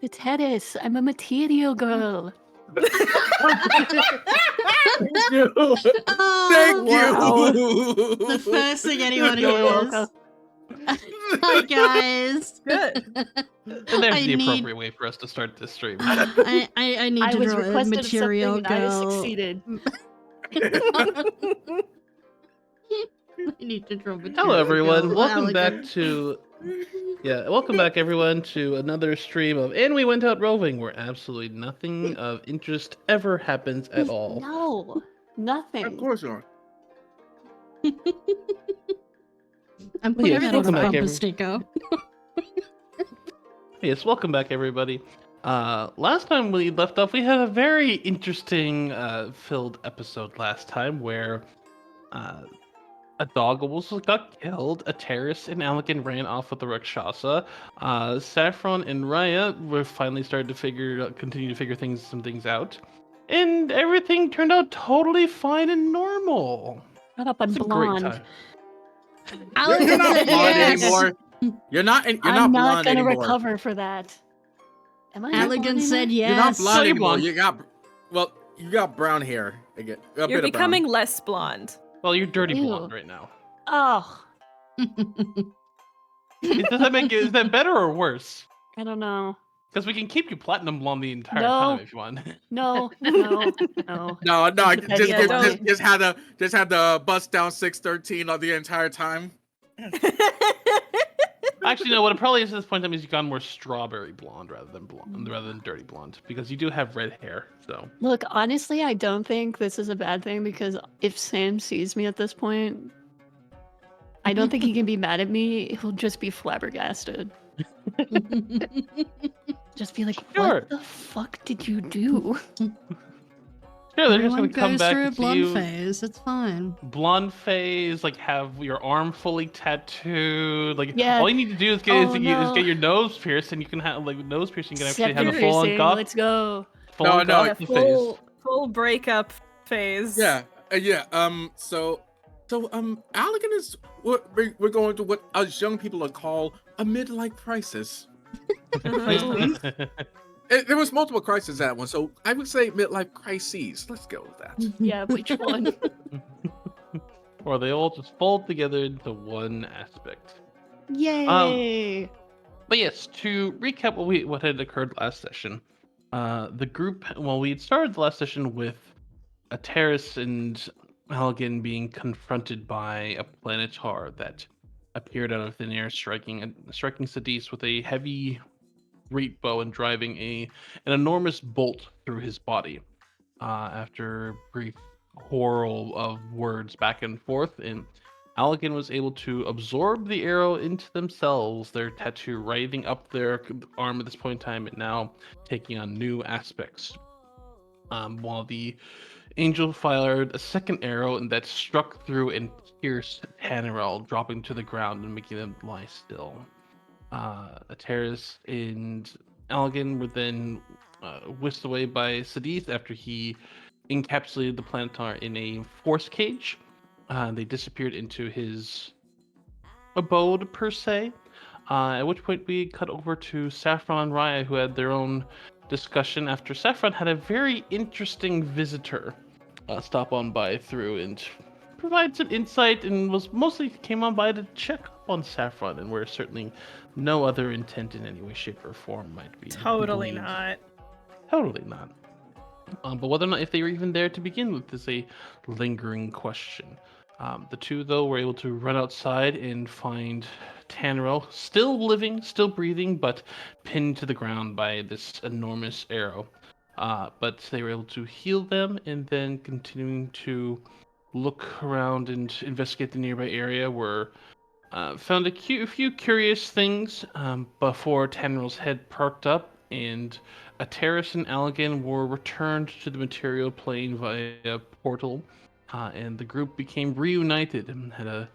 It's Hedis. I'm a material girl. Thank you. Thank Wow. you. The first thing anyone You're hears. welcome. Hi guys. Good. And there's I the need- appropriate way for us to start this stream. I need I to was draw a requested of material something and I girl. succeeded. I need to draw material Hello, everyone. girl. Welcome back Elegant. to welcome back, everyone, to another stream of And We Went Out Roving, where absolutely nothing of interest ever happens at all. No, nothing. Of course not. I'm putting that on a welcome back, bumper sticker. Yes, welcome back, everybody. Last time we left off, we had a very interesting filled episode last time where a dog almost got killed, a terrorist and Alec ran off with the Rakshasa. Saffron and Raya were finally started to continue to figure some things out. And everything turned out totally fine and normal. Shut up, I'm It's a great blonde. time. Alex You're not said blonde yes. anymore. You're not I'm blonde not gonna anymore. recover for that. Am I? not Elegant blonde said anymore? You're not yes. blonde you're anymore. blonde. You got brown hair again. A You're bit of brown. becoming less blonde. Well, you're dirty Ew. blonde right now. Oh, Is that better or worse? I don't know. Because we can keep you platinum blonde the entire No. time if you want. No, no, no. No, Depends on why. just had the bust down 613 on the entire time. Actually, no. What it probably is at this point in time is you've gone more strawberry blonde rather than dirty blonde, because you do have red hair. So Look, honestly, I don't think this is a bad thing because if Sam sees me at this point, I don't think he can be mad at me. He'll just be flabbergasted. Just be like, Sure. what the fuck did you do? sure, they're just Everyone gonna come goes back through a and see blonde you phase. It's fine. blonde phase, like have your arm fully tattooed. Like Yeah. all you need to do is Oh, is no. get your nose pierced, and you can have like nose piercing. You can actually Septum have a full on piercing, goth, let's go. full on No, goth Yeah, phase. full breakup phase. Yeah. So Allegan is what we're going to what us young people would call a midlife crisis. There was multiple crises at one, so I would say midlife crises. Let's go with that. Yeah, which one? Or they all just fold together into one aspect. Yay! But yes, to recap what had occurred last session, the group, we had started the last session with a Terrace and Halligan being confronted by a planetar that appeared out of thin air, striking Sidis with a heavy great bow and driving an enormous bolt through his body. After a brief quarrel of words back and forth, and Halligan was able to absorb the arrow into themselves, their tattoo writhing up their arm at this point in time and now taking on new aspects. While the angel fired a second arrow and that struck through and pierced Tannerel, dropping to the ground and making them lie still. Ateris and Allegan were then whisked away by Sidith after he encapsulated the planetar in a force cage. They disappeared into his abode, per se. At which point we cut over to Saffron and Raya, who had their own discussion after Saffron had a very interesting visitor stop on by through and provide some insight, and was mostly came on by to check up on Saffron, and where certainly no other intent in any way, shape, or form might be. Totally believed. not. Totally not. But whether or not if they were even there to begin with is a lingering question. The two, though, were able to run outside and find Tannerel, still living, still breathing, but pinned to the ground by this enormous arrow. But they were able to heal them, and then continuing to look around and investigate the nearby area, where found a few curious things before Tannerel's head perked up, and Ateris and Allegan were returned to the material plane via portal, and the group became reunited and had a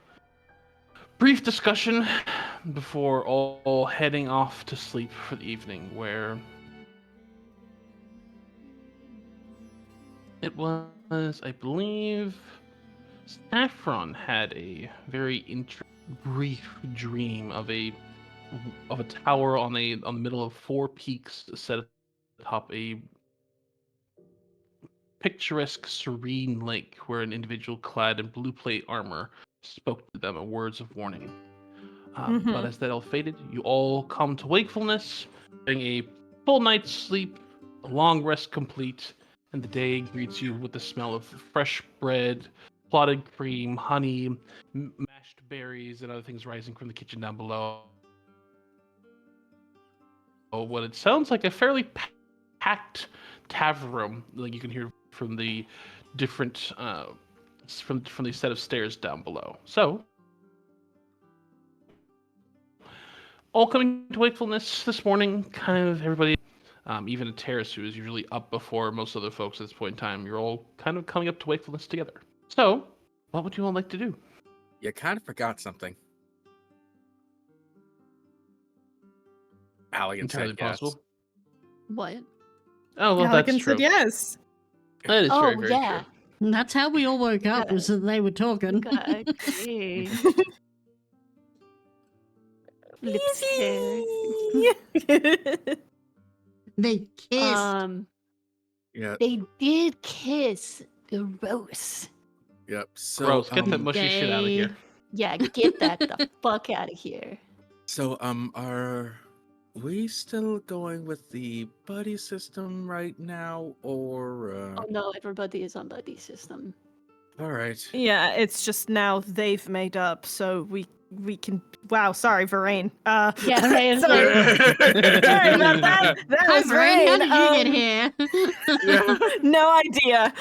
brief discussion before all heading off to sleep for the evening, where it was, I believe, Saffron had a very brief dream of a of a tower on the middle of 4 peaks set atop a picturesque, serene lake where an individual clad in blue plate armor spoke to them in words of warning. But as that all faded, you all come to wakefulness, getting a full night's sleep, a long rest complete, and the day greets you with the smell of fresh bread, clotted cream, honey, mashed berries, and other things rising from the kitchen down below. What it sounds like a fairly packed tavern room, like you can hear from the different from the set of stairs down below. So, all coming to wakefulness this morning, kind of everybody, even a Terrace who is usually up before most other folks at this point in time, you're all kind of coming up to wakefulness together. So, what would you all like to do? You kind of forgot something. Allegan Entirely said yes. possible. What? Oh, well, that's Halligan true. said yes. That is Oh, very, very yeah. true. And that's how we all woke up, Yeah. was that they were talking. God, okay. Lips hair. They kissed. Yeah. They did kiss. Gross. Yep. So, Gross. Get that mushy shit out of Gay. here. Yeah, get that the fuck out of here. So, are we still going with the buddy system right now, or? Oh no, everybody is on buddy system. All right. Yeah, it's just now they've made up, so we can. Wow, sorry, Varaine. Yeah, right. sorry. Sorry about that. That Hi, was Brain. How Varaine. did you get here? Yeah. No idea.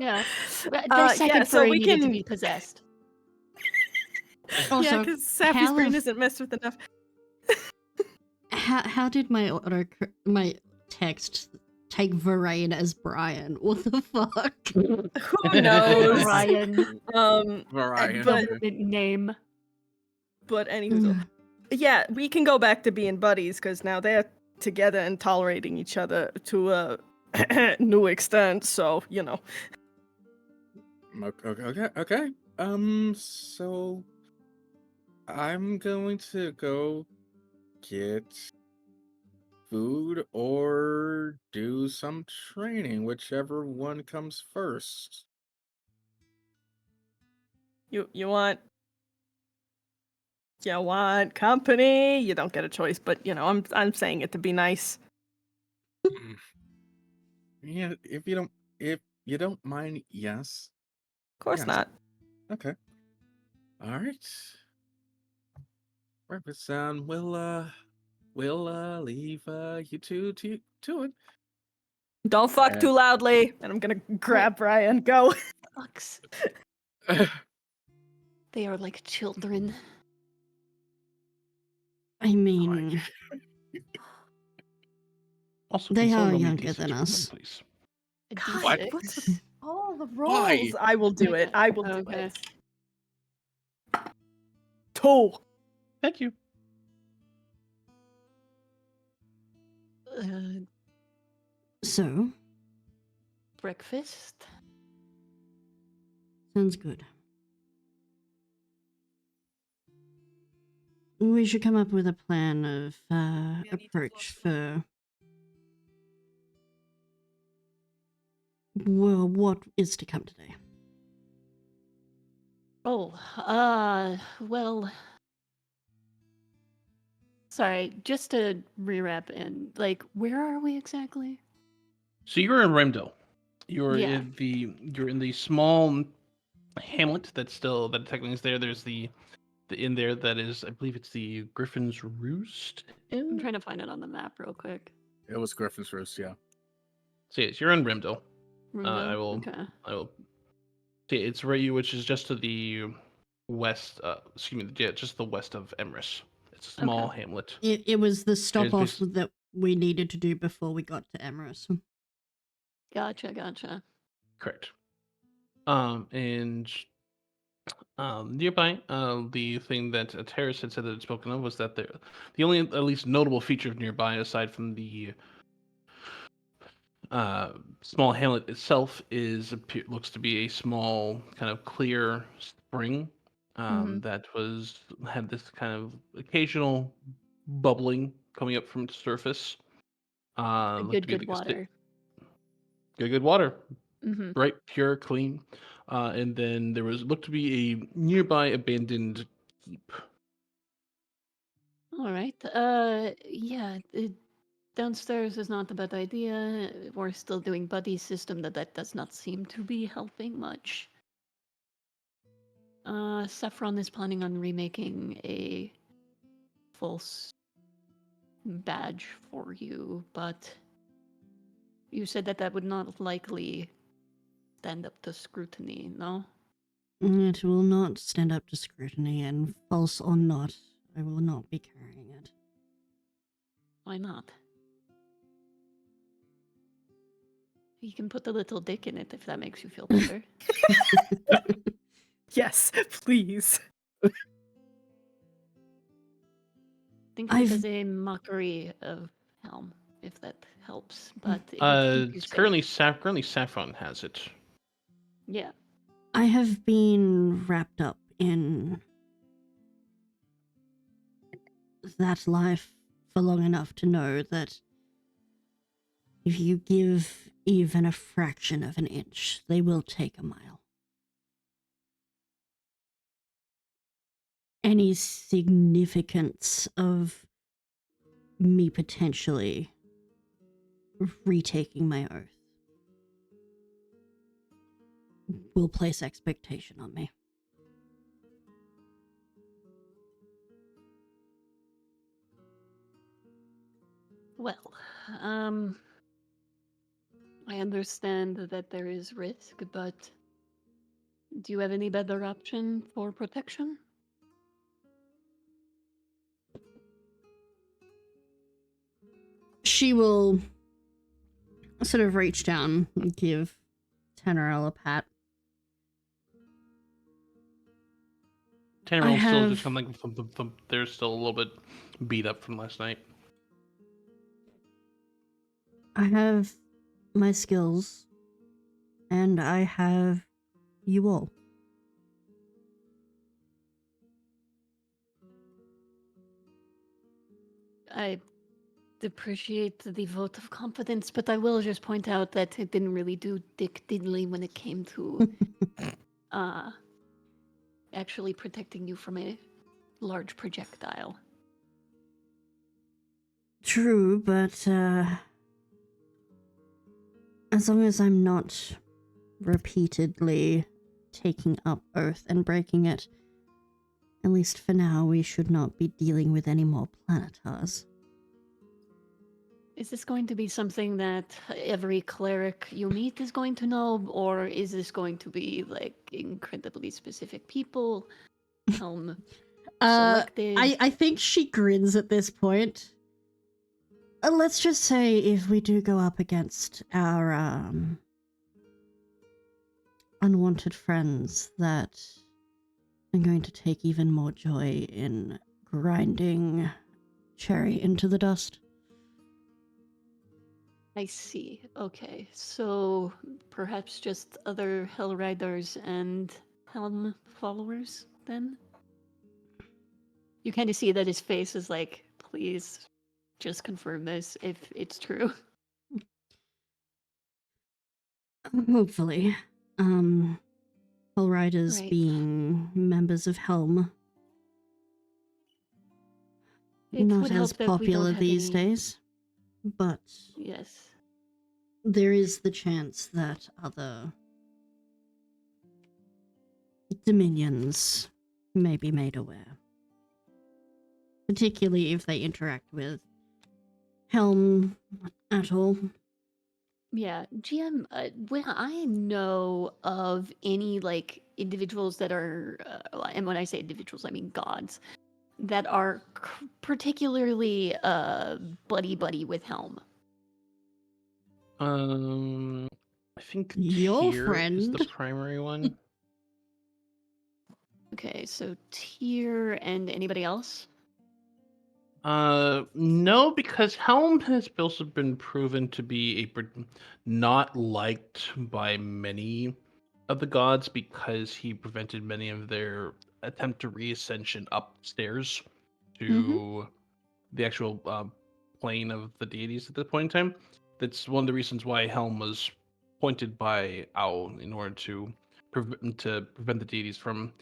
Yeah. The Yeah, second so furry we needed to can. be possessed. Yeah, Also, because Sappy's how brain if- isn't messed with enough. how did my text take Varaine as Brian? What the fuck? Who knows? Ryan, Mariah. But- government name. But anywho, yeah, we can go back to being buddies because now they're together and tolerating each other to a new extent. So you know. Okay. So I'm going to go get food or do some training, whichever one comes first. You want company? You don't get a choice, but you know, I'm saying it to be nice. Yeah, if you don't mind, yes. Of course Yes. not. Okay. All right. Right, but we'll leave you two to it. Don't fuck too loudly, and I'm gonna grab Brian. Go. Fucks. They are like children. I mean, Also, They can someone are roll me a younger D6 than for them, us. please? A God, D6. what's all the rolls? Why? I will do it. I will do Okay. it. 2. Thank you. so, Breakfast. sounds good. We should come up with a plan of approach for. Well, what is to come today? Oh, well. Sorry, just to rewrap in, like, where are we exactly? So you're in Remdale. You're Yeah. in the small hamlet that technically is there. There's the inn there that is, I believe it's the Griffin's Roost I'm Inn. trying to find it on the map real quick. It was Griffin's Roost, yeah. So yes, you're in Remdale. I Ringo? will. Okay. I will. See, it's Rayu, which is just to the west. Excuse me, yeah, just the west of Emrys. It's a small hamlet. It was the stop off basi- that we needed to do before we got to Emrys. Gotcha. Correct. And nearby, the thing that Terrace had said that had spoken of was that the only at least notable feature of nearby, aside from the small hamlet itself, looks to be a small kind of clear spring that had this kind of occasional bubbling coming up from its surface. Looked to be Good like a water. good water, Mm-hmm. bright, pure, clean. And then there looked to be a nearby abandoned keep. All right. Yeah. Downstairs is not a bad idea. We're still doing buddy system. That does not seem to be helping much. Saffron is planning on remaking a false badge for you, but you said that would not likely stand up to scrutiny, no? It will not stand up to scrutiny, and false or not, I will not be carrying it. Why not? You can put a little dick in it if that makes you feel better. Yes, please. Think of it as a mockery of Helm, if that helps. But it would keep you It's safe. currently Saffron has it. Yeah. I have been wrapped up in that life for long enough to know that if you give even a fraction of an inch, they will take a mile. Any significance of me potentially retaking my oath will place expectation on me. Well, I understand that there is risk, but do you have any better option for protection? She will sort of reach down and give Tenorel a pat. Tannerill's still just kind of like thump, thump, thump. They're still a little bit beat up from last night. I have my skills, and I have you all. I appreciate the vote of confidence, but I will just point out that it didn't really do dick diddly when it came to actually protecting you from a large projectile. True, but as long as I'm not repeatedly taking up oath and breaking it, at least for now, we should not be dealing with any more planetars. Is this going to be something that every cleric you meet is going to know, or is this going to be like incredibly specific people? Selected? I think she grins at this point. Let's just say if we do go up against our unwanted friends, that I'm going to take even more joy in grinding Cherry into the dust. I see. Okay, so perhaps just other Hell Riders and Helm followers, then? You kind of see that his face is like, please, just confirm this if it's true. Hopefully. All riders Right. being members of Helm. It Not would as help that we don't popular have these any... days, but Yes. there is the chance that other dominions may be made aware. Particularly if they interact with Helm at all. Yeah, GM, when I know of any, like, individuals that are, and when I say individuals, I mean gods, that are particularly buddy-buddy with Helm. I think Your Tyr is the friend. primary one. Okay, so Tyr and anybody else? No, because Helm has also been proven to be not liked by many of the gods because he prevented many of their attempt to reascension upstairs Mm-hmm. to the actual plane of the deities at this point in time. That's one of the reasons why Helm was pointed by Owl in order to prevent the deities from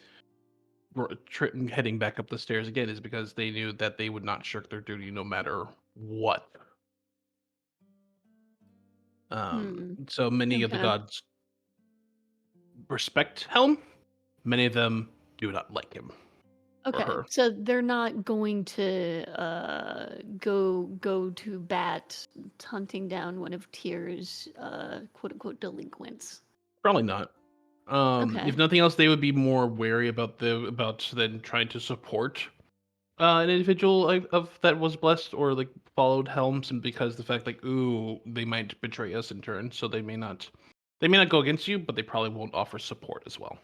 heading back up the stairs again, is because they knew that they would not shirk their duty no matter what. So many of the Okay. gods respect Helm. Many of them do not like him or Okay, her. so they're not going to go to bat hunting down one of Tyr's quote unquote delinquents. Probably not. Okay. If nothing else, they would be more wary about than trying to support an individual of that was blessed or like followed Helms, and because the fact like, ooh, they might betray us in turn, so they may not go against you, but they probably won't offer support as well.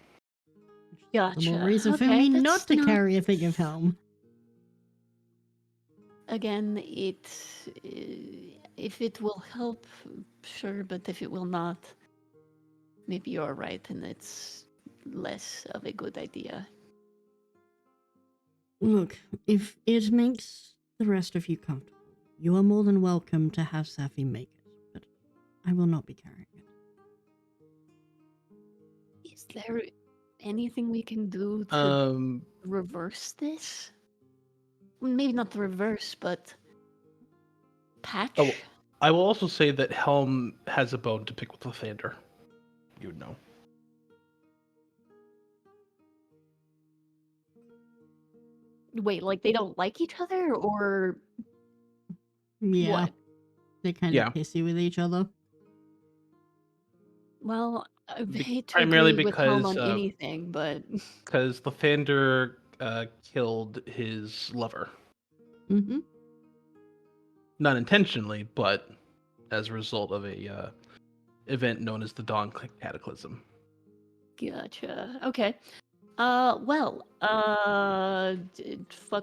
The more Gotcha. reason for Okay, me that's not to carry a thing of Helm. Again, if it will help, sure, but if it will not, maybe you're right, and it's less of a good idea. Look, if it makes the rest of you comfortable, you are more than welcome to have Safi make it, but I will not be carrying it. Is there anything we can do to reverse this? Maybe not the reverse, but patch? Oh, I will also say that Helm has a bone to pick with Lathander. You would know. Wait, like they don't like each other, or Yeah, what? they kind Yeah. of pissy with each other. Well, I hate to primarily agree with Helm because on anything, but because Lathander killed his lover. Mm-hmm. Not intentionally, but as a result of a event known as the Dawn Cataclysm. gotcha. Okay. Fuck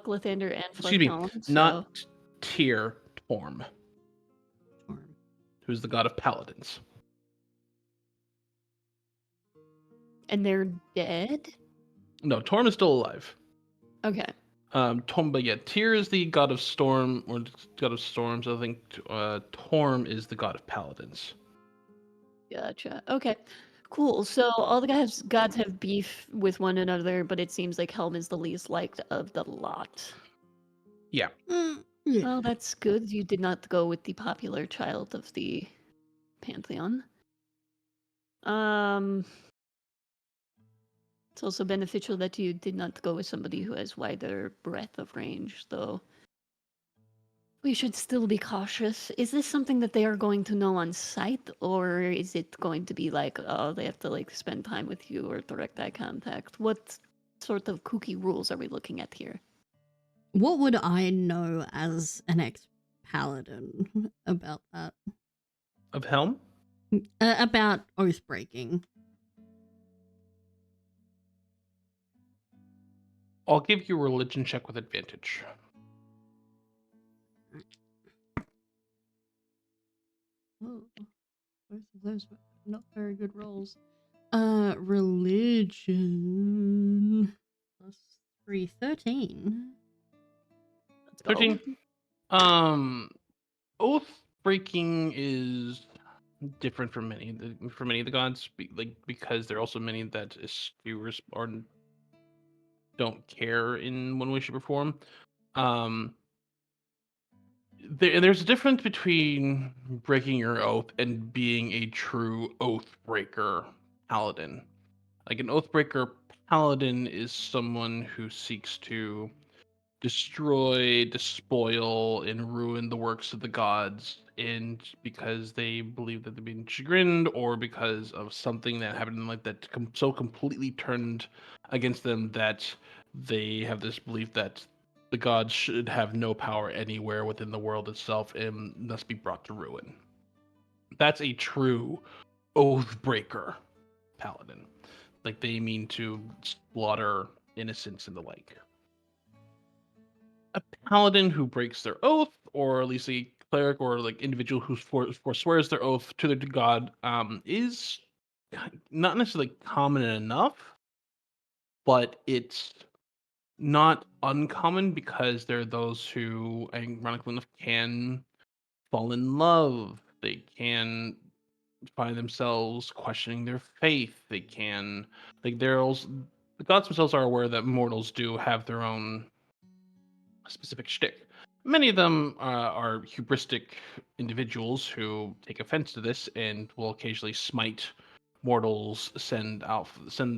Lathander and fuck Excuse me, Helm, so... not Tyr, Torm, Torm. who's the god of paladins. And they're dead? No, Torm is still alive. Okay. Torm, but yeah, Tyr is the god of storm or god of storms. I think Torm is the god of paladins. Gotcha. Okay. Cool. So all the gods have beef with one another, but it seems like Helm is the least liked of the lot. Yeah. Yeah. Well, that's good. You did not go with the popular child of the Pantheon. It's also beneficial that you did not go with somebody who has wider breadth of range, though. We should still be cautious. Is this something that they are going to know on sight, or is it going to be like, oh, they have to like spend time with you or direct eye contact? What sort of kooky rules are we looking at here? What would I know as an ex-paladin about that? Of Helm? About oath breaking. I'll give you a religion check with advantage. Oh, both of those were not very good rolls. Religion plus 3, 13. Let's go. 13. Oath breaking is different from many of the gods, because there are also many that eschew or don't care in one way, shape, or form. There's a difference between breaking your oath and being a true oath breaker paladin. Like an oath breaker paladin is someone who seeks to destroy, despoil, and ruin the works of the gods, and because they believe that they're being chagrined, or because of something that happened like that so completely turned against them that they have this belief that the gods should have no power anywhere within the world itself and must be brought to ruin. That's a true oath breaker paladin. Like they mean to slaughter innocents and the like. A paladin who breaks their oath, or at least a cleric or like individual who forswears their oath to their god, is not necessarily common enough, but it's not uncommon because there are those who, ironically enough, can fall in love. They can find themselves questioning their faith. They can, like, they're also, the gods themselves are aware that mortals do have their own specific shtick. Many of them are hubristic individuals who take offense to this and will occasionally smite mortals, send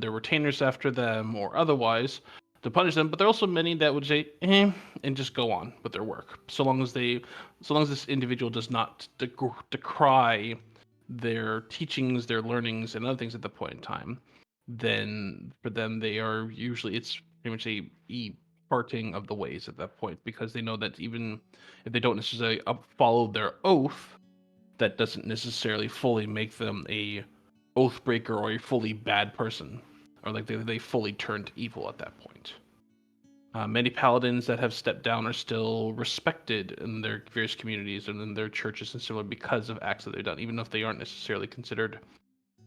their retainers after them, or otherwise to punish them. But there are also many that would say, and just go on with their work, so long as this individual does not decry their teachings, their learnings, and other things at the point in time. Then for them, they are usually it's pretty much a parting of the ways at that point, because they know that even if they don't necessarily follow their oath, that doesn't necessarily fully make them a oath breaker or a fully bad person, or like they fully turned evil at that point. Many paladins that have stepped down are still respected in their various communities and in their churches and similar because of acts that they've done, even if they aren't necessarily considered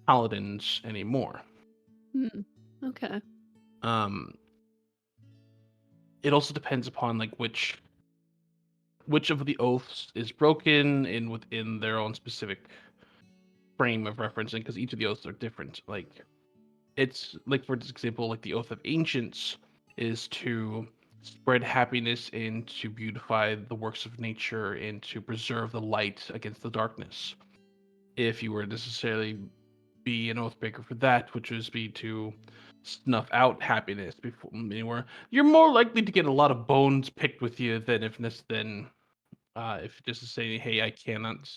paladins anymore. Okay. Um, it also depends upon like which of the oaths is broken in within their own specific frame of referencing, because each of the oaths are different. Like it's like, for example, like the oath of ancients is to spread happiness and to beautify the works of nature and to preserve the light against the darkness. If you were necessarily be an oath breaker for that, which would be to snuff out happiness before anywhere, you're more likely to get a lot of bones picked with you than if just to say, hey, I cannot,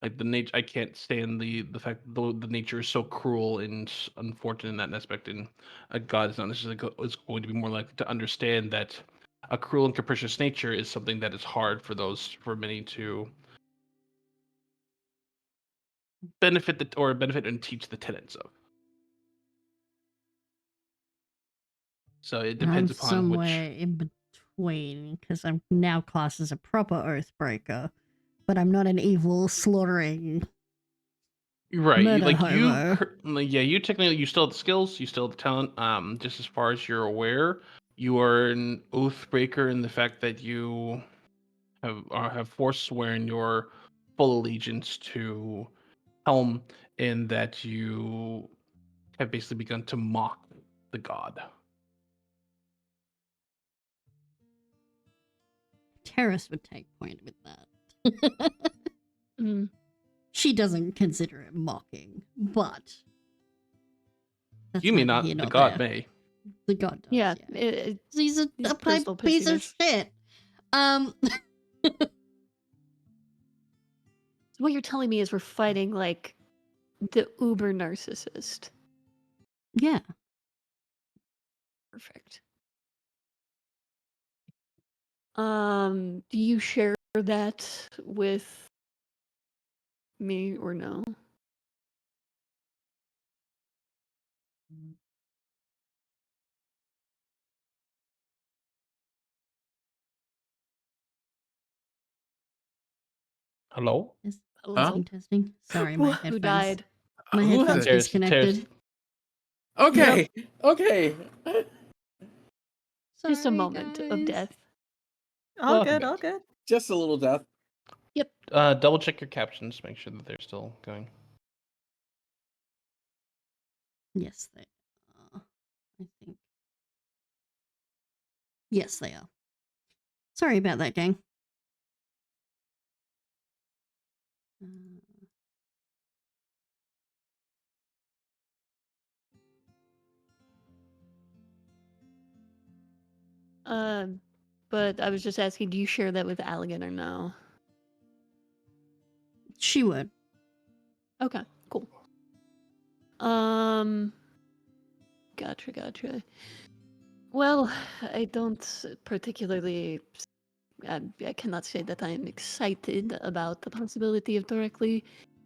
like the nature, I can't stand the fact that the nature is so cruel and unfortunate in that aspect, and a god is not necessarily is going to be more likely to understand that a cruel and capricious nature is something that is hard for many to benefit and teach the tenets of. So it I'm depends upon which. somewhere in between because I'm now classed as a proper oathbreaker, but I'm not an evil slaughtering Right, murder hobo. you technically, you still have the skills, you still have the talent. Just as far as you're aware, you are an oath breaker in the fact that you have forsworn your full allegiance to Helm, and that you have basically begun to mock the god. Terrace would take point with that. Mm. She doesn't consider it mocking, but that's You may neither not, here the nor god there. may. The god does. Yeah. Yeah. He's a His pipe personal piece of pissiness. shit. So what you're telling me is we're fighting like the uber narcissist. Yeah. Perfect. Do you share that with me or no? Hello? Hello? Testing. Sorry, my headphones. Who died? My Who is headphones it? disconnected. Okay. Okay. Just a Sorry, moment of guys. death. All Welcome good, back. all good. Just a little death. Yep. Double check your captions, make sure that they're still going. Yes, they are. I think. Yes, they are. Sorry about that, gang. But I was just asking, do you share that with Allegan or no? She would. Okay, cool. Gotcha. Well, I don't particularly. I cannot say that I am excited about the possibility of directly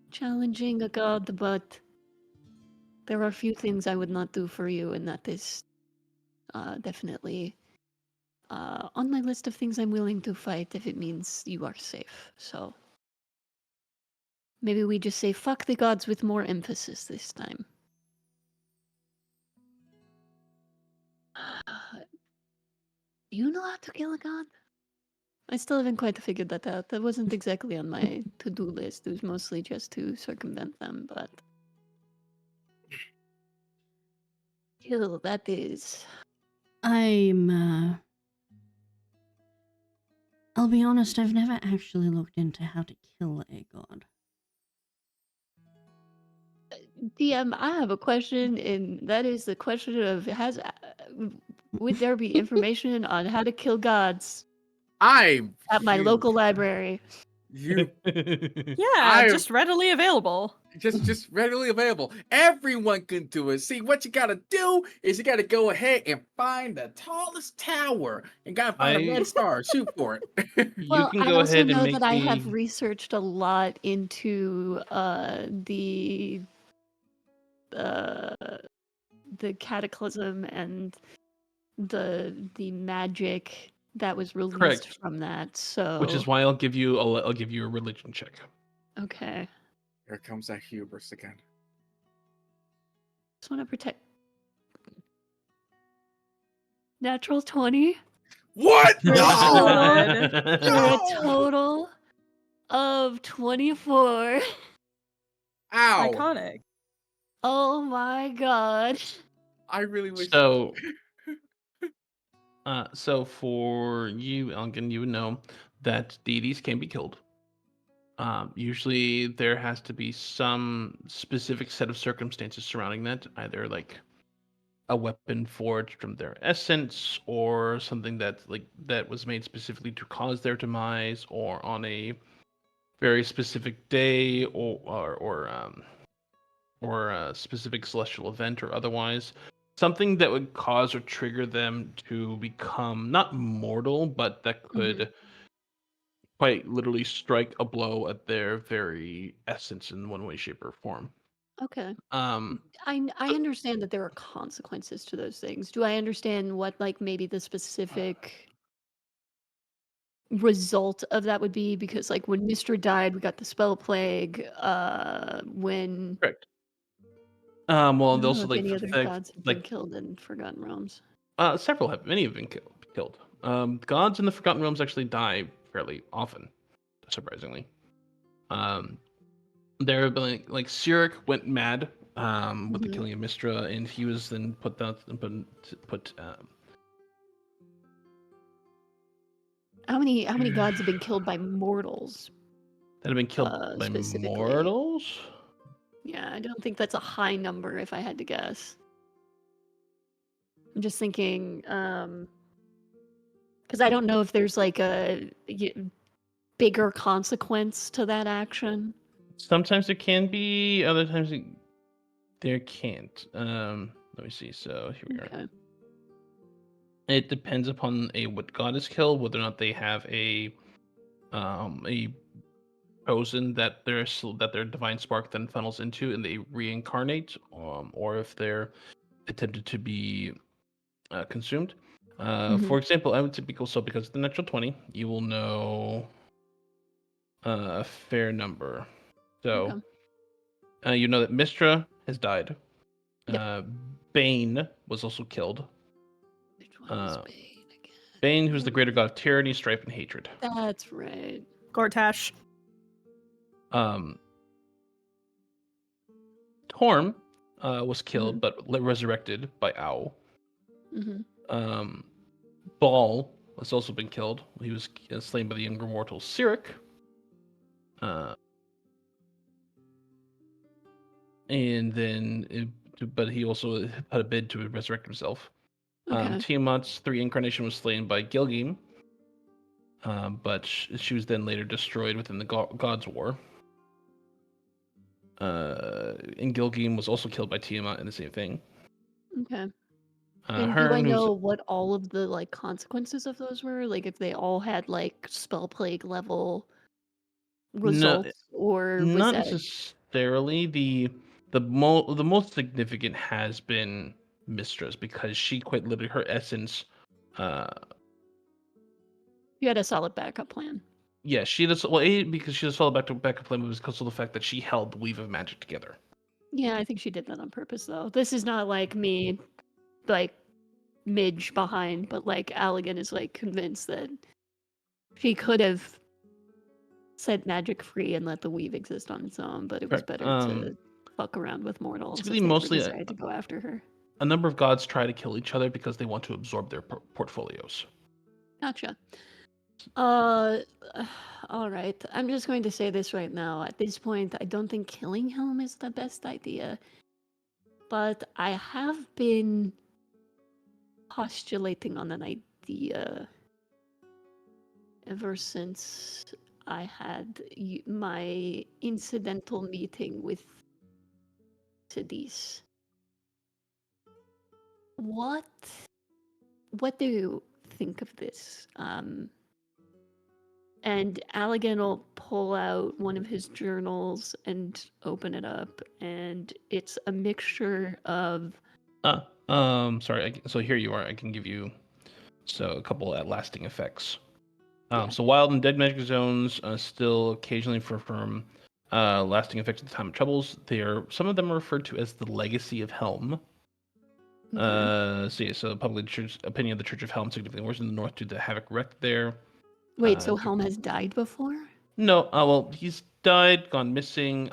challenging a god, but there are a few things I would not do for you, and that is definitely on my list of things I'm willing to fight if it means you are safe. So maybe we just say fuck the gods with more emphasis this time. You know how to kill a god? I still haven't quite figured that out. That wasn't exactly on my to-do list. It was mostly just to circumvent them, but kill, that is. I'll be honest, I've never actually looked into how to kill a god. DM, I have a question, and that is the question of would there be information on how to kill gods I'm at my huge. local library? You, Yeah, I just readily available. just readily available. Everyone can do it. See, what you gotta do is you gotta go ahead and find the tallest tower and gotta find a red star. Shoot for it. You Well, can I go also ahead and know make that I me. have researched a lot into uh, the cataclysm and the magic that was released Correct. from that. Which is So why I'll give you a religion check. okay, Here comes that hubris again. just want to protect. Natural 20 What? for a No! total, for No! a total of 24. Ow! Iconic. Oh my god. I really wish. So, so for you, Elgin, you would know that deities can be killed. Usually, there has to be some specific set of circumstances surrounding that, either like a weapon forged from their essence, or something that was made specifically to cause their demise, or on a very specific day, or a specific celestial event, or otherwise. Something that would cause or trigger them to become not mortal, but that could quite literally strike a blow at their very essence in one way, shape, or form. Okay. Um, I understand that there are consequences to those things. Do I understand what like maybe the specific result of that would be? Because like when Mistra died, we got the spell plague. When correct. I Well, don't they know also if any other like gods have been like killed in Forgotten Realms. several have many have been killed. Gods in the Forgotten Realms actually die fairly often, surprisingly. Um, there have been like Cyric went mad with the Mhm. killing of Mistra, and he was then put How many gods have been killed by mortals that have been killed by specifically? mortals. Yeah, I don't think that's a high number if I had to guess. I'm just thinking, because I don't know if there's like a bigger consequence to that action. Sometimes there can be, other times there can't. Let me see. So here we are. Okay. It depends upon what god is killed, whether or not they have a chosen that their divine spark then funnels into and they reincarnate, or if they're attempted to be consumed. Mhm. For example, I would typically, so because of the natural 20, you will know a fair number. So Okay. you know that Mistra has died. Yep. Bane was also killed. Which one was Uh, Bane again? Bane, who's the greater god of tyranny, strife, and hatred. That's right. Gortash. Um, Torm was killed, but resurrected by Owl. Mm-hmm. Um, Baal has also been killed. He was slain by the younger mortal Cyric. And then, but he also had a bid to resurrect himself. Okay. Tiamat's three incarnation was slain by Gilgim, but she was then later destroyed within the God's War. And Gilgim was also killed by Tiamat in the same thing. Okay. And do I Hearn, who's know what all of the like consequences of those were? Like if they all had like spell plague level no, results, or was not that necessarily the most significant has been Mistress, because she quite literally, her essence, uh you had a solid backup plan? yeah, she does well, because she just fell back to flame was because of the fact that she held the weave of magic together. Yeah, I think she did that on purpose though. This is not like me like Midge behind, but like Allegan is like convinced that she could have set magic free and let the weave exist on its own, but it was Correct. better to fuck around with mortals It's if really they ever mostly decided to go after her. a number of gods try to kill each other because they want to absorb their portfolios. Gotcha. All right. I'm just going to say this right now. At this point, I don't think killing Helm is the best idea, but I have been postulating on an idea ever since I had my incidental meeting with Sidis. What do you think of this? And Allegan will pull out one of his journals and open it up, and it's a mixture of Sorry. So here you are. I can give you a couple of lasting effects. Yeah. So wild and dead magic zones still occasionally perform lasting effects at the time of troubles. Some of them are referred to as the legacy of Helm. Okay. So public church opinion of the Church of Helm significantly worse in the north due to havoc wreaked there. Wait, so Helm has died before? No, well, he's died, gone missing,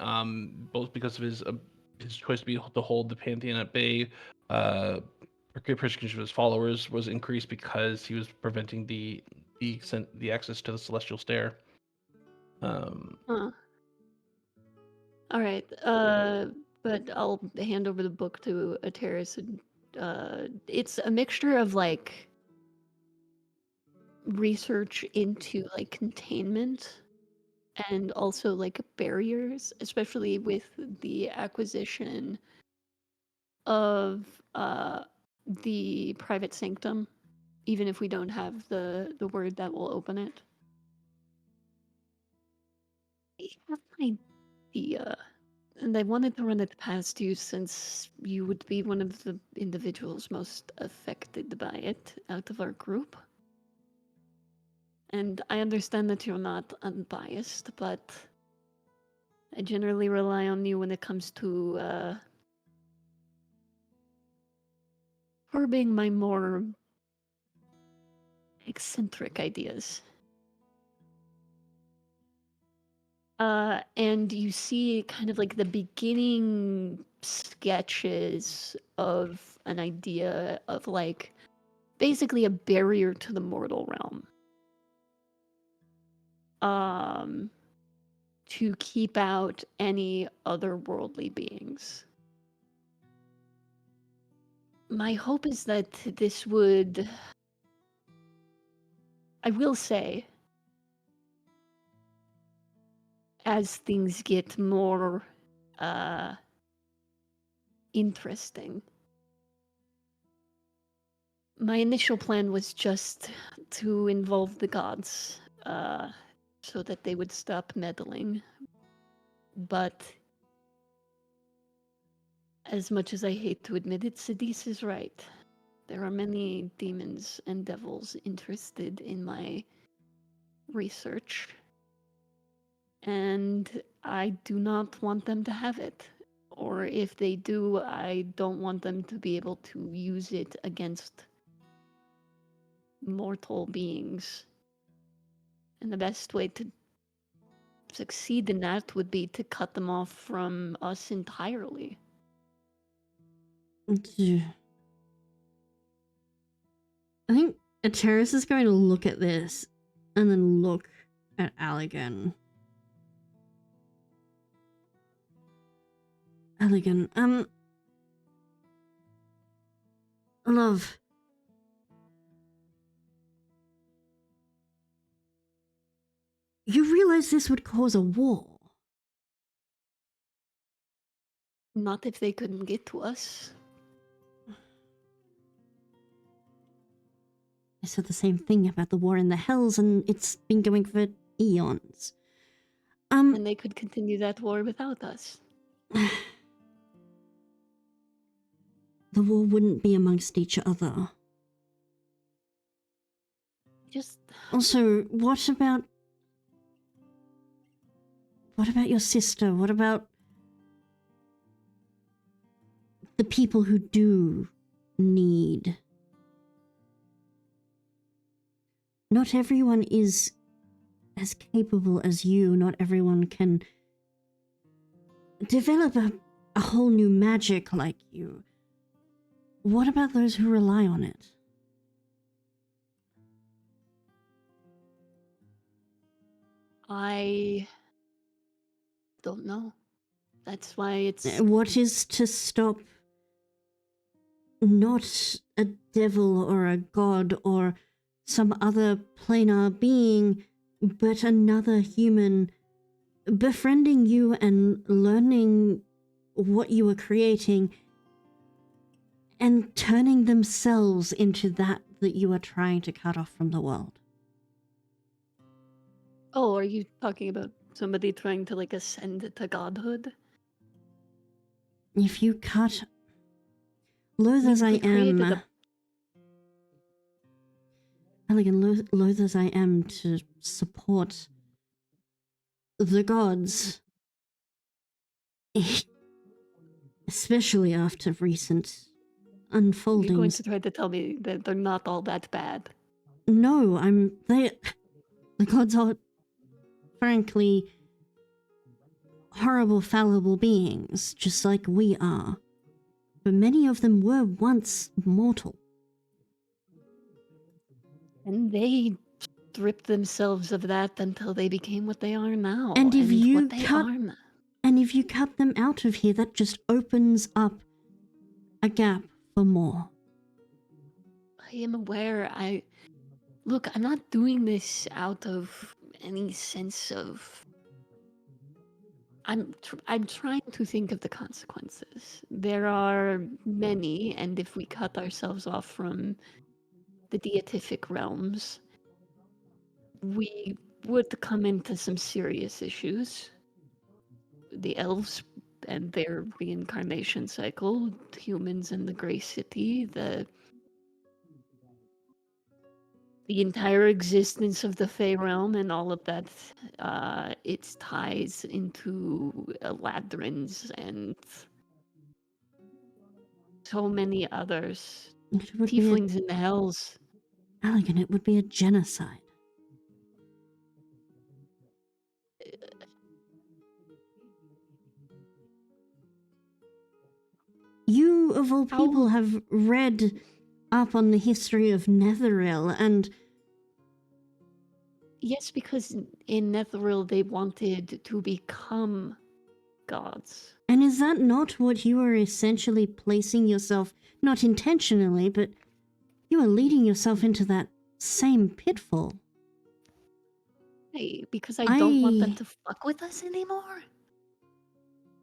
both because of his choice to hold the Pantheon at bay. Persecution of his followers was increased because he was preventing the access to the Celestial Stair. Huh. All right. But I'll hand over the book to Ateris, and it's a mixture of like research into like containment and also like barriers, especially with the acquisition of the private sanctum, even if we don't have the word that will open it. I have an idea, and I wanted to run it past you since you would be one of the individuals most affected by it out of our group. And I understand that you're not unbiased, but I generally rely on you when it comes to curbing my more eccentric ideas. And you see kind of like the beginning sketches of an idea of like basically a barrier to the mortal realm. To keep out any otherworldly beings. My hope is that this would, I will say, as things get more interesting. My initial plan was just to involve the gods so that they would stop meddling. But as much as I hate to admit it, Sidis is right. There are many demons and devils interested in my research. And I do not want them to have it. Or if they do, I don't want them to be able to use it against mortal beings. And the best way to succeed in that would be to cut them off from us entirely. I think Ateris is going to look at this and then look at Allegan. Allegan, love. You realize this would cause a war? Not if they couldn't get to us. I said the same thing about the war in the Hells, and it's been going for eons. And they could continue that war without us. The war wouldn't be amongst each other. Just... Also, what about your sister? What about the people who do need not everyone is as capable as you. Not everyone can develop a whole new magic like you. What about those who rely on it? I don't know. That's why it's What is to stop not a devil or a god or some other planar being, but another human befriending you and learning what you are creating and turning themselves into that you are trying to cut off from the world? Oh, are you talking about somebody trying to like ascend to godhood? If you cut, loath mean, as if I we created am, a- Elegant, loath as I am to support the gods, especially after recent You're going unfoldings. to try to tell me that they're not all that bad. No, the gods are frankly horrible, fallible beings, just like we are. But many of them were once mortal. And they stripped themselves of that until they became what they are now. And if you what they cut- are now. And if you cut them out of here, that just opens up a gap for more. I am aware. Look, I'm not doing this out of any sense of. I'm trying to think of the consequences. There are many, and if we cut ourselves off from the deific realms, we would come into some serious issues. The elves and their reincarnation cycle, humans in the Grey City, the entire existence of the Fey realm and all of that, its ties into Ladrins and so many others. It would be Tieflings in the Hells. Elegant, it would be a genocide. You, of all people, have read up on the history of Netheril, and Yes, because in Netheril they wanted to become gods. and is that not what you are essentially placing yourself, not intentionally, but you are leading yourself into that same pitfall? Hey, because I don't want them to fuck with us anymore.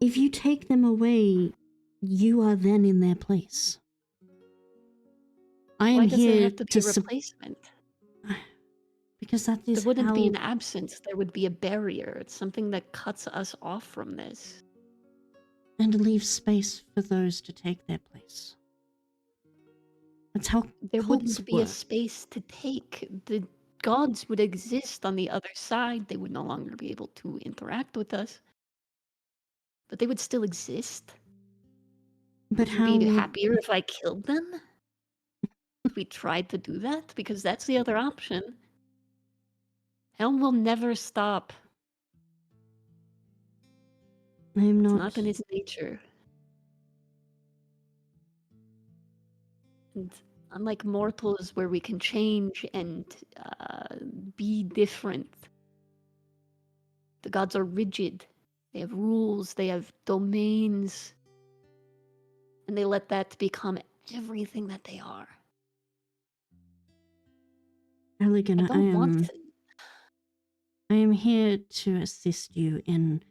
If you take them away, you are then in their place. I am Why does there here have to be to a replacement? because that is There wouldn't how be an absence, there would be a barrier. It's something that cuts us off from this. and leave space for those to take their place. That's how There cults wouldn't be a work. space to take. The gods would exist on the other side. They would no longer be able to interact with us. But they would still exist. But Would you how be would happier if I killed them? If we tried to do that? Because that's the other option. Helm will never stop. I am It's not not in his nature. And unlike mortals, where we can change and be different, the gods are rigid. They have rules, they have domains, and they let that become everything that they are. elegant. I don't want to. I am here to assist you in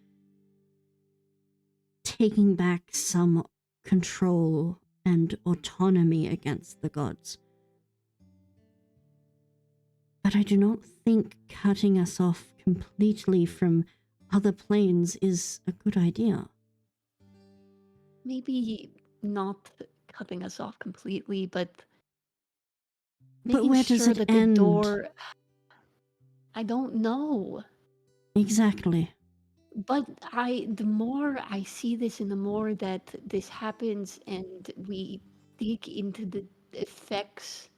taking back some control and autonomy against the gods. But I do not think cutting us off completely from other planes is a good idea. Maybe not cutting us off completely, but But making where does sure it that end? the door. I don't know. Exactly. But the more I see this and the more that this happens and we dig into the effects,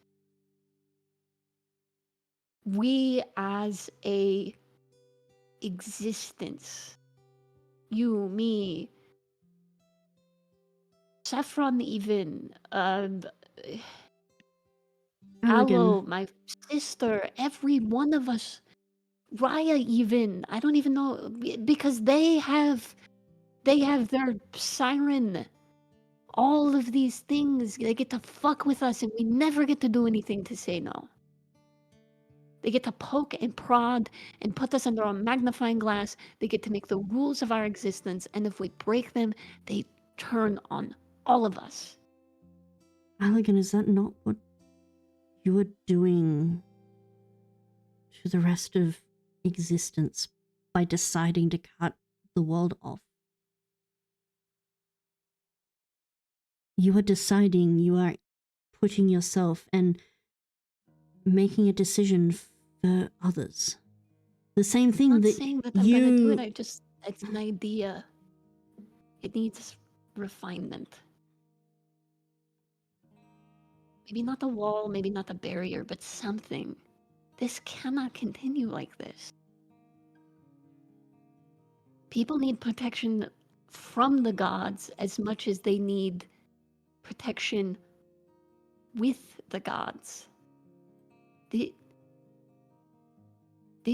we as a existence, you, me, Saffron even, Aloe, Elegant. my sister, every one of us, Raya even, I don't even know, because they have their siren, all of these things, they get to fuck with us and we never get to do anything to say no. They get to poke and prod and put us under a magnifying glass. They get to make the rules of our existence, and if we break them, they turn on all of us. Elegant, is that not what you are doing to the rest of existence by deciding to cut the world off? You are deciding, you are putting yourself and making a decision for others. The same I'm thing not that saying that I'm gonna do it, you... it's an idea. It needs refinement. Maybe not a wall, maybe not a barrier, but something. This cannot continue like this. People need protection from the gods as much as they need protection with the gods. This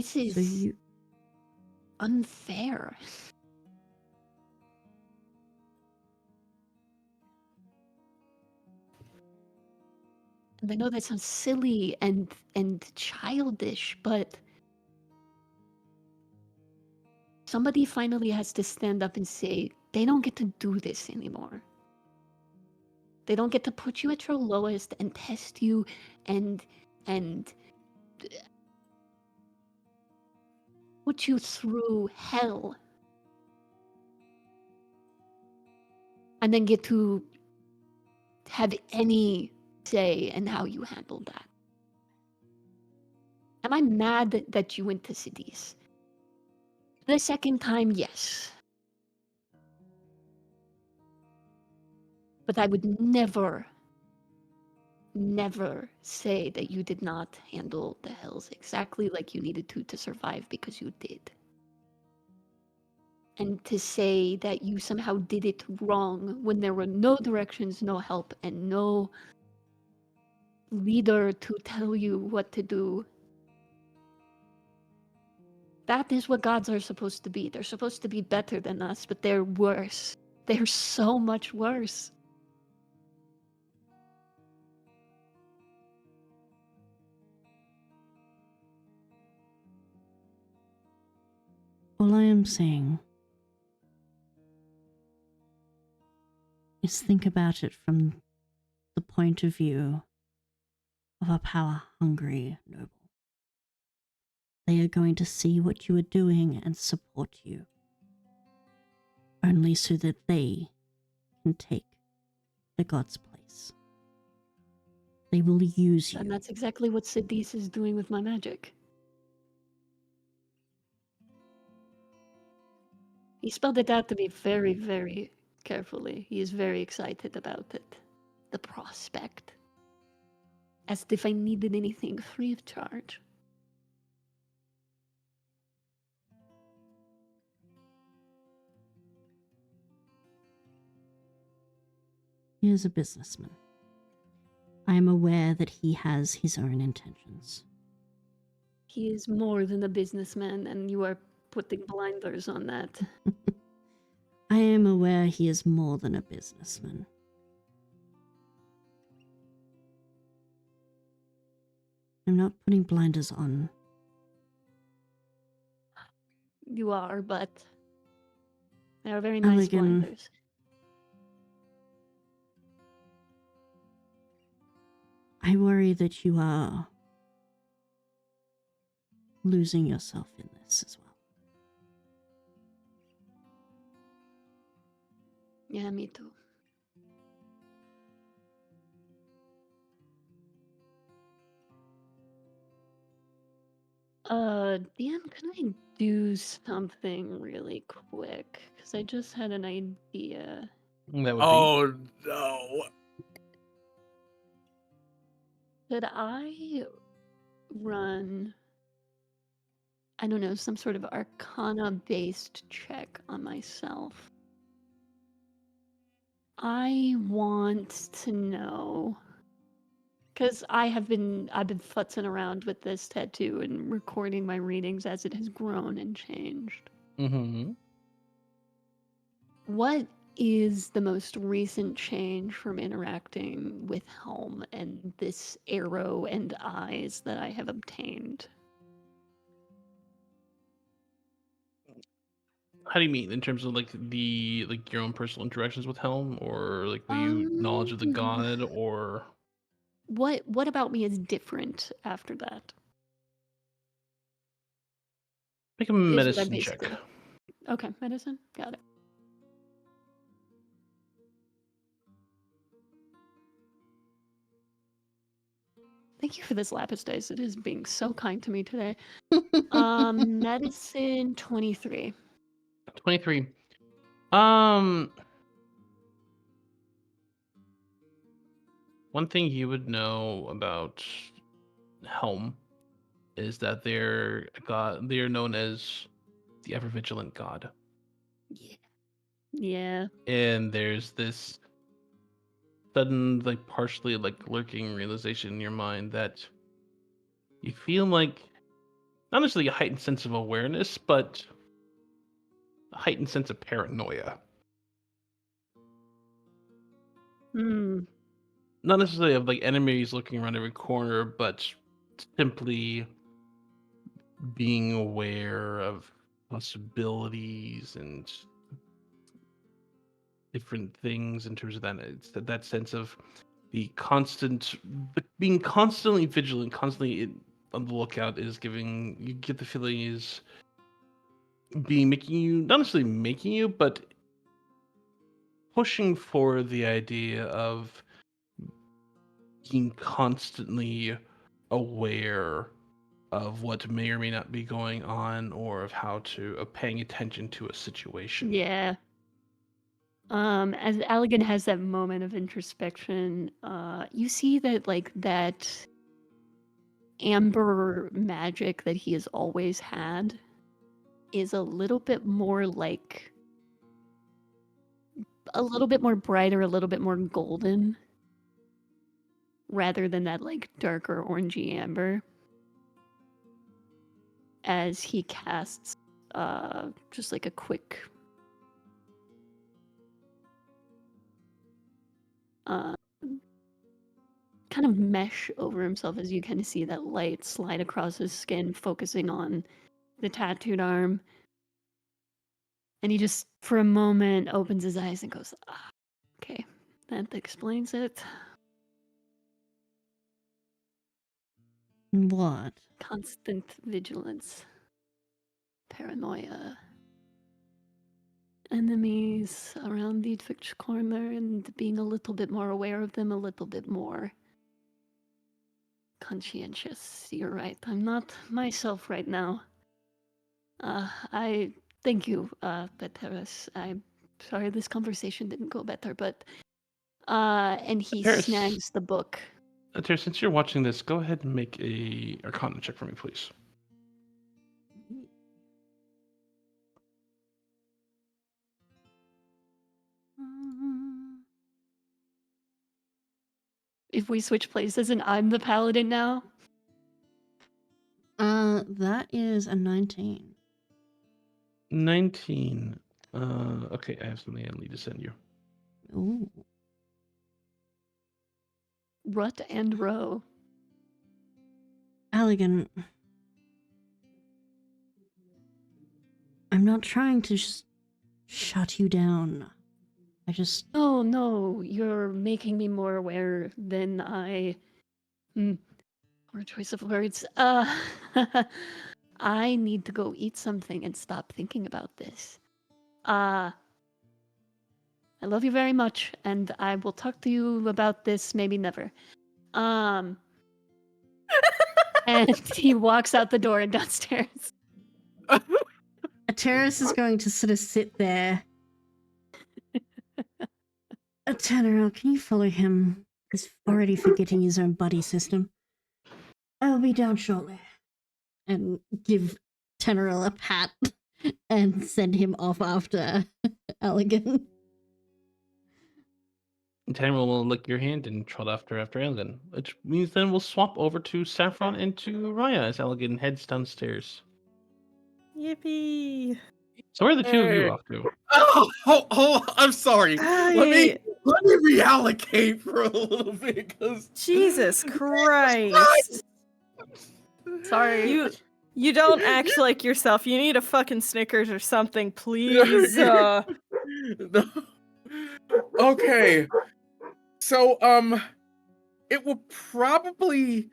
So is you... unfair. And I know that sounds silly and childish, but somebody finally has to stand up and say, they don't get to do this anymore. They don't get to put you at your lowest and test you and put you through hell. And then get to have any say in how you handle that. Am I mad that you went to cities? The second time, yes. But I would never say that you did not handle the hells exactly like you needed to survive, because you did. And to say that you somehow did it wrong when there were no directions, no help, and no leader to tell you what to do. That is what gods are supposed to be. They're supposed to be better than us, but they're worse. They're so much worse. All I am saying is think about it from the point of view of a power-hungry noble. They are going to see what you are doing and support you, only so that they can take the god's place. They will use you. And that's exactly what Sidis is doing with my magic. He spelled it out to me very, very carefully. He is very excited about it. The prospect. As if I needed anything free of charge. He is a businessman. I am aware that he has his own intentions. He is more than a businessman, and you are putting blinders on that. I am aware he is more than a businessman. I'm not putting blinders on. You are, but they are very nice Elegant. blinders. I worry that you are losing yourself in this as well. Yeah, me too. DM, can I do something really quick? Because I just had an idea. That would be. Oh no. Could I run I don't know, some sort of arcana-based check on myself. I want to know, because I've been futzing around with this tattoo and recording my readings as it has grown and changed. Mm-hmm. What is the most recent change from interacting with Helm and this arrow and eyes that I have obtained? How do you mean in terms of like your own personal interactions with Helm, or like the knowledge of the Um, god, or what about me is different after that? make a Is what I'm medicine check? basically. Okay, medicine? Got it. Thank you for this lapis dice. It is being so kind to me today. Medicine 23. 23. One thing you would know about Helm is that they're known as the ever vigilant god. Yeah. Yeah. And there's this sudden, like partially like lurking realization in your mind that you feel like not necessarily a heightened sense of awareness, but a heightened sense of paranoia. Hmm. Not necessarily of like enemies looking around every corner, but simply being aware of possibilities and different things in terms of that. It's that sense of being constantly vigilant, constantly on the lookout is giving you get the feeling is making you not necessarily making you, but pushing for the idea of being constantly aware of what may or may not be going on, or of how to paying attention to a situation. Yeah. As Allegan has that moment of introspection, you see that like that amber magic that he has always had is a little bit more like a little bit more brighter, a little bit more golden, rather than that like darker orangey amber. As he casts just like a quick uh kind of mesh over himself, as you kind of see that light slide across his skin, focusing on the tattooed arm. And he just, for a moment, opens his eyes and goes, ah, okay, that explains it. What? Constant vigilance, paranoia, enemies around each corner, and being a little bit more aware of them, a little bit more conscientious. You're right. I'm not myself right now. I thank you, Beteris. I'm sorry this conversation didn't go better, but and he Paris, snags the book. Since you're watching this, go ahead and make a Arcana check for me, please. If we switch places and I'm the paladin now, That is a 19. 19. Okay, I have something I need to send you. Ooh. rut and row. Allegan, I'm not trying to just shut you down. I just... Oh no, you're making me more aware than I. Poor choice of words. I need to go eat something and stop thinking about this. I love you very much, and I will talk to you about this maybe never. And he walks out the door and downstairs. Terrace is going to sort of sit there. Turn around, can you follow him? He's already forgetting his own buddy system. I'll be down shortly. And give Tenerill a pat and send him off after Elegant. Tamriel will lick your hand and trot after Elgin, which means then we'll swap over to Saffron and to Raya as Elgin heads downstairs. Yippee! So where are the two of Hey. you off to? Oh, hold on. I'm sorry. Let me reallocate for a little bit, because Jesus Christ! Sorry. You don't act like yourself. You need a fucking Snickers or something, please. No. Okay. So, it will probably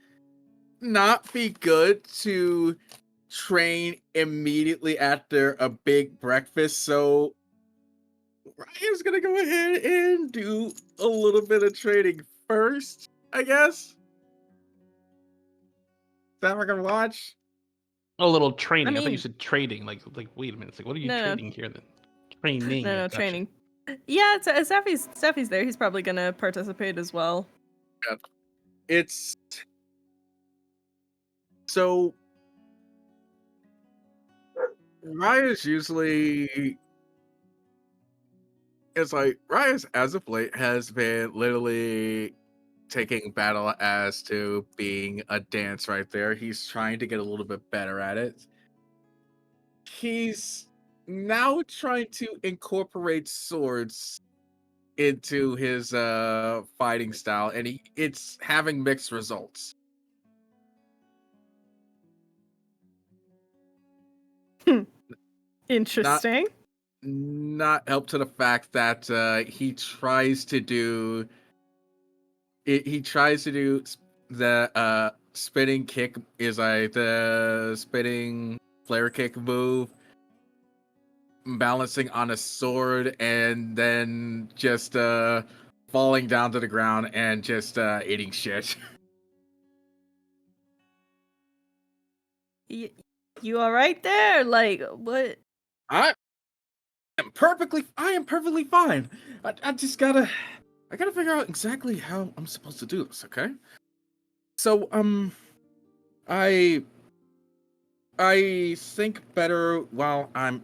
not be good to train immediately after a big breakfast, so Ryan's gonna go ahead and do a little bit of training first, I guess. Is that what we're gonna watch? A little training. I thought you mean- said trading. Like wait a minute. It's like, what are you No, no. trading here then? Training. No, Gotcha. training. Yeah, Steffi's there. He's probably gonna participate as well. It's so Raya's usually it's like Raya's as of late has been literally taking battle as to being a dance right there. He's trying to get a little bit better at it. He's now trying to incorporate swords into his fighting style, and it's having mixed results. Interesting. Not help to the fact that he tries to do the spinning kick is like the spinning flare kick move, balancing on a sword and then just falling down to the ground and just eating shit. You all right there? Like what? I am perfectly fine. I just gotta figure out exactly how I'm supposed to do this, okay? So I think better while I'm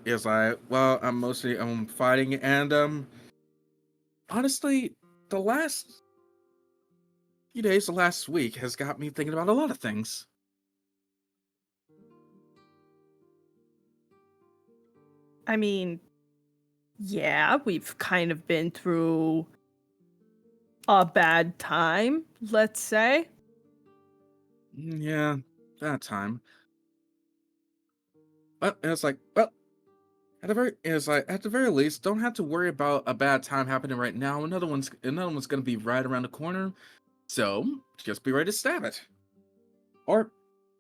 mostly fighting, and honestly, the last few days, the last week has got me thinking about a lot of things. I mean, yeah, we've kind of been through a bad time, let's say. Yeah, that time. But it's like, well, at the very least, don't have to worry about a bad time happening right now. Another one's gonna be right around the corner. So just be ready to stab it. Or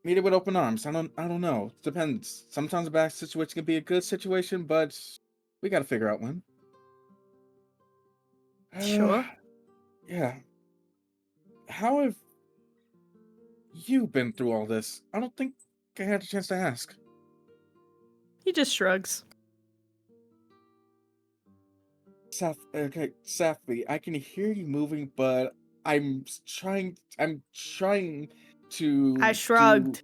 meet it with open arms. I don't know. Depends. Sometimes a bad situation can be a good situation, but we gotta figure out when. Sure. Yeah. How have you been through all this? I don't think I had a chance to ask. He just shrugs. Safi, I can hear you moving, but I'm trying to I shrugged.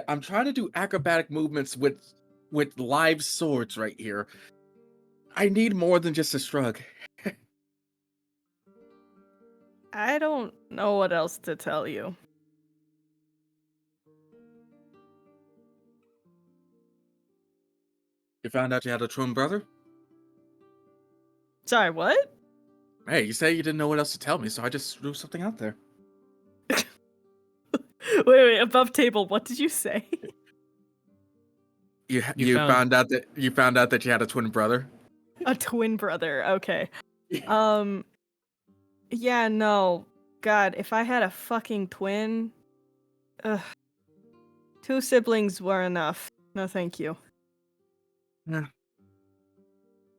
I'm trying to do acrobatic movements with live swords right here. I need more than just a shrug. I don't know what else to tell you. You found out you had a twin brother? Sorry, what? Hey, you say you didn't know what else to tell me, so I just threw something out there. Wait, above table, what did you say? You found out that you had a twin brother? A twin brother, okay. Yeah, no. God, if I had a fucking twin... Ugh. 2 siblings were enough. No, thank you. Yeah.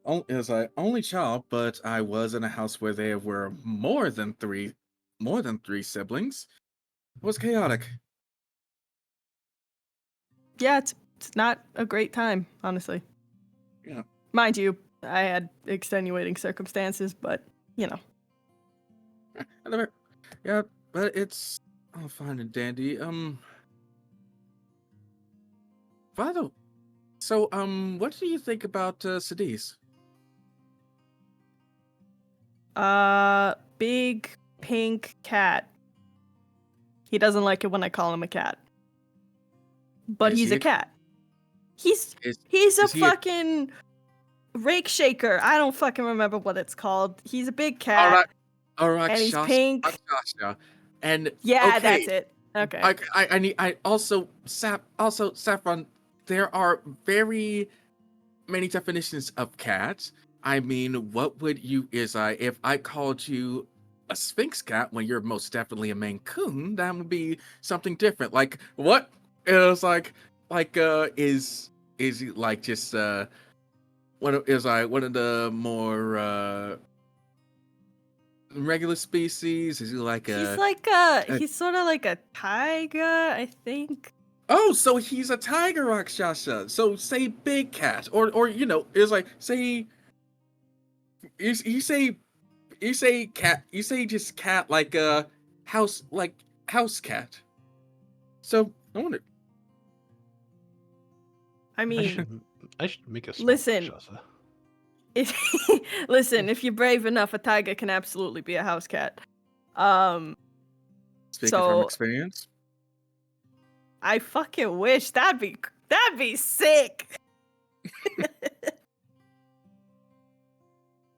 It was like only child, but I was in a house where there were more than three siblings. It was chaotic. Yeah, it's not a great time, honestly. Yeah. Mind you, I had extenuating circumstances, but, you know. Yeah, but it's all fine and dandy. By the So, what do you think about Sidis? Big pink cat. He doesn't like it when I call him a cat. But Is he's he a cat. He's Is he's a is he? fucking rake shaker. I don't fucking remember what it's called. He's a big All right, cat all right, and he's Shasha, pink. and Yeah, okay. that's it. Okay. I also Saffron. There are very many definitions of cat. I mean, what would you if I called you a Sphinx cat when you're most definitely a Maine Coon? That would be something different. Like what? It was is he like just one of the more regular species? Is he like a He's sort of like a tiger, I think. Oh, so he's a tiger rakshasa. So say big cat, or it's like say you say cat, you say just cat like a house cat. So I wonder. I I mean, should I should make a small listen. Rakshasa. If, listen, if you're brave enough, a tiger can absolutely be a house cat. Um, Speaking from so experience, I fucking wish that'd be sick.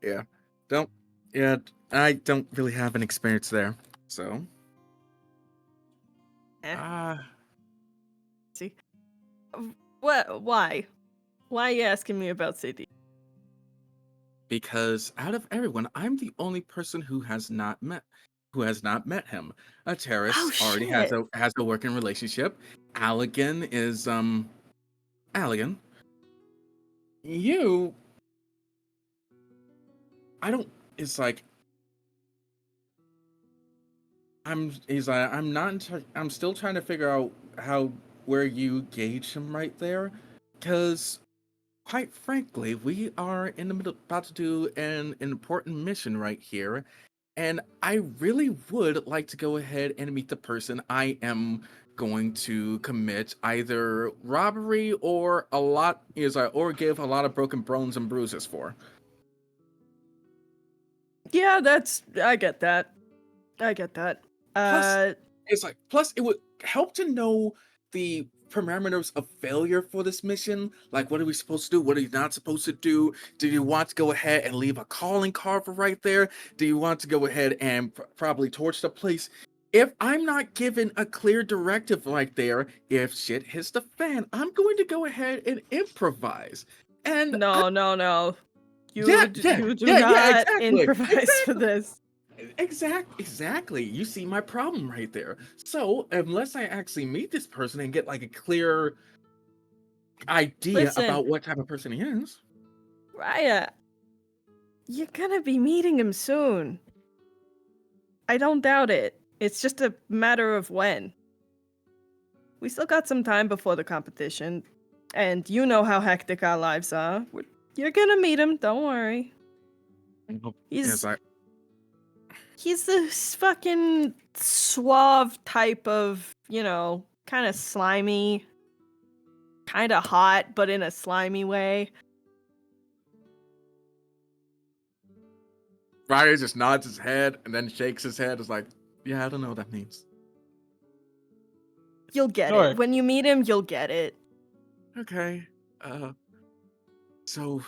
yeah, don't yeah, I don't really have an experience there. So Eh, ah, see, what? Why? Why are you asking me about CD? because out of everyone, I'm the only person who has not met him. Oh Terrace already shit! has a working relationship. Allegan is Allegan. You I don't it's like I'm not I'm still trying to figure out how where you gauge him right there, because quite frankly, we are in the middle about to do an important mission right here, and I really would like to go ahead and meet the person I am going to commit either robbery or or give a lot of broken bones and bruises for. Yeah, I get that. I get that. Plus, Uh, plus it would help to know the parameters of failure for this mission. Like, what are we supposed to do? What are you not supposed to do? Do you want to go ahead and leave a calling card for right there? Do you want to go ahead and probably torch the place? If I'm not given a clear directive right there, if shit hits the fan, I'm going to go ahead and improvise. And no. yeah, You do not exactly, improvise for this. Exactly. You see my problem right there. So, unless I actually meet this person and get like a clear idea Listen, about what type of person he is, Raya, you're gonna be meeting him soon. I don't doubt it. It's just a matter of when. We still got some time before the competition, and you know how hectic our lives are. You're gonna meet him, don't worry. yes, He's I he's this fucking suave type of, kind of slimy, kind of hot, but in a slimy way. Ryder just nods his head and then shakes his head. Is like, yeah, I don't know what that means. You'll get Alright. it. When you meet him, you'll get it. Okay. So,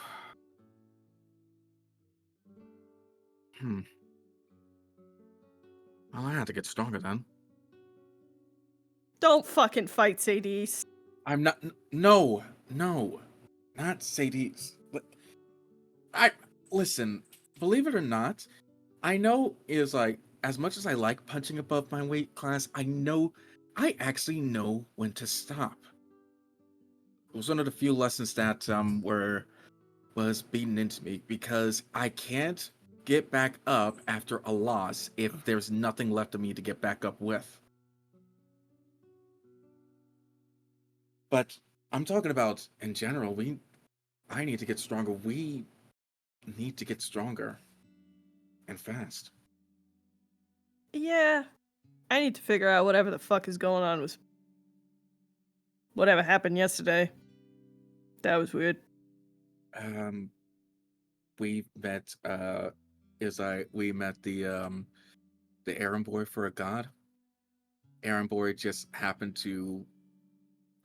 hmm. Well, I have to get stronger then. Don't fucking fight, Sadie. I'm not. No, not Sadie's. I listen. Believe it or not, I know is like as much as I like punching above my weight class, I actually know when to stop. It was one of the few lessons that was beaten into me because I can't get back up after a loss if there's nothing left of me to get back up with. But I'm talking about in general, I need to get stronger. We need to get stronger and fast. Yeah, I need to figure out whatever the fuck is going on with whatever happened yesterday. That was weird. We met we met the errand boy for a god. Errand boy just happened to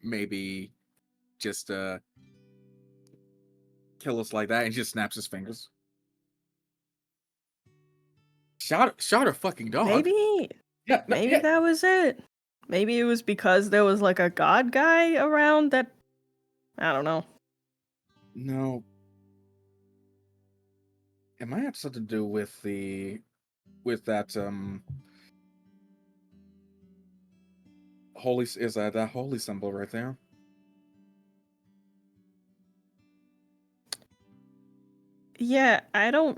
maybe just kill us like that and just snaps his fingers. Shot her fucking dog. Maybe Yeah, no, maybe yeah. that was it. Maybe it was because there was like a god guy around that. I don't know. No. It might have something to do with that that holy symbol right there. Yeah, I'm not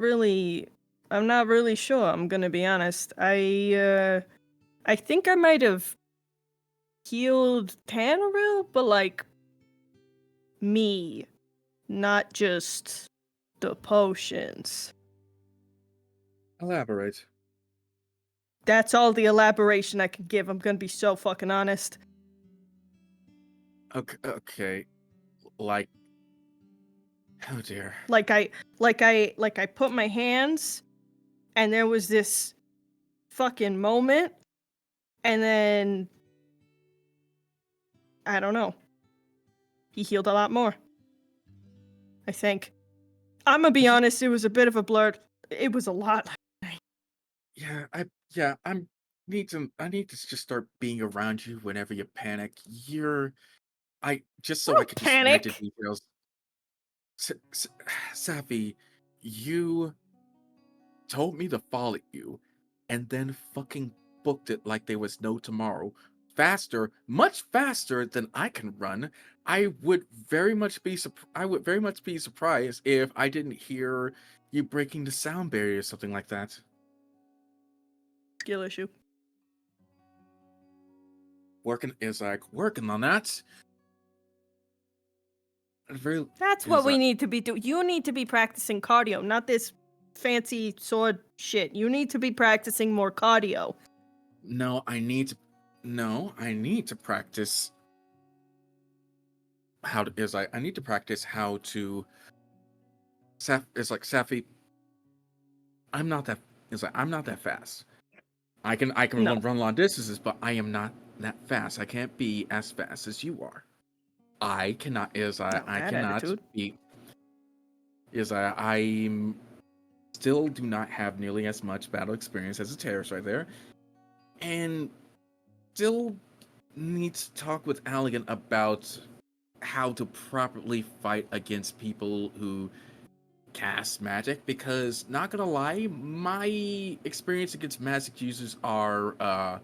really sure, I'm gonna be honest. I think I might have healed Tanneril, but like me, not just the potions. Elaborate. That's all the elaboration I can give. I'm gonna be so fucking honest. Okay. Like, oh dear. Like I put my hands and there was this fucking moment and then I don't know. He healed a lot more. I think. I'm gonna be honest, it was a bit of a blur. It was a lot. Yeah, I need to just start being around you whenever you panic. Just so I Don't could just mention panic. details. Safi, you told me to follow you, and then fucking booked it like there was no tomorrow. Faster, much faster than I can run. I would very much be surprised if I didn't hear you breaking the sound barrier or something like that. Skill issue. Working on that. Very That's is what we need to be doing. You need to be practicing cardio, not this fancy sword shit. You need to be practicing more cardio. No, I need to practice I need to practice how to Safi, I'm not that I'm not that fast. I can No, run long distances, but I am not that fast. I can't be as fast as you are. I cannot not I that cannot attitude. be I'm still do not have nearly as much battle experience as a terrorist right there. And still need to talk with Allegan about how to properly fight against people who cast magic, because not gonna lie, my experience against magic users are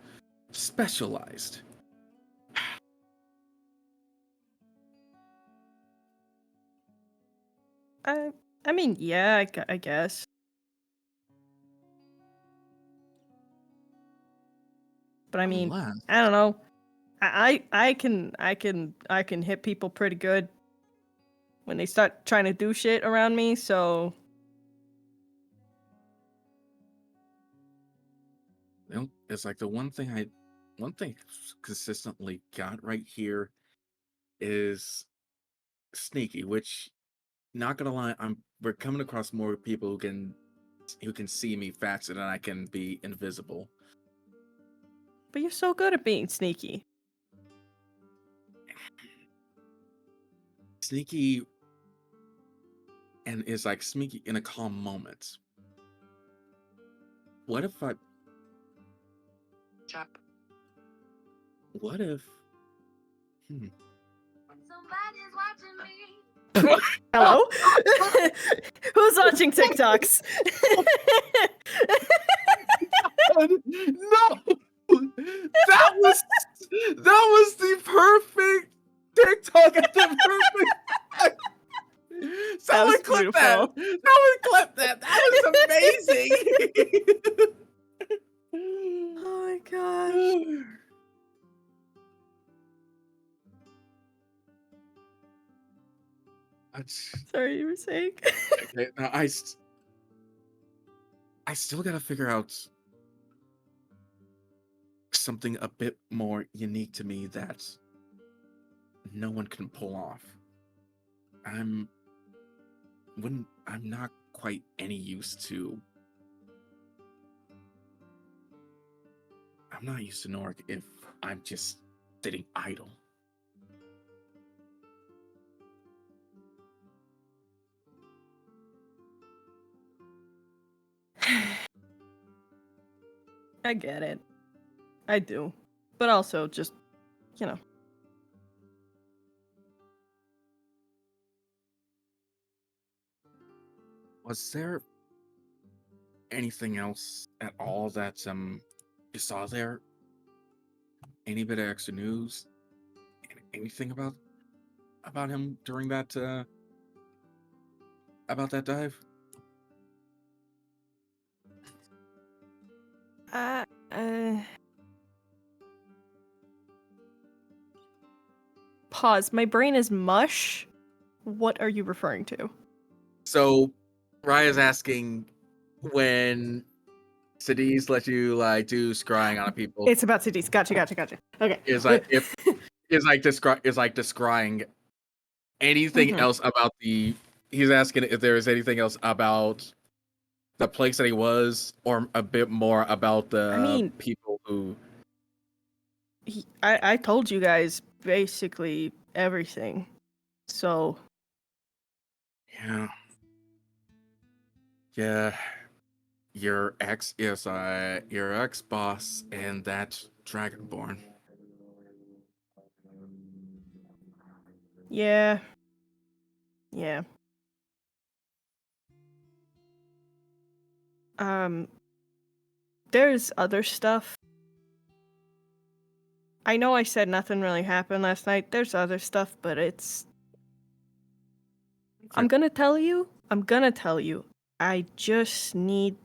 specialized. I mean, yeah, I guess. But I mean, Unless I don't know. I can hit people pretty good when they start trying to do shit around me. So it's like the one thing consistently got right here is sneaky, which not gonna lie, we're coming across more people who can see me faster than I can be invisible. but you're so good at being sneaky. Sneaky and is like sneaky in a calm moment. What if I Chap. what if Somebody's watching me. Hello? Who's watching TikToks? No, that was the perfect TikTok at the perfect. Someone was clip beautiful. that. Someone clip that. That was amazing. Oh my gosh. Sorry, you were saying. Okay, now I still gotta figure out something a bit more unique to me that no one can pull off. I'm not quite any use to. I'm not used to Nork if I'm just sitting idle. I get it. I do. But also just, you know. Was there anything else at all that you saw there? Any bit of extra news? Anything about him during that about that dive? Uh, uh... Pause. My brain is mush. What are you referring to? So Raya's asking when Sidis let you like do scrying on people It's about cities. Gotcha. Okay. is like if is like describing anything Mhm. else about the he's asking if there is anything else about the place that he was or a bit more about the I mean, people who I told you guys basically everything. So, yeah yeah your ex boss and that dragonborn. yeah. Yeah. Um, there's other stuff. I know I said nothing really happened last night. There's other stuff, but I'm gonna tell you. I just need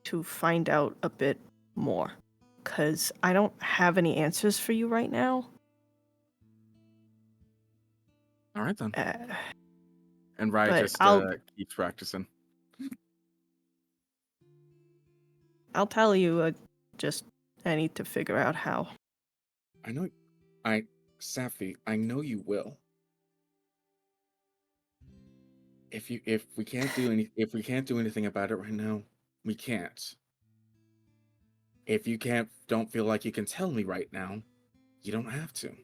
to find out a bit more. 'Cause I don't have any answers for you right now. All right then. Uh, And Raya but just I'll keeps practicing. tell you. Just I need to figure out how. I know I Safi, I know you will. If we can't do anything about it right now, we can't. If you don't feel like you can tell me right now, you don't have to.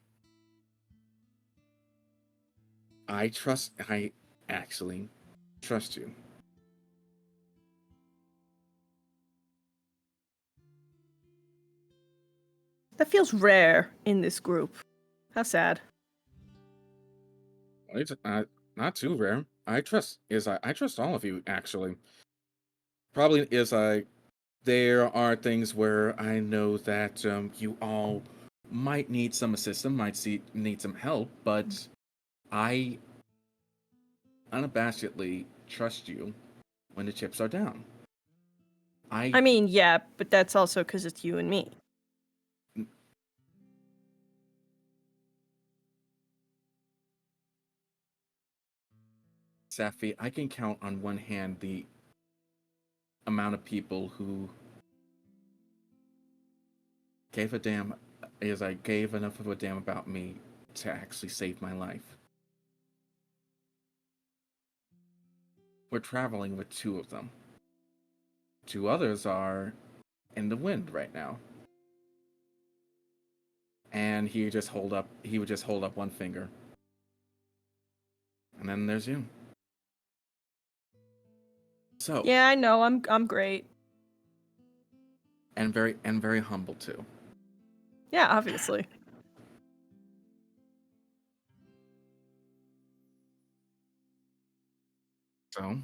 I actually trust you. That feels rare in this group. How sad. It's not too rare. I trust all of you actually. Probably is I there are things where I know that you all might need some assistance, need some help, but I unabashedly trust you when the chips are down. I mean, yeah, but that's also because it's you and me. Safi, I can count on one hand the amount of people who gave a damn is I gave enough of a damn about me to actually save my life. We're traveling with two of them. Two others are in the wind right now. And he would just hold up one finger. And then there's you. So Yeah, I know. I'm great. and very humble too. Yeah, obviously. So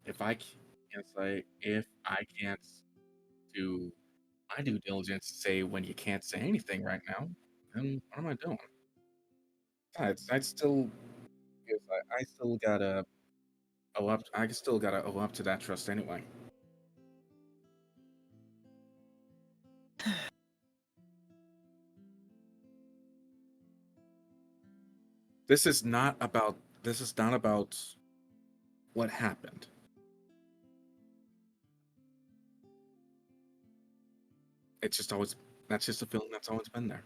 if I can't do my due diligence to say when you can't say anything right now, then what am I doing? Besides, I still gotta I still gotta owe up to that trust anyway. This is not about what happened. It's just always that's just a feeling that's always been there.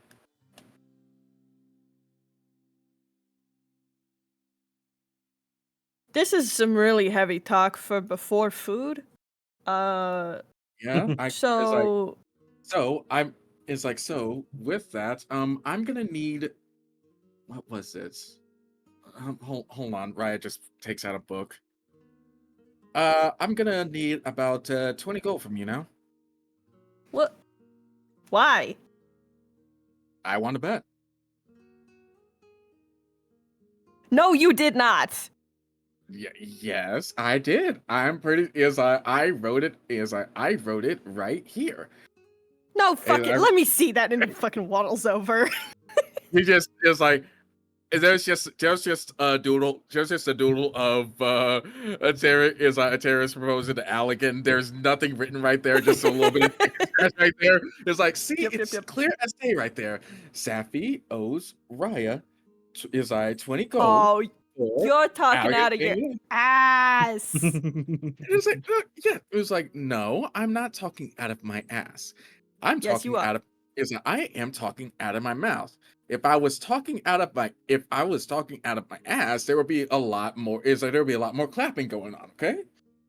This is some really heavy talk for before food. Yeah, So I'm it's like so with that, I'm gonna need what was it? Hold on, Raya just takes out a book. I'm gonna need about 20 gold from you now. what? Why? I want to bet. No, you did not. Yes, I did. I'm pretty is I wrote it I wrote it right here. No, And fuck it. Let me see that and fucking waddles over. he just is like there's just a doodle of a terrorist proposing to Allegan. There's nothing written right there, just a little bit of text right there. It's like, see, Yep, it's yep. clear as day right there. Safi owes Raya 20 gold. Oh, for you're talking Allegan out of your being- ass. It was like, yeah. It was like, no, I'm not talking out of my ass. I'm Yes, you talking are. out of I am talking out of my mouth. If I was talking out of my ass, there would be a lot more. There would be a lot more clapping going on. Okay,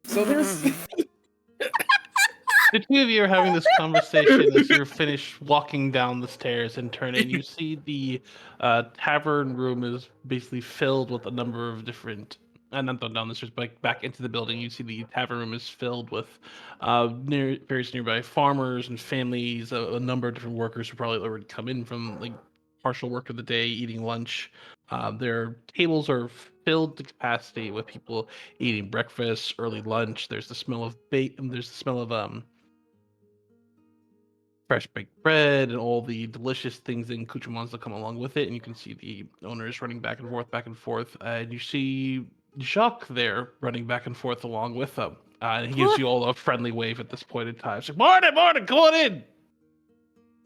so there's The two of you are having this conversation as you're finished walking down the stairs and turn in. You see the tavern room is basically filled with a number of different, not down the stairs, but like back into the building. You see the tavern room is filled with various nearby farmers and families, a number of different workers who probably already come in from like partial work of the day, eating lunch. Their tables are filled to capacity with people eating breakfast, early lunch. There's the smell of There's the smell of fresh baked bread and all the delicious things and accoutrements that come along with it. And you can see the owners running back and forth. And you see Jacques there running back and forth along with them. And he gives you all a friendly wave at this point in time. It's like, morning, morning, come on in.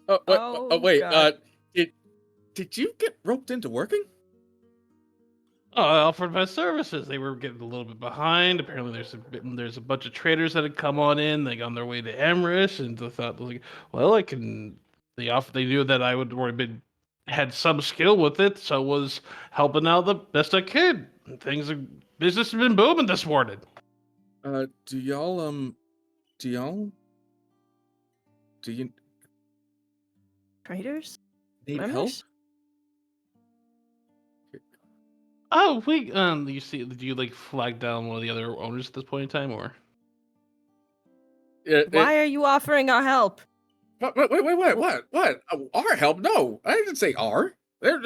Oh, wait. God. Did you get roped into working? Oh, I offered my services. They were getting a little bit behind. Apparently, there's a bunch of traders that had come on in. They got on their way to Emrys, and they thought, like, well, I can. They knew that I would already been had some skill with it, so was helping out the best I could. And business has been booming this morning. Do y'all do y'all do you Traders? need help? Members? Oh, you see? Did you like flag down one of the other owners at this point in time, or? Why are you offering our help? What? Our help? No, I didn't say R. R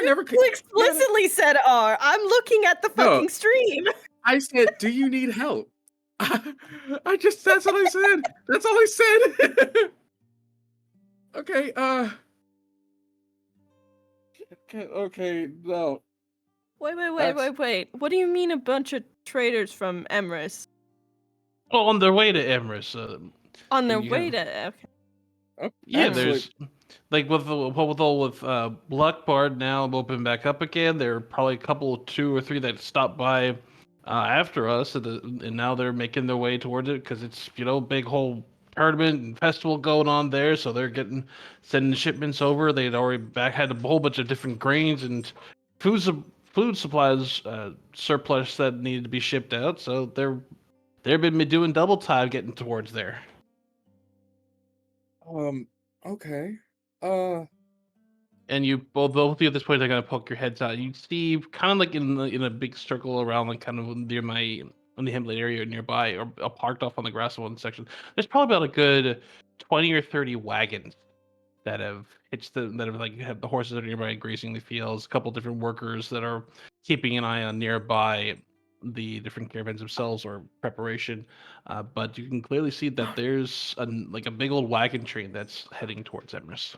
never. You explicitly said R. I'm looking at the No. fucking stream. I said, do you need help? That's what I said. That's all I said. Okay, okay, no. Wait. What do you mean a bunch of traders from Emrys? Oh, on their way to Emrys. On their Yeah. way to... Okay. Yeah, Actually, there's like with Blackbard now open back up again. There are probably a couple, two or three that stopped by after us, and now they're making their way towards it because it's big whole tournament and festival going on there. So they're sending shipments over. They'd already had a whole bunch of different grains and food supplies surplus that needed to be shipped out. So they've been doing double time getting towards there. okay. And you both of you at this point are gonna poke your heads out. You see, kind of like in a big circle around, like kind of near in the Himlet area nearby, or parked off on the grass in one section. There's probably about a good 20 or 30 wagons that have have the horses that are nearby grazing the fields. A couple different workers that are keeping an eye on nearby the different caravans themselves or preparation. But you can clearly see that there's a big old wagon train that's heading towards Emrys.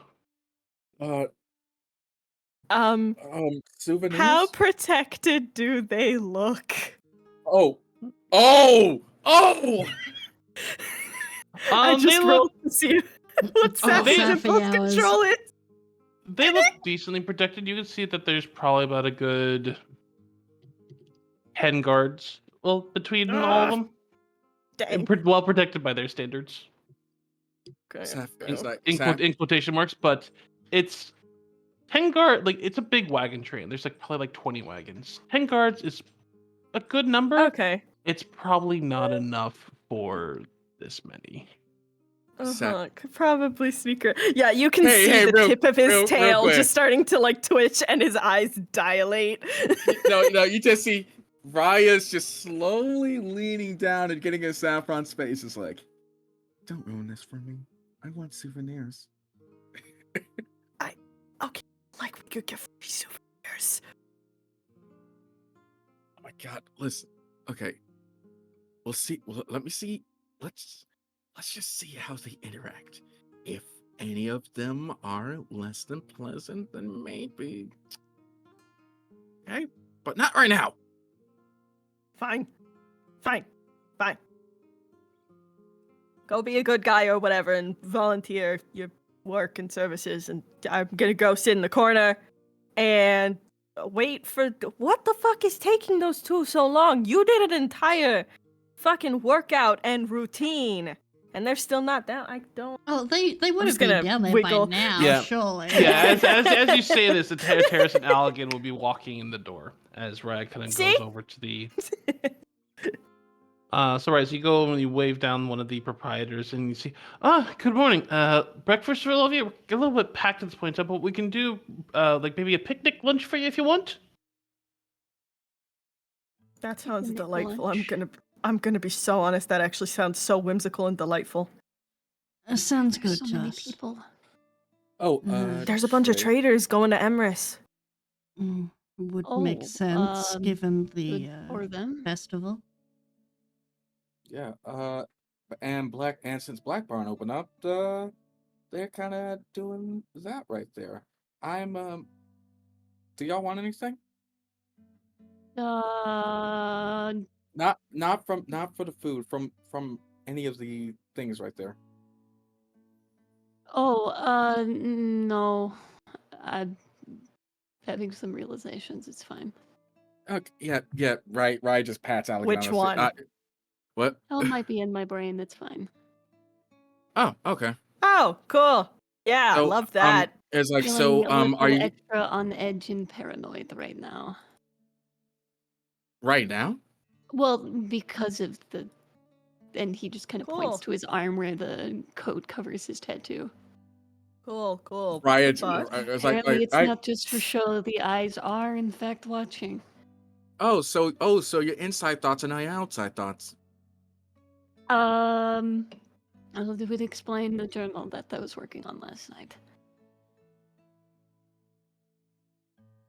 Souvenirs. How protected do they look? Oh. I They just look rolled to see what Sappy's Sappy impulse hours. control is. They look decently protected. You can see that there's probably about a good 10 guards, well, between all of them. Dang. Well protected by their standards, Okay. in quotation marks. But it's 10 guard. Like, it's a big wagon train. There's probably 20 wagons. 10 guards is a good number. Okay. It's probably not enough for this many. Could probably sneak her. Yeah, you can Hey, see hey, the real- tip of his real tail quick. just starting to like twitch and his eyes dilate. No, you just see Raya's just slowly leaning down and getting a saffron's face. Is like, don't ruin this for me. I want souvenirs. Okay, like we could get free souvenirs. Oh my god, listen. Okay. We'll see. Well, let me see. Let's just see how they interact. If any of them are less than pleasant, then maybe. Okay, but not right now. Fine. Go be a good guy or whatever and volunteer your work and services. And I'm gonna go sit in the corner and wait for. What the fuck is taking those two so long? You did an entire fucking workout and routine, and they're still not down. I don't. Oh, they would just have been gonna down there wiggle. by now, Yeah. surely. Yeah, as you say this, the Terrace and Allegan will be walking in the door as Rag kind of See? goes over to the. So right, so you go and you wave down one of the proprietors, and you see, good morning. Breakfast for all of you. We're a little bit packed at this point, but we can do like maybe a picnic lunch for you if you want. That sounds Picnic delightful. lunch. I'm gonna be so honest. That actually sounds so whimsical and delightful. Sounds There's good so to many us. people. Oh, There's a bunch of Trey. traders going to Emrys. Would Oh, make sense given the Good for them. festival. Yeah. And since Black Barn opened up, they're kind of doing that right there. Do y'all want anything? Uh, Not for the food, from any of the things right there. no. I'm having some realizations. It's fine. Okay, yeah, right. Just pats Alex Which on the one? what? Hell might be in my brain. That's fine. Oh, okay. Oh, cool. Yeah, So, love that. it's like, Feeling so, a little are you extra on edge and paranoid right now. right now? Well, because of the, and he just kind of Cool. points to his arm where the coat covers his tattoo. Cool. Right. But It's Apparently, it's I. not just for show. The eyes are, in fact, watching. So your inside thoughts are now your outside thoughts. I would explain the journal that I was working on last night.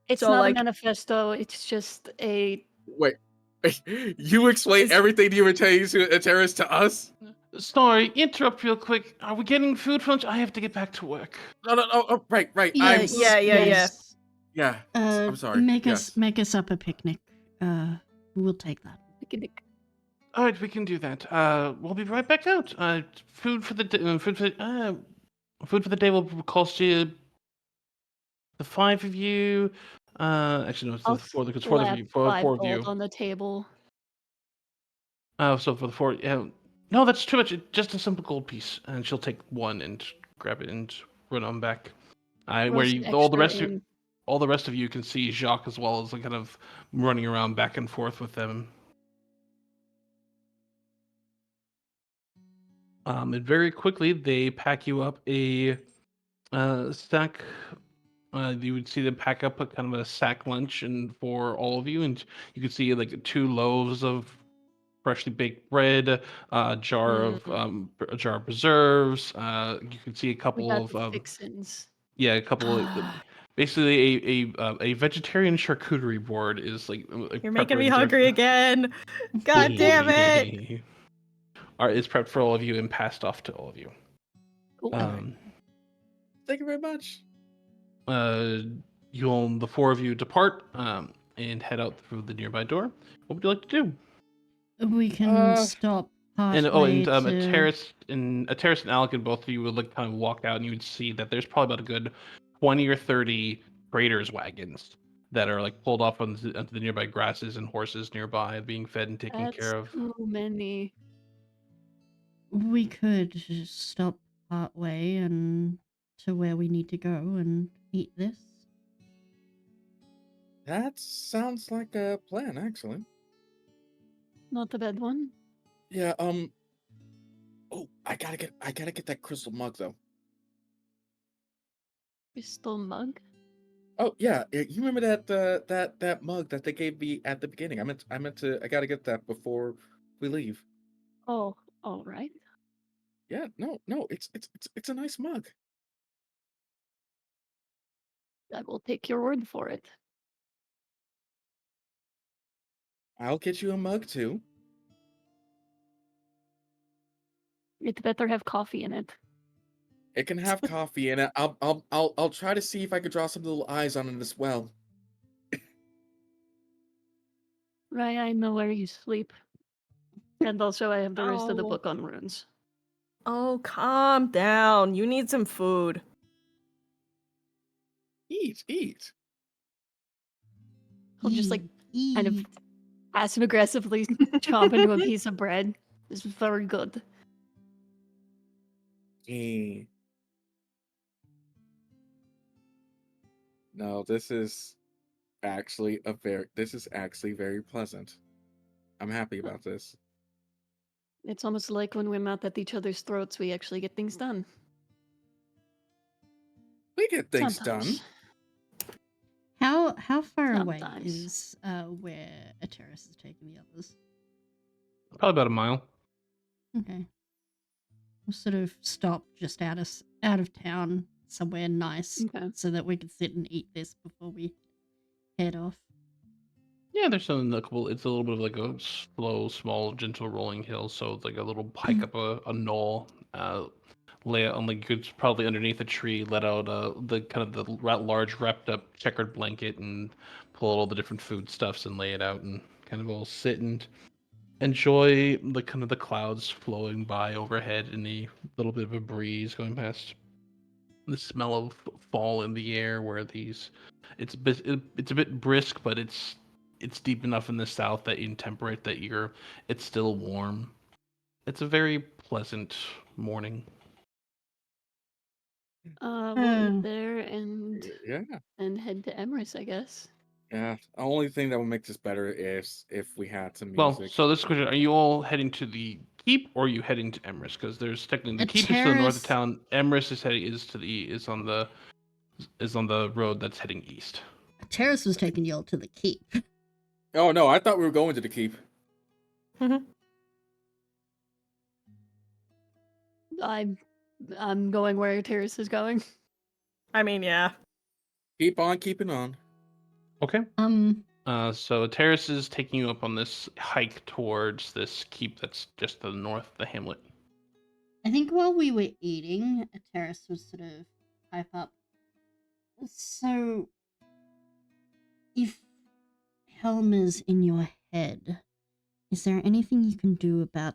It's So, not like- a manifesto. It's just a. Wait, you explain Is- everything you were telling Terrace to us? Sorry, interrupt real quick. Are we getting food for lunch? I have to get back to work. No. Oh, right. Yeah, Yeah. I'm sorry. Make Yes. us up a picnic. We'll take that. All right, we can do that. We'll be right back out. Food for the food for the day will cost you the 5 of you. Actually, no, it's I'll the 4. It's 4 of you. 4 5 of you. gold on the table. So for the 4, no, that's too much. Just a simple gold piece, and she'll take one and grab it and run on back. Where Roast you all the extra rest of in. all the rest of you can see Jacques as well as like kind of running around back and forth with them. And very quickly they pack you up a sack. You would see them pack up a kind of a sack lunch and for all of you, and you could see like 2 loaves of freshly baked bread, a jar of preserves. You can see a We couple got of the fixins. yeah, a couple of basically a vegetarian charcuterie board is like You're making me hungry again. God damn it. It's prepped for all of you and passed off to all of you. Cool. Thank you very much. The 4 of you depart and head out through the nearby door. What would you like to do? We can stop halfway A to... Terrace and Alec, both of you would like kind of walk out, and you would see that there's probably about a good 20 or 30 traders' wagons that are like pulled off onto the nearby grasses and horses nearby, being fed and taken care of. Too many. We could just stop partway and to where we need to go and eat this. That sounds like a plan, actually. Not a bad one. Yeah, oh, I gotta get that crystal mug though. Crystal mug. Oh yeah, you remember that mug that they gave me at the beginning? I gotta get that before we leave. Oh, all right. Yeah, no, it's a nice mug. I will take your word for it. I'll get you a mug too. It better have coffee in it. It can have coffee in it. I'll try to see if I could draw some little eyes on it as well. Right, I know where you sleep. And also, I have the rest of the Oh. book on runes. Oh, calm down. You need some food. Eat. He'll just like kind of Eat. passive aggressively chomp into a piece of bread. It's very good. Eh. No, this is actually very pleasant. I'm happy about this. It's almost like when we're not at each other's throats, we actually get things done. We get things Sometimes. done. How far away Sometimes. is where a terrace is taking the others? Probably about a mile. Okay. We'll sort of stop just out of town somewhere nice Okay. so that we can sit and eat this before we head off. Yeah, there's some couple. It's a little bit of like a slow, small, gentle rolling hill. So it's like a little hike up a knoll. Lay out on like you could probably underneath a tree, let out the kind of the large wrapped up checkered blanket and pull out all the different foodstuffs and lay it out and kind of all sit and enjoy the kind of the clouds flowing by overhead and the little bit of a breeze going past. The smell of fall in the air where these it's a bit brisk, but it's deep enough in the south that in temperate that it's still warm. It's a very pleasant morning. We'll eat Hmm. there and Yeah. head to Emrys, I guess. Yeah. The only thing that would make this better is if we had some Well, music. so this question: are you all heading to the keep or are you heading to Emrys? Because there's technically the A keep is to the north of terrace. town. Emrys is on the road that's heading east. A terrace was taking y'all to the keep. Oh no, I thought we were going to the keep. I'm going where Terrace is going. I mean, yeah. Keep on keeping on. Okay. Um, So Terrace is taking you up on this hike towards this keep that's just to the north of the hamlet. I think while we were eating, a terrace would sort of pipe up. So, if Helm is in your head, is there anything you can do about,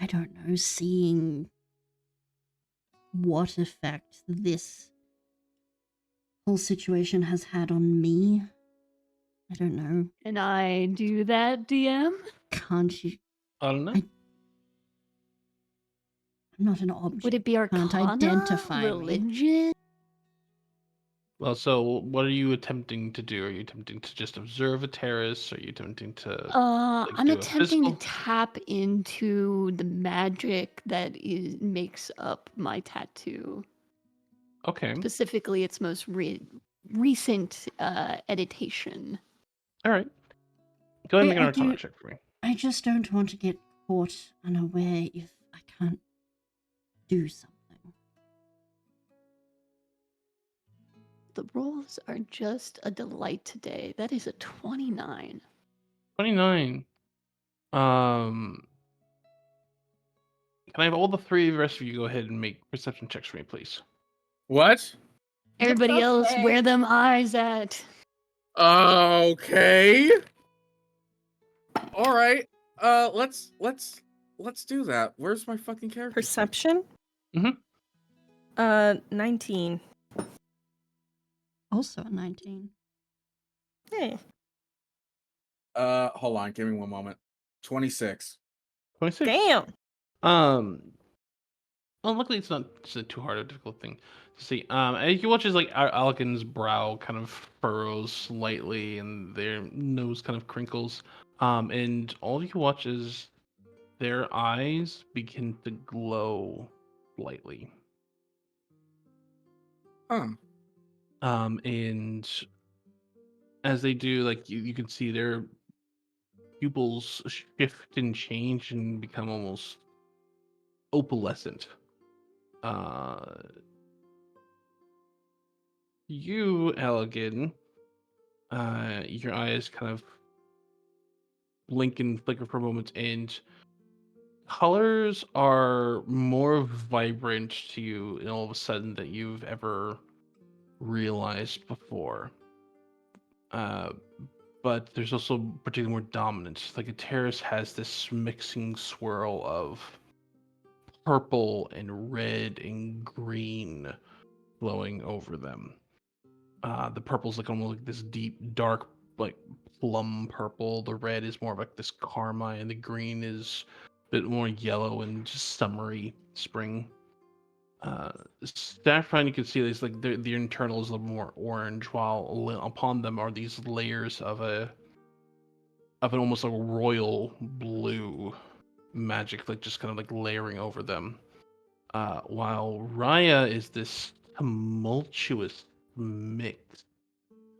I don't know, seeing what effect this whole situation has had on me? I don't know. And I do that, DM? Can't you? I don't know. I'm not an object. Would it be Can't Arcana? identify me. Religion? Well, so what are you attempting to do? Are you attempting to just observe a terrace? Are you attempting to I'm do a attempting to physical? tap into the magic that makes up my tattoo. Okay. Specifically, its most recent editation. All right. Go ahead and make an I Arcana do- check for me. I just don't want to get caught unaware if I can't do something. The rolls are just a delight today. That is a 29. 29. Um, can I have all the three of the rest of you go ahead and make perception checks for me, please? What? Everybody else, Okay. where them eyes at? Okay. All right. Let's do that. Where's my fucking character? sheet? Perception? Mhm. 19. Also a 19. Hey. Hold on. Give me one moment. 26. 26. Damn. Well, luckily it's not too hard a difficult thing to see. And you watch as like Alkin's brow kind of furrows slightly and their nose kind of crinkles. And all you watch is their eyes begin to glow slightly. Huh. And as they do, like you can see their pupils shift and change and become almost opalescent. Uh, you, Elegant, your eyes kind of blink and flicker for a moment, and colors are more vibrant to you and all of a sudden that you've ever realized before. Uh, but there's also particularly more dominance. Like a terrace has this mixing swirl of purple and red and green flowing over them. The purple's like almost like this deep, dark, like plum purple. The red is more of like this karma, and the green is a bit more yellow and just summery spring. Uh, Saffron, you can see this like the internal is a little more orange, while upon them are these layers of an almost like royal blue magic, like just kind of like layering over them. While Raya is this tumultuous mix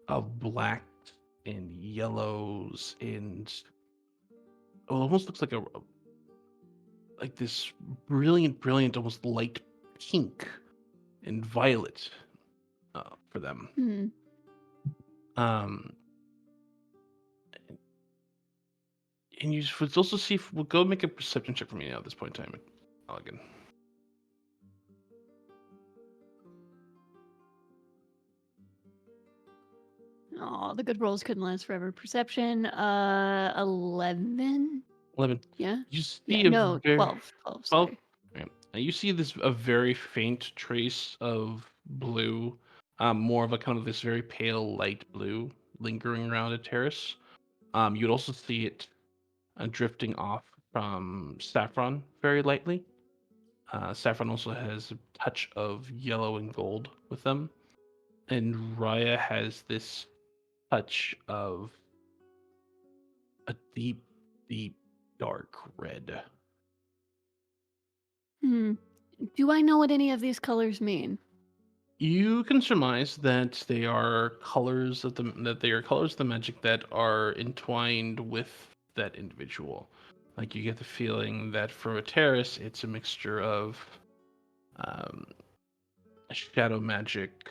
of blacks and yellows and it almost looks like a like this brilliant, almost light pink and violet for them. Hmm. Um, and you would also see. We'll go make a perception check for me now at this point in time, Elegant. Oh, the good rolls couldn't last forever. Perception, 11. 11. Yeah. You Yeah. see a No, very 12. 12. 12. Sorry. Right. You see this a very faint trace of blue, more of a kind of this very pale light blue lingering around a terrace. You'd also see it drifting off from Saffron very lightly. Saffron also has a touch of yellow and gold with them, and Raya has this touch of a deep, dark red. Hmm. Do I know what any of these colors mean? You can surmise that they are colors of the magic that are entwined with that individual. Like you get the feeling that for a terrace, it's a mixture of um, shadow magic,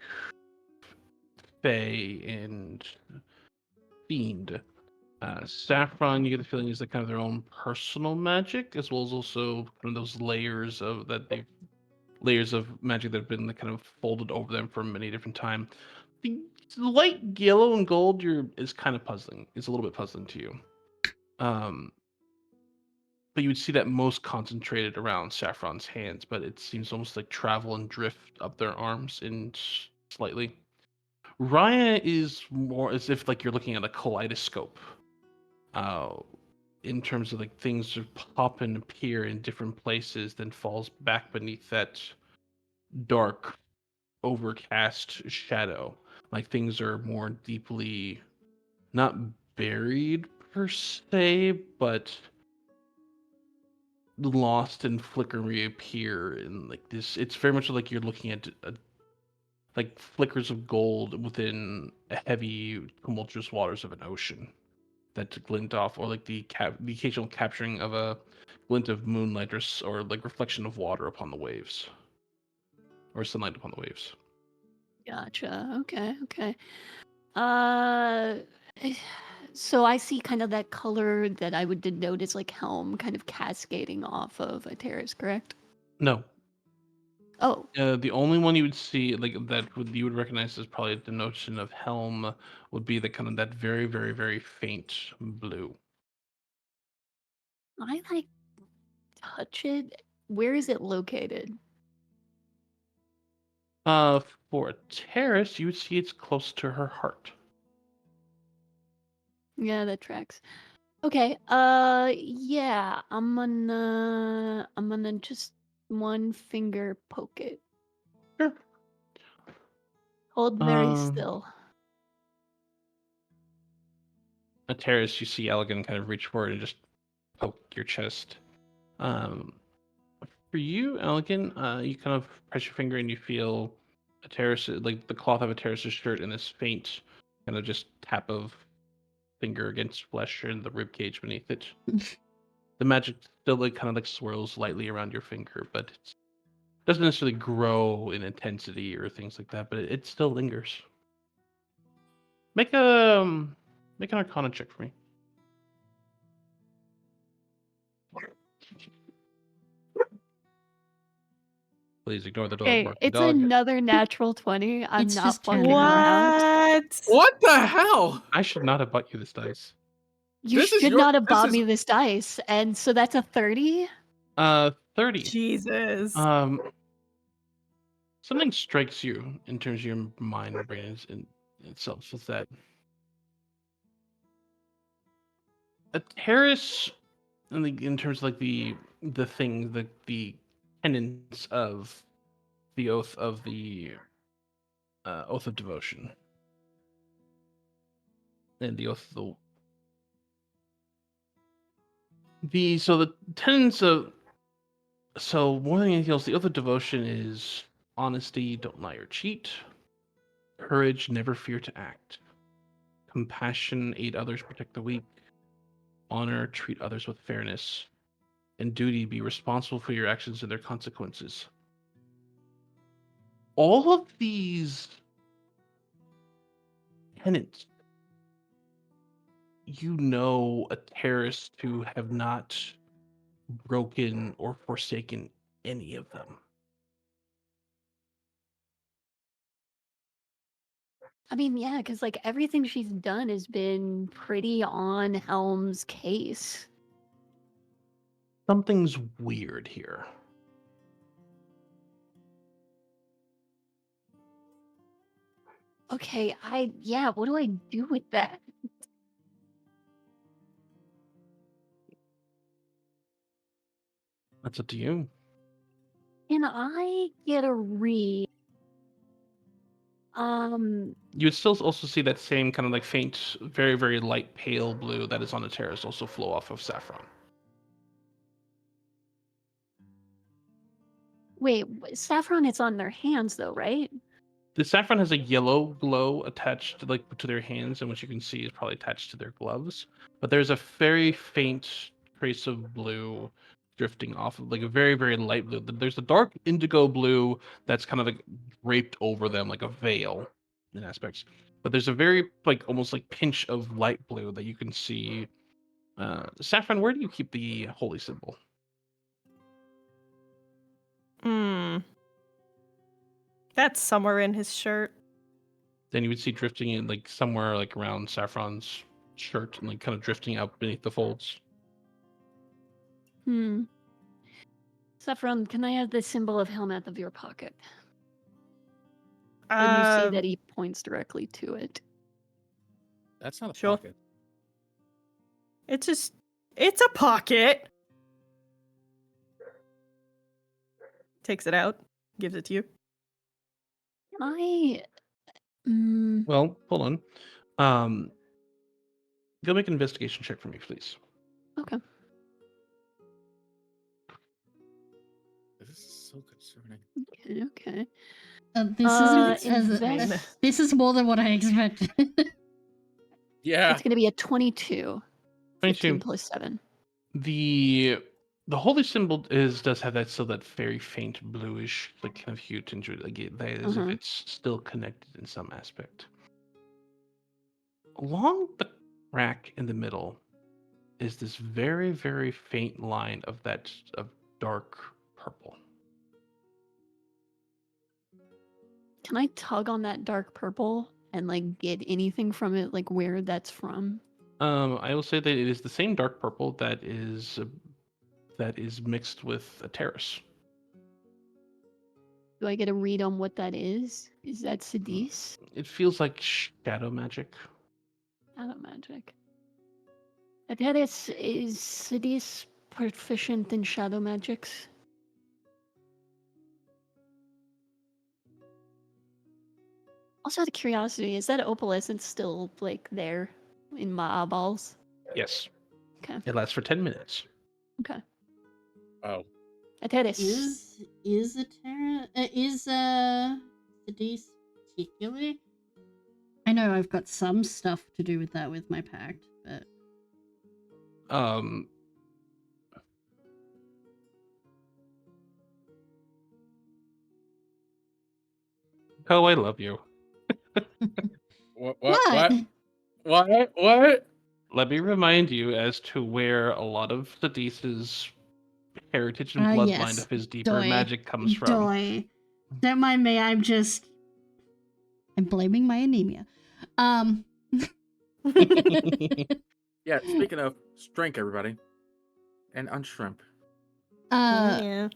fey, and fiend. Saffron, you get the feeling is like kind of their own personal magic, as well as also kind of those layers of magic that have been like, kind of folded over them for many different time. The light yellow and gold is kind of puzzling. It's a little bit puzzling to you. Um, but you would see that most concentrated around Saffron's hands, but it seems almost like travel and drift up their arms in slightly. Raya is more as if like you're looking at a kaleidoscope. Uh, in terms of like things that pop and appear in different places, then falls back beneath that dark overcast shadow. Like things are more deeply not buried per se, but lost and flicker and reappear in like this. It's very much like you're looking at like flickers of gold within a heavy, tumultuous waters of an ocean that glint off, or like the occasional capturing of a glint of moonlight or like reflection of water upon the waves or sunlight upon the waves. Gotcha. Okay. Okay. Uh, eh, so I see kind of that color that I would denote as like helm kind of cascading off of a terrace, correct? No, Oh, the only one you would see like you would recognize as probably the notion of helm would be the kind of that very faint blue. I like touch it. Where is it located? Uh, for a terrace, you would see it's close to her heart. Yeah, that tracks. Okay. Yeah, I'm gonna just one finger poke it. Sure. Hold very Um, still. a terrace, you see Elegant kind of reach forward and just poke your chest. For you, Elegant, you kind of press your finger and you feel a terrace, like the cloth of a terrace's shirt, and this faint kind of just tap of finger against flesh and the rib cage beneath it. The magic still like kind of like swirls lightly around your finger, but it doesn't necessarily grow in intensity or things like that. But it still lingers. Make make an Arcana check for me. Please ignore the dog Okay, barking. it's Dog. another natural 20. I'm It's not just fucking general. around. What? What the hell? I should not have bought you this dice. You This is should your- not have this bought is- me this dice. And so that's a 30? 30. Jesus. Something strikes you in terms of your mind and brain in itself is that a terrace in terms of like the thing, the tenets of the oath of the oath of devotion and the oath of the tenets of, so more than anything else, the oath of devotion is honesty, don't lie or cheat, courage, never fear to act, compassion, aid others, protect the weak, honor, treat others with fairness, and duty, be responsible for your actions and their consequences. All of these tenets, you know, a terrorist who have not broken or forsaken any of them. I mean, yeah, because like everything she's done has been pretty on Helm's case. Something's weird here. Okay, yeah, what do I do with that? That's up to you. Can I get a read? You would still also see that same kind of like faint, very, very light pale blue that is on the terrace also flow off of Saffron. Wait, saffron, it's on their hands though, right? The saffron has a yellow glow attached to, like, to their hands, and what you can see is probably attached to their gloves. But there's a very faint trace of blue drifting off of, like, a very, very light blue. There's a dark indigo blue that's kind of like draped over them like a veil in aspects. But there's a very like almost like pinch of light blue that you can see. Saffron, where do you keep the holy symbol? Hmm. That's somewhere in his shirt. Then you would see drifting in like somewhere like around Saffron's shirt and like kind of drifting out beneath the folds. Saffron, can I have the symbol of Helm out of your pocket? And you see that he points directly to it. That's not a Sure. pocket. It's a pocket. Takes it out, gives it to you. Can I... Well, hold on. Go make an investigation check for me, please. Okay. This is so concerning. Okay. This isn't Invest... this is more than what I expected. Yeah. It's going to be a 22. 15 22. plus 7. The holy symbol does have that still that very faint bluish like kind of hue tinge to it, like as if it's still connected in some aspect. Along the crack in the middle is this very, very faint line of dark purple. Can I tug on that dark purple and like get anything from it, like where that's from? I will say that it is the same dark purple that is mixed with a terrace. Do I get a read on what that is? Is that Sidis? It feels like shadow magic. Shadow magic. Is Sidis proficient in shadow magics? Also, out of curiosity, is that opalescence still like there? in my eyeballs. Yes. Okay. It lasts for 10 minutes. Okay. Oh. Ateris. Is Sidis particularly? I know I've got some stuff to do with that with my pact, but Um, oh, I love you. What? Let me remind you as to where a lot of Sidis's heritage and bloodline yes. of his deeper Doy. magic comes from. Doy. Don't mind me, I'm blaming my anemia. Yeah, speaking of, drink, everybody. And unshrimp. Yeah.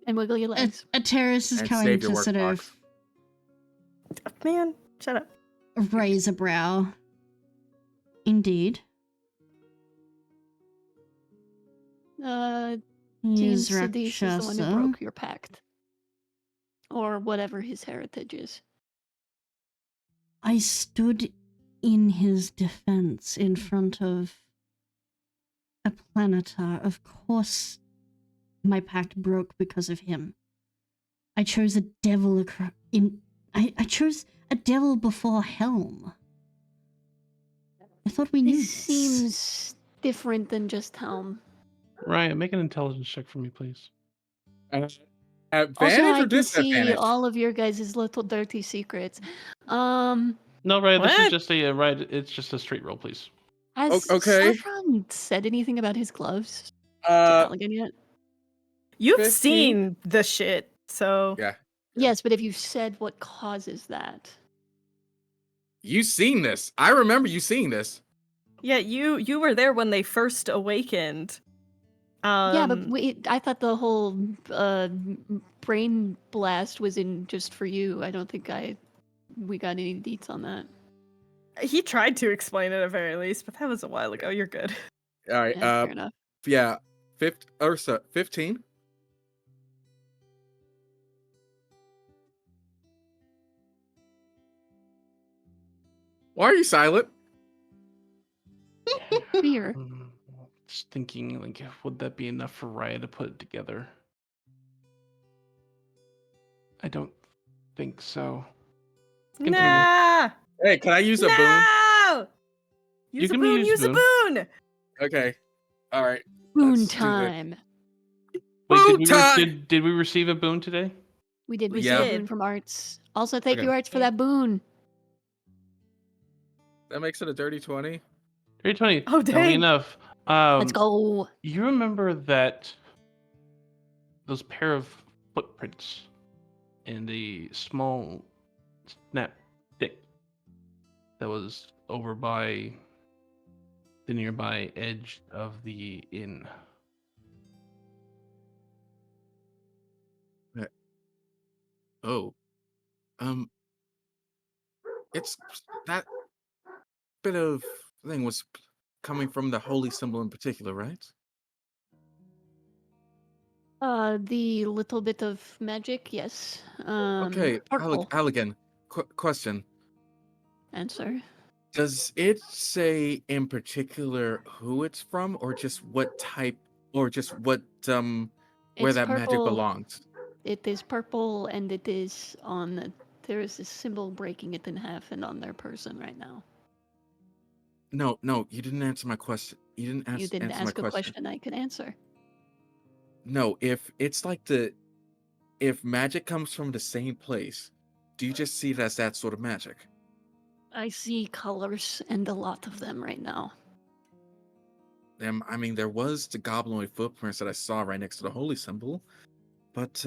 And wiggle your legs. A terrace is And going save your to work sort box. Man, shut up. of raise a brow. Indeed. Seems He's Sidis is the one who Rakshasa. broke your pact. Or whatever his heritage is. I stood in his defense in front of a planetar. Of course, my pact broke because of him. I chose a devil I chose a devil before Helm. I thought we knew This this. seems different than just Helm. Ryan, make an intelligence check for me, please. Advantage Also, I or can see disadvantage? all of your guys' little dirty secrets. No, Ryan, this is What? just a right. It's just a straight roll, please. Has Okay. Saffron said anything about his gloves to Uh, Halligan yet? You've 15? seen the shit, so yeah. Yes, but have you said what causes that? You seen this. I remember you seeing this. yeah, you were there when they first awakened. Yeah, but I thought the whole brain blast was in just for you. I don't think we got any deets on that. He tried to explain it at very least, but that was a while ago. You're good. All right. Yeah, fair enough. Yeah. 15. Why are you silent? Fear. Just thinking, like, would that be enough for Raya to put it together? I don't think so. Continue. Nah! Hey, can I use a boon? No! You Use a can boon, use use a boon. boon! Okay. All right. Boon Let's do this. time. Wait, Boon time! did we receive a boon today? We did We receive a did. boon from Arts. Also, thank Okay. you, Arts, for Yeah. that boon. That makes it a dirty 20. 320. Oh, That'll be dang. enough. Let's go. You remember that those pair of footprints and a small snap stick that was over by the nearby edge of the inn. Oh. It's that bit of thing was coming from the holy symbol in particular, right? The little bit of magic, yes. Okay, Purple. Halligan, question. Answer. Does it say in particular who it's from, or just what type, or just what where It's that magic purple. belongs? It is purple, and it is on. There is a symbol breaking it in half, and on their person right now. No, you didn't answer my question. You didn't You didn't answer my ask a question I could answer. No, if it's like if magic comes from the same place, do you just see it as that sort of magic? I see colors, and a lot of them right now. I mean, there was the goblinoid footprints that I saw right next to the holy symbol, but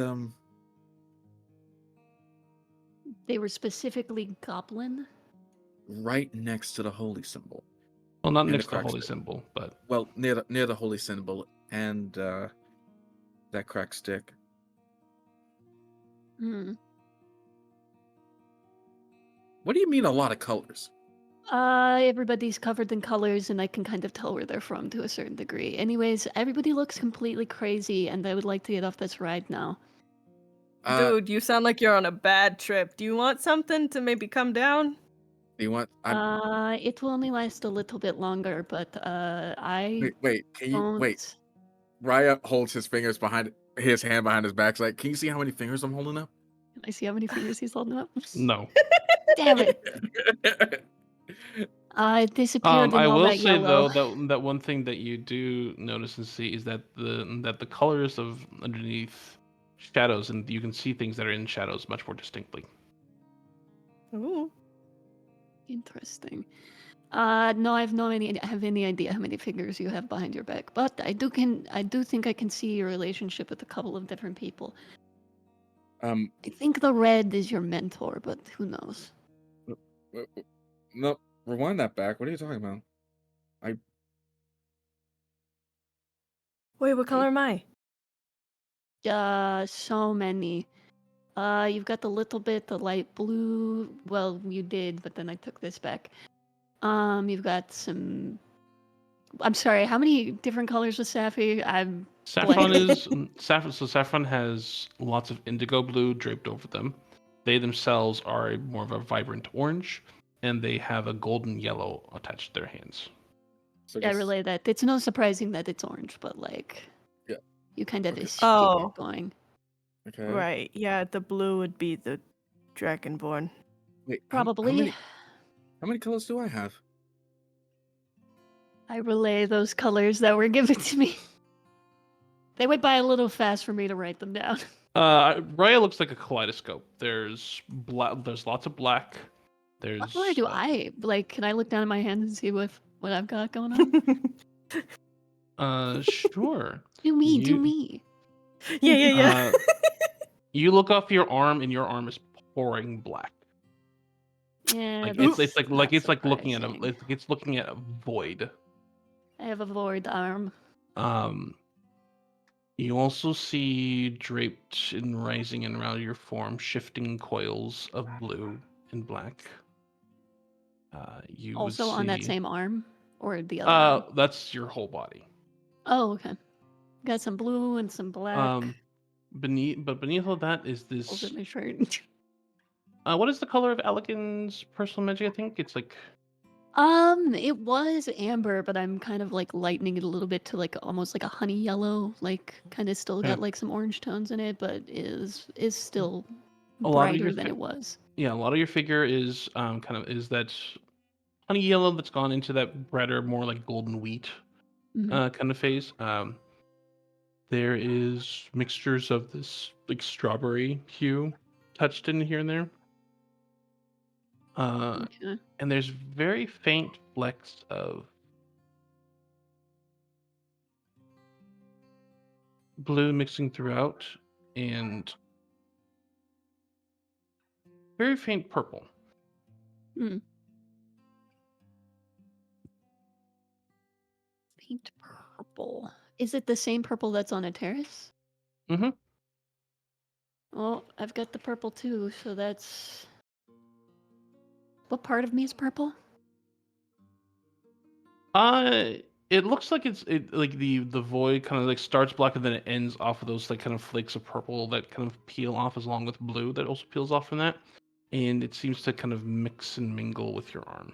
They were specifically goblin. right next to the holy symbol. Well, not And next the to the crack holy stick. symbol, but Well, near the holy symbol and that cracked stick. Hmm. What do you mean a lot of colors? Everybody's covered in colors, and I can kind of tell where they're from to a certain degree. Anyways, everybody looks completely crazy, and I would like to get off this ride now. Dude, you sound like you're on a bad trip. Do you want something to maybe come down? Do you want? It will only last a little bit longer, but I Wait. Can you don't. wait? Raya holds his fingers behind his hand behind his back. Like, can you see how many fingers I'm holding up? Can I see how many fingers he's holding up? No. Damn it! It disappeared in I all will that say yellow. though that one thing that you do notice and see is that the colors of underneath shadows, and you can see things that are in shadows much more distinctly. Ooh. Interesting. No, I have any idea how many fingers you have behind your back, but I do think I can see your relationship with a couple of different people. Um, I think the red is your mentor, but who knows? no, rewind that back. What are you talking about? Wait, what color am I? So many. You've got the little bit, the light blue. Well, you did, but then I took this back. You've got some. I'm sorry. How many different colors was Sappy? I'm Saffron blank. is saffron. So saffron has lots of indigo blue draped over them. They themselves are more of a vibrant orange, and they have a golden yellow attached to their hands. So I just, relay that. It's no surprising that it's orange, but like, Yeah. you kind of Okay. just keep Oh. it going. Okay. Right. Yeah, the blue would be the Dragonborn. Wait. Probably. How many colors do I have? I relay those colors that were given to me. They went by a little fast for me to write them down. Raya looks like a kaleidoscope. There's lots of black. There's What color do I like? Can I look down at my hands and see what I've got going on? Sure. Do me. Yeah. You look off your arm, and your arm is pouring black. Yeah, Like that's it's like not it's like looking at surprising. it's looking at a void. I have a void arm. You also see draped and rising and around your form shifting coils of blue and black. You Also would on that see. same arm or the other arm? That's your whole body. Oh, okay. Got some blue and some black. Beneath all that is Holes this. in my shirt. What is the color of Alligan's personal magic? I think it's like. It was amber, but I'm kind of like lightening it a little bit to like almost like a honey yellow, like kind of still got like some orange tones in it, but is still A lot of brighter your than it was. Yeah, a lot of your figure is is that honey yellow that's gone into that brighter, more like golden wheat Mhm. kind of phase. There is mixtures of this like strawberry hue touched in here and there. Okay. And there's very faint flecks of blue mixing throughout, and very faint purple. Hmm. Paint purple. Is it the same purple that's on a terrace? Mm-hmm. Well, I've got the purple too, so that's. What part of me is purple? It looks like like the void kind of like starts black and then it ends off of those like kind of flakes of purple that kind of peel off along with blue that also peels off from that, and it seems to kind of mix and mingle with your arm.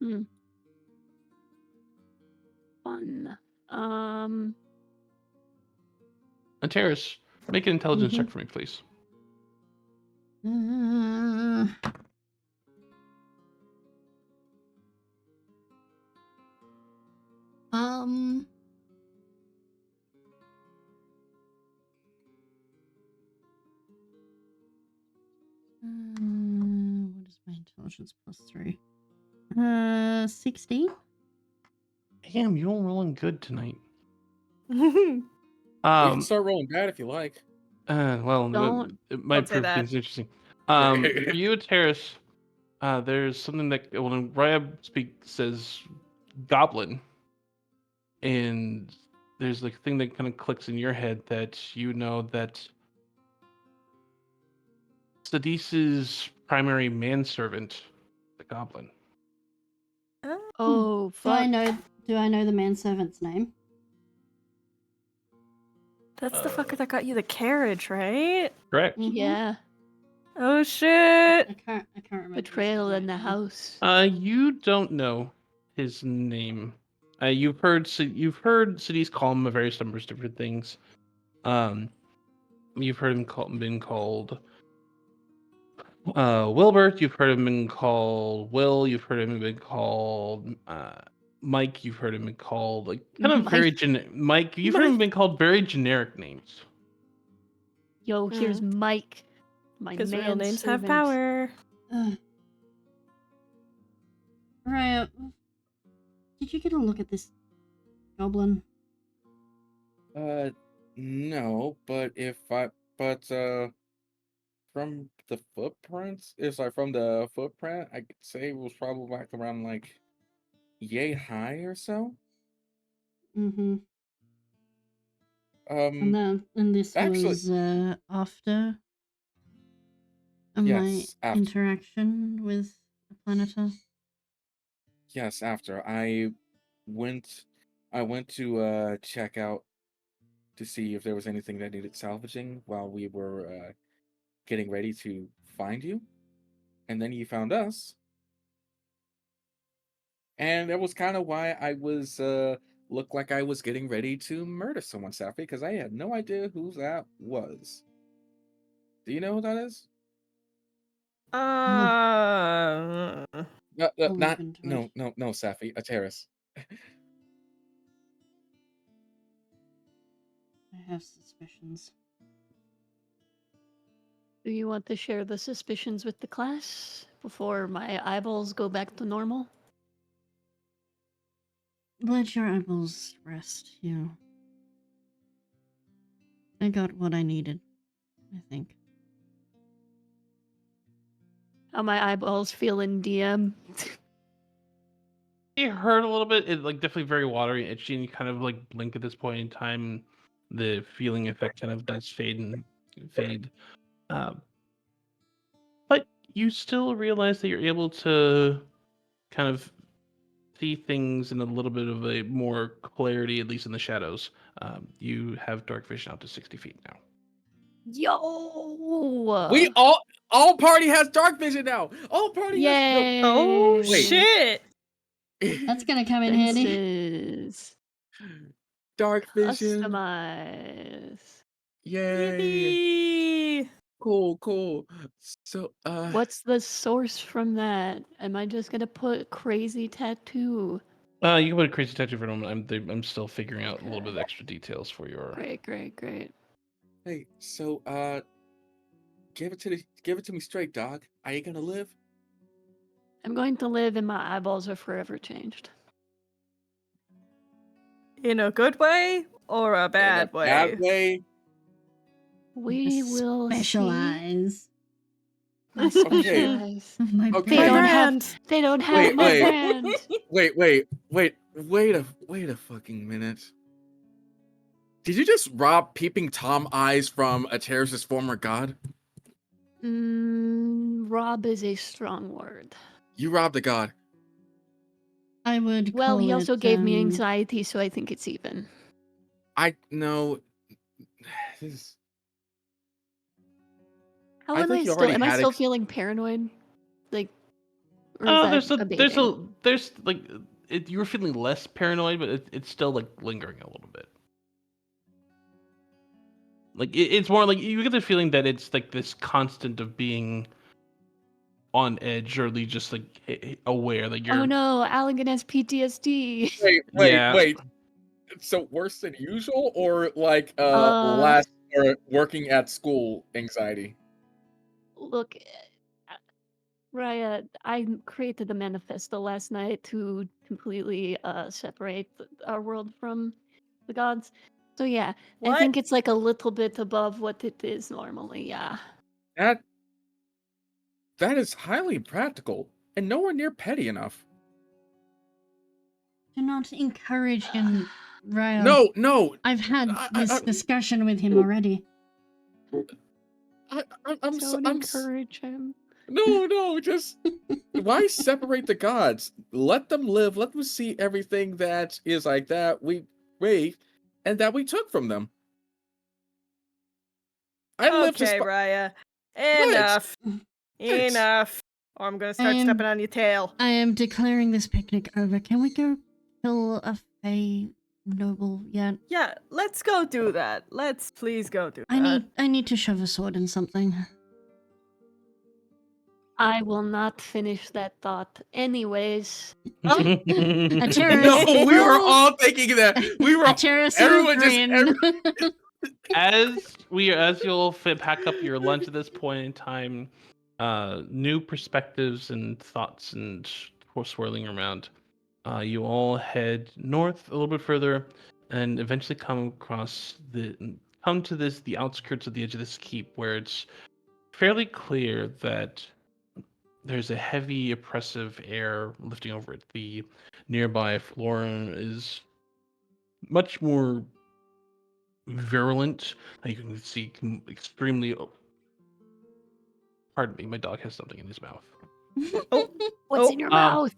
Hmm. Fun. Um. And Terrace, make an intelligence Mhm. check for me, please. Uh, um. What is my intelligence +3? 16. Damn, you're rolling good tonight. You can Um, start rolling bad if you like. well, Don't- it might Don't say prove that. things interesting. For you, Terrace, there's something that when Raya says goblin, and there's like a thing that kind of clicks in your head that you know that Sadice's primary manservant, the goblin. Oh, Do I fuck. know? Do I know the manservant's name? That's the fucker that got you the carriage, right? Correct. Mhm. Yeah. Oh shit! I can't remember. Betrayal in the house. You don't know his name. You've heard cities call him various numbers of different things. You've heard him been called Wilbert. You've heard him been called Will. You've heard him been called Mike. You've heard him been called like kind of very Mike. You've heard him been called very generic names. Yo, here's Mike. My Because real names have manservant. power. Raya, did you get a look at this goblin? No, but from the footprints, from the footprint, I could say it was probably like around like yay high or so. Mm-hmm. And this actually- was after my Yes, after. interaction with the Planeter. Yes, after I went to check out to see if there was anything that needed salvaging while we were getting ready to find you, and then you found us, and that was kind of why I was looked like I was getting ready to murder someone, Safi, because I had no idea who that was. Do you know who that is? Uh, No, I'll look not into no, it. no, Safi, a terrace. I have suspicions. Do you want to share the suspicions with the class before my eyeballs go back to normal? Let your eyeballs rest, you. I got what I needed, I think. How my eyeballs feel in DM? It hurt a little bit. It like definitely very watery, itchy, and you kind of like blink at this point in time. The feeling effect kind of does fade. But you still realize that you're able to kind of see things in a little bit of a more clarity, at least in the shadows. You have dark vision out to 60 feet now. Yo! We all party has dark vision now. All party has Yay! oh Wait. shit! That's gonna come in handy. Senses. dark vision. Customize. Yay! Yippee! Cool. So What's the source from that? Am I just gonna put crazy tattoo? You can put a crazy tattoo for a moment. I'm still figuring out a little bit of extra details for your. Great. hey, so give it to me straight, dog. Are you gonna live? I'm going to live and my eyeballs are forever changed. In a good way or a bad In a way? bad way. We will Special see. eyes My special Okay. eyes. of my Okay. They My don't brand. have. They don't have Wait, my wait. brand. Wait a fucking minute. Did you just rob peeping Tom eyes from a terrorist's former god? Rob is a strong word. You robbed a god. I would Well, he call also it, gave me anxiety, so I think it's even. I know. This- How I am think I you still? already Am I had still feeling paranoid? Like, or is Oh, that there's like you were feeling less paranoid, but it's still like lingering a little bit. Like it's more like you get the feeling that it's like this constant of being on edge, or at least just like aware that you're. Oh no, Allegan has PTSD. Wait. So worse than usual, or like last or working at school anxiety? Look, Raya, I created the manifesto last night to completely separate our world from the gods. So yeah, I What? think it's like a little bit above what it is normally. Yeah. That is highly practical and nowhere near petty enough. Do not encourage him, Raya. No. I've had I- this discussion with him already. I'm Don't encourage him. No, just why separate the gods? Let them live. Let them see everything that is like that we wait and that we took from them. I live Okay, to Raya. Enough. What? Enough. Or I'm gonna start am- stepping on your tail. I am declaring this picnic over. Can we go kill a Fey noble yet? Yeah, let's go do that. Let's please go do that. I need to shove a sword in something. I will not finish that thought. Anyways, A terrorist. No, we were all thinking that. We were A terrorist everyone just grin. as you'll pack up your lunch at this point in time, new perspectives and thoughts and swirling around. You all head north a little bit further, and eventually come to the outskirts of the edge of this keep, where it's fairly clear that there's a heavy, oppressive air lifting over it. The nearby flora is much more virulent. You can see extremely. Pardon me, my dog has something in his mouth. what's Oh, in your mouth?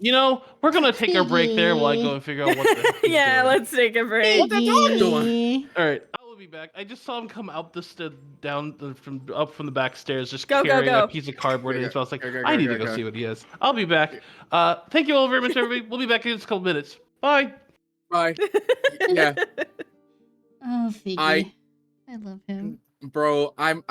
We're gonna take our break there while I go and figure out what the heck he's yeah, doing. let's take a break. What the dog doing? Piggy. All right, I will be back. I just saw him come up from the back stairs, just Go, go, carrying go. a piece of cardboard in his mouth. I was like, Go, I need go, to go go. see what he has. I'll be back. Thank you all very much, everybody. We'll be back in just a couple minutes. Bye. Bye. Yeah, Oh, Figgy. I- I love him. bro. I'm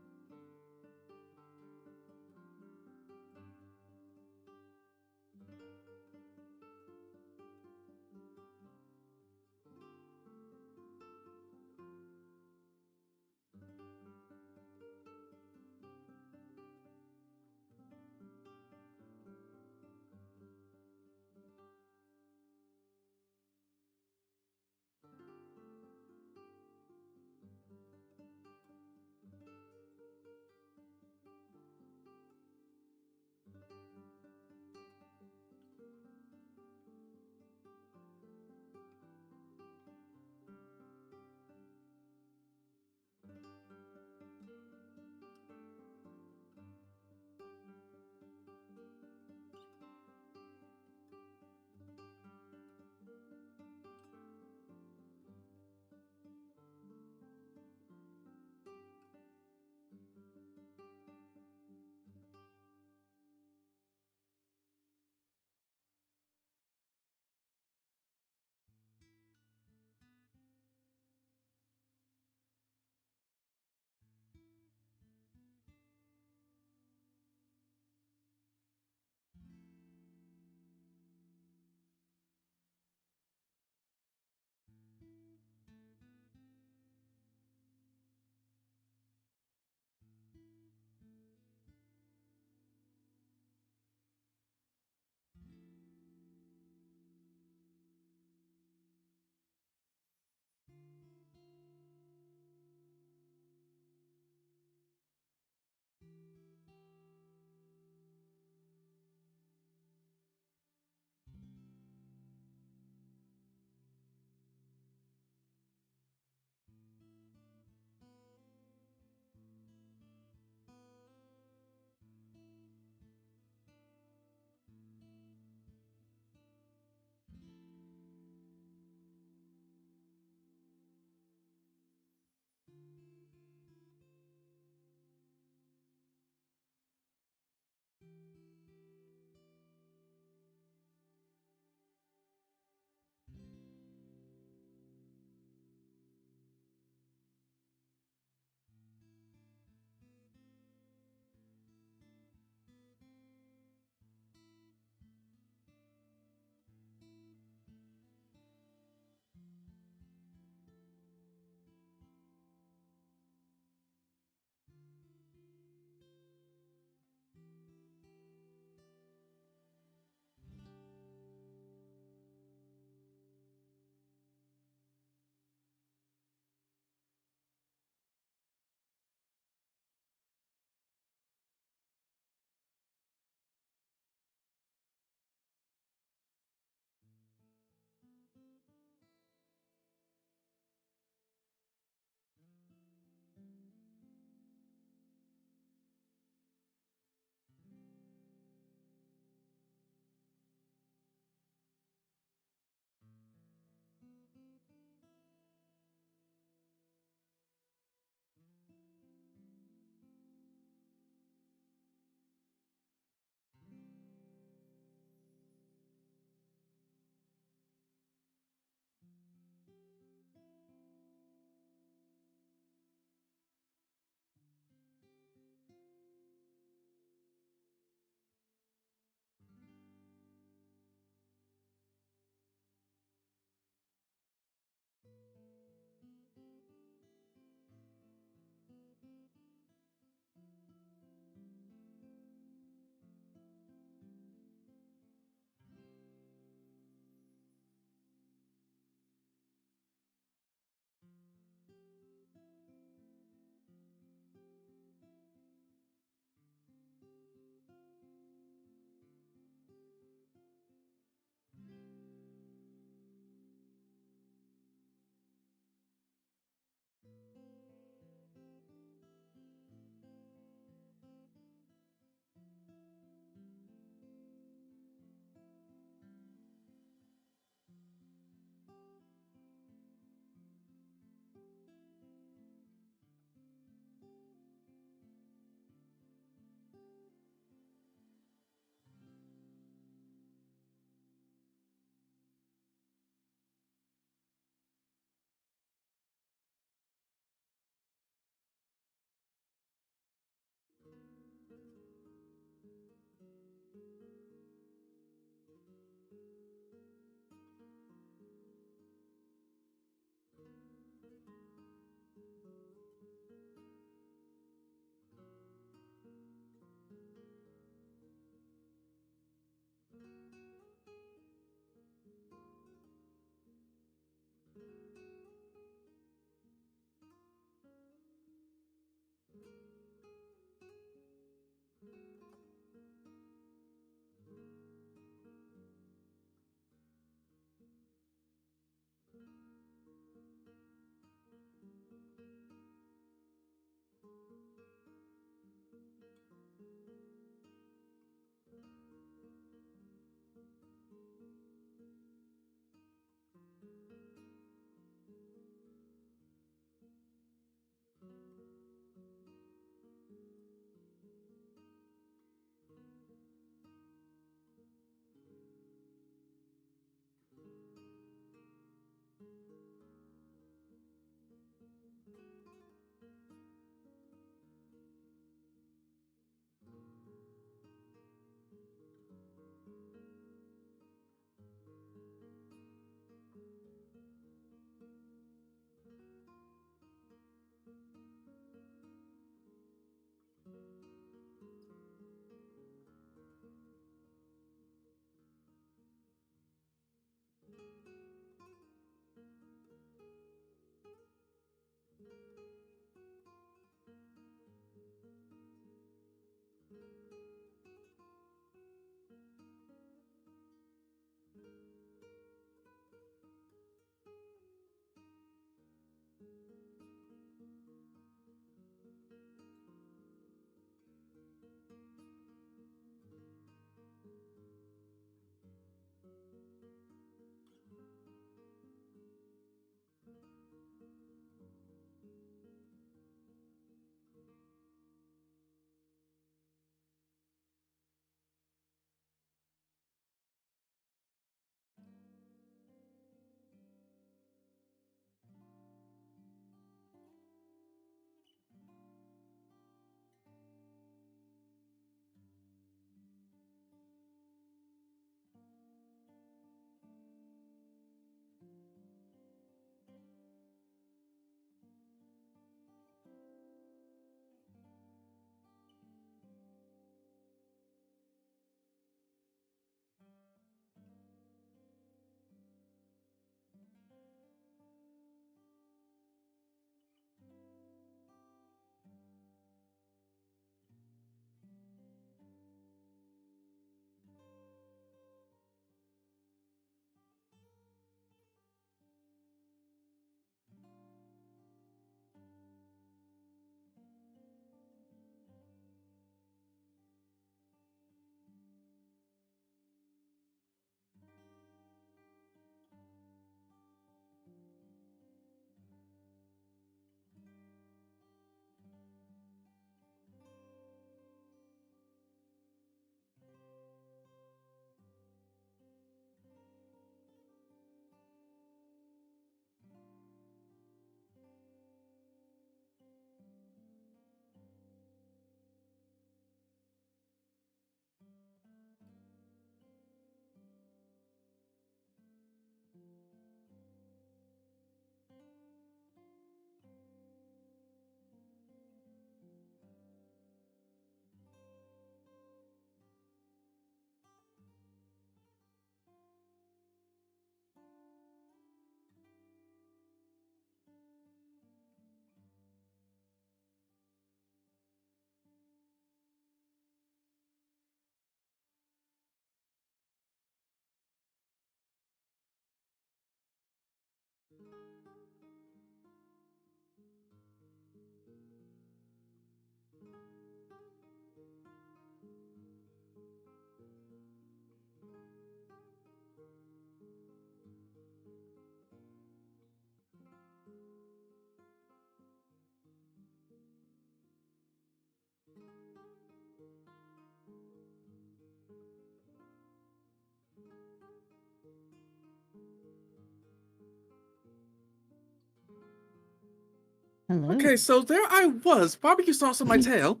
Hello. Okay, so there I was, barbecue sauce on my tail.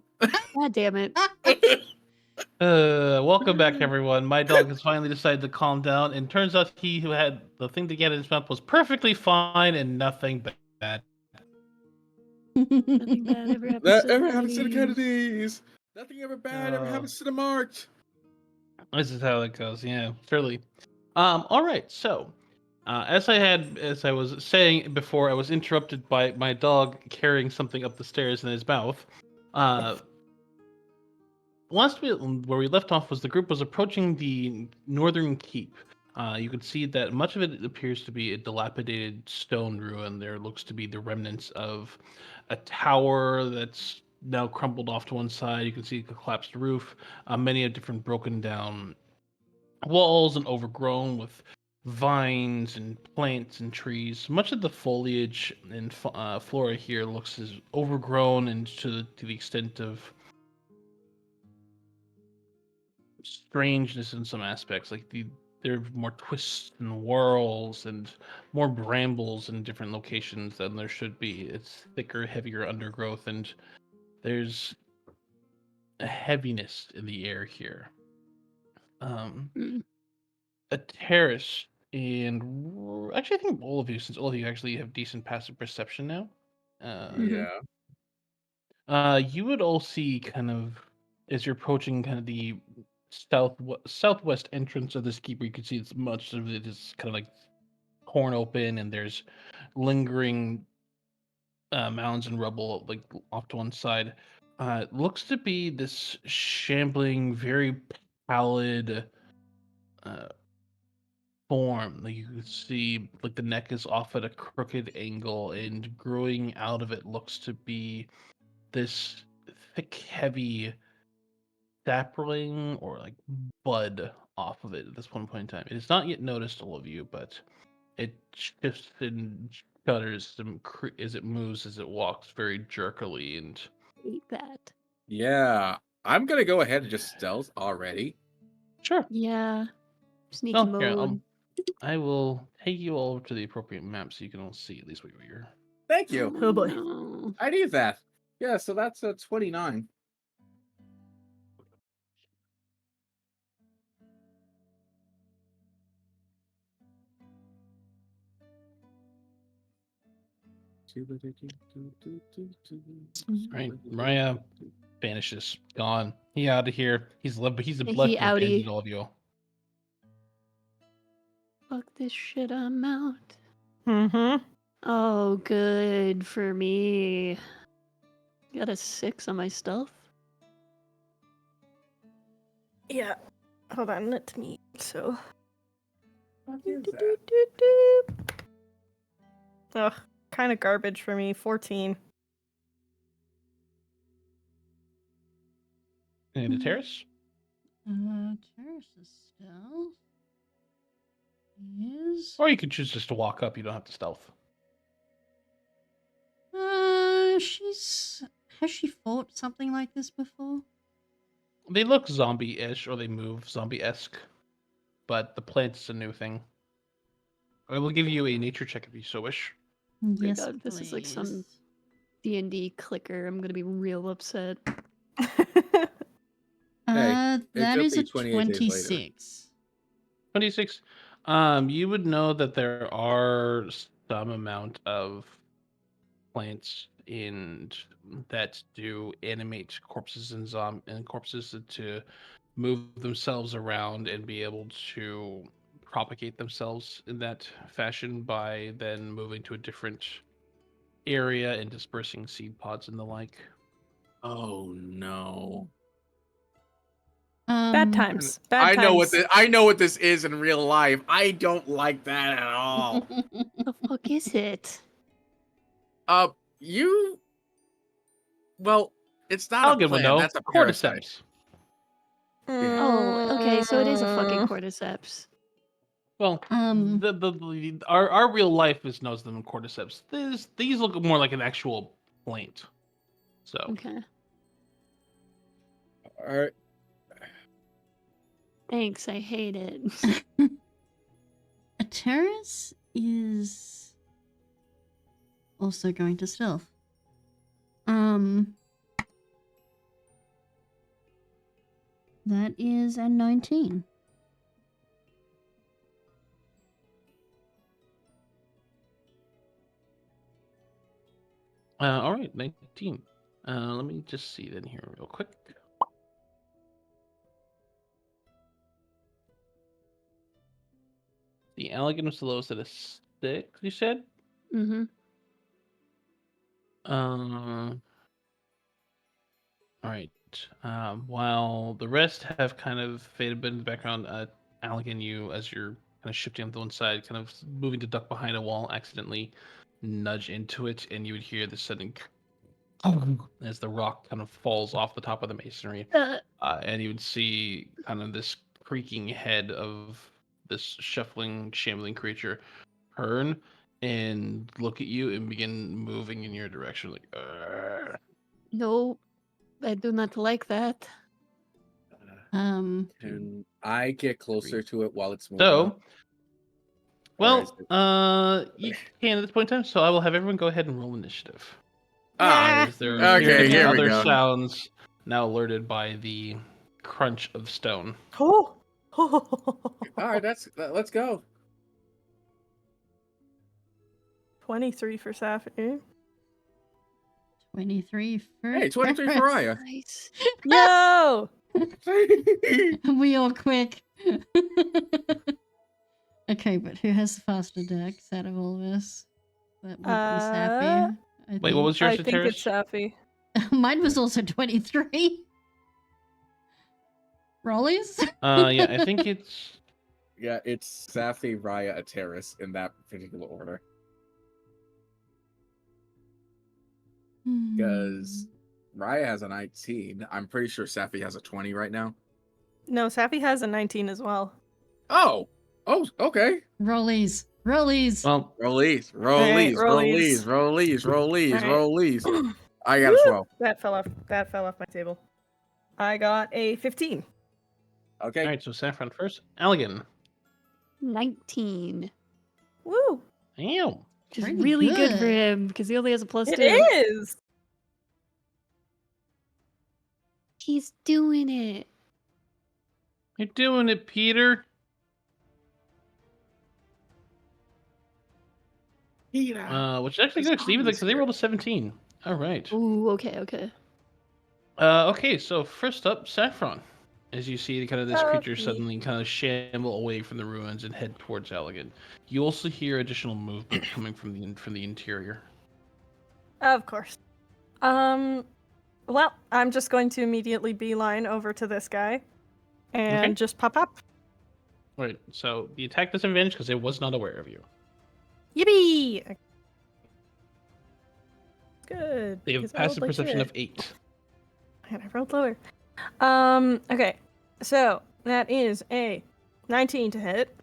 God damn it. Welcome back, everyone. My dog has finally decided to calm down, and turns out he who had the thing to get in his mouth was perfectly fine and nothing bad. Nothing bad ever happens That to the ever happens to the Kennedys. Kennedys. Nothing ever bad ever happens to the March. This is how it goes. Yeah, surely. All right. So, as I was saying before, I was interrupted by my dog carrying something up the stairs in his mouth. Uh, where we left off was the group was approaching the northern keep. You could see that much of it appears to be a dilapidated stone ruin. There looks to be the remnants of a tower that's now crumbled off to one side. You can see the collapsed roof. Many of different broken down walls and overgrown with vines and plants and trees. Much of the foliage and flora here looks as overgrown and to the extent of strangeness in some aspects. There are more twists and whirls and more brambles in different locations than there should be. It's thicker, heavier undergrowth, and there's a heaviness in the air here. Mm. A terrace, and actually, I think all of you, since all of you actually have decent passive perception now, Mhm. you would all see kind of as you're approaching kind of the southwest entrance of this keep, where you can see it's much of it is kind of like torn open, and there's lingering mounds and rubble like off to one side. It looks to be this shambling, very pallid uh, form. Like you can see, like the neck is off at a crooked angle, and growing out of it looks to be this thick, heavy sapling or like bud off of it at this one point in time. It has not yet noticed all of you, but it shifts and shudders as it moves, as it walks very jerkily. And Hate that. Yeah. I'm gonna go ahead and just stealth already. sure, Yeah. Sneaky well, here mode. I will take you all over to the appropriate map so you can all see at least what you're. Thank you. Oh boy. No. I need that. Yeah, so that's a 29. Right, Mariah vanishes, gone. He out of here. He's left He abandoned outie. all of you. Fuck this shit, I'm out. Mm-hmm. Oh, good for me. Got a 6 on my stealth. Yeah. Hold on, let me. So. What is that? Ugh, kind of garbage for me. 14. And the terrace. Terrace's stealth is. Or you could choose just to walk up. You don't have to stealth. She's. Has she fought something like this before? They look zombie-ish, or they move zombie-esque, but the plant's a new thing. I will give you a nature check if you so wish. My Yes, God, this is like some please. D&D clicker. I'm gonna be real upset. it That could is be a 28 days later. 26. 26. You would know that there are some amount of plants that do animate corpses and corpses to move themselves around and be able to propagate themselves in that fashion by then moving to a different area and dispersing seed pods and the like. Oh no. Bad times. Bad I times. know what this is in real life. I don't like that at all. The fuck is it? You well, it's not I'll a give a plant, no. that's a parasite. Cordyceps. Oh, okay, so it is a fucking Mm. cordyceps. Well, Um, our real life is knows them in cordyceps. These look more like an actual plant. So Okay. Alright. Thanks, I hate it. a terrace is also going to stealth. That is a 19. all right, 19. Let me just see then here real quick. The elegant was the lowest at a 6, you said? Mm-hmm. All right. While the rest have kind of faded a bit in the background, Allegan, you, as you're kind of shifting on the one side, kind of moving to duck behind a wall, accidentally nudge into it, and you would hear the sudden as the rock kind of falls off the top of the masonry. And you would see kind of this creaking head of this shuffling, shambling creature turn and look at you and begin moving in your direction, like, "Arr." No, I do not like that. Can I get closer to it while it's moving? So, Or is well, it- you can at this point in time, so I will have everyone go ahead and roll initiative. Ah, As they're okay, hearing here we other go. sounds, now alerted by the crunch of stone. Oh. All right, let's go. 23 for Safi. 23 for Hey, 23 for Terrace. Raya. Nice. Yo! We all quick. Okay, but who has the faster dex out of all of us? That would be Sappy. Wait, what was yours, I think it's Sateris? Safi. Mine was also 23. Rollies? Yeah, I think it's Yeah, it's Safi, Raya, Ateris in that particular order. Because Raya has a 19. I'm pretty sure Safi has a 20 right now. No, Safi has a 19 as well. Oh, okay. Rollies. Rollies. well. Rollies. Alright, I got a 12. That fell off my table. I got a 15. Okay. All right, so Saffron first. Allegan. 19. Woo! Damn. Which is Pretty really good for good. him because he only has a +2. It is! He's doing it. You're doing it, Peter. Which is actually good, Steve, because they rolled a 17. All right. Ooh, okay. Okay, so first up, Saffron. As you see kind of this creature Okay. suddenly kind of shamble away from the ruins and head towards Allegan. You also hear additional movement coming from the interior. Of course. Well, I'm just going to immediately beeline over to this guy and Okay. just pop up. Right, so the attack does advantage because it was not aware of you. Yippee! Good. They have because I rolled passive like perception shit. of 8. And I rolled lower. Okay. So that is a 19 to hit.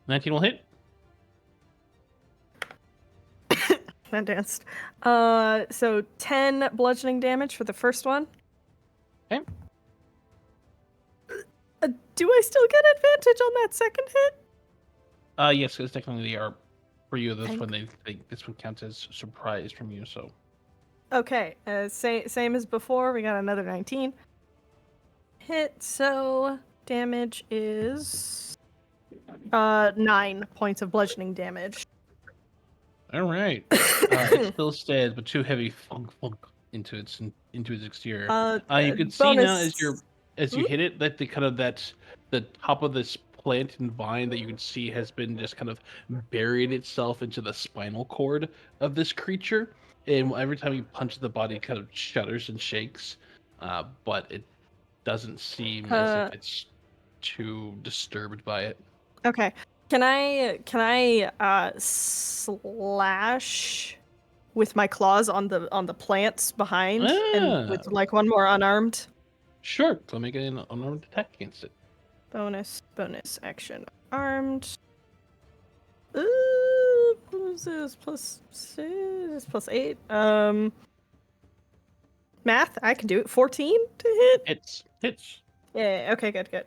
19 will hit. That danced. So 10 bludgeoning damage for the first one. Okay. Do I still get advantage on that second hit? Yes, because technically they are for you. This Thank- one this one counts as surprise from you. So Okay. Same as before. We got another 19. Hit. So damage is 9 points of bludgeoning damage. all right, it still stands, but too heavy funk into its exterior. You can see now as you hit it that the top of this plant and vine that you can see has been just kind of buried itself into the spinal cord of this creature, and every time you punch the body, it kind of shudders and shakes, but it doesn't seem as if it's too disturbed by it. Okay. Can I slash with my claws on the plants behind and with like one more unarmed? Sure. So make an unarmed attack against it. Bonus action armed. This is plus 6, plus 8. Math, I can do it. 14 to hit. Hits. Yeah. Okay. Good.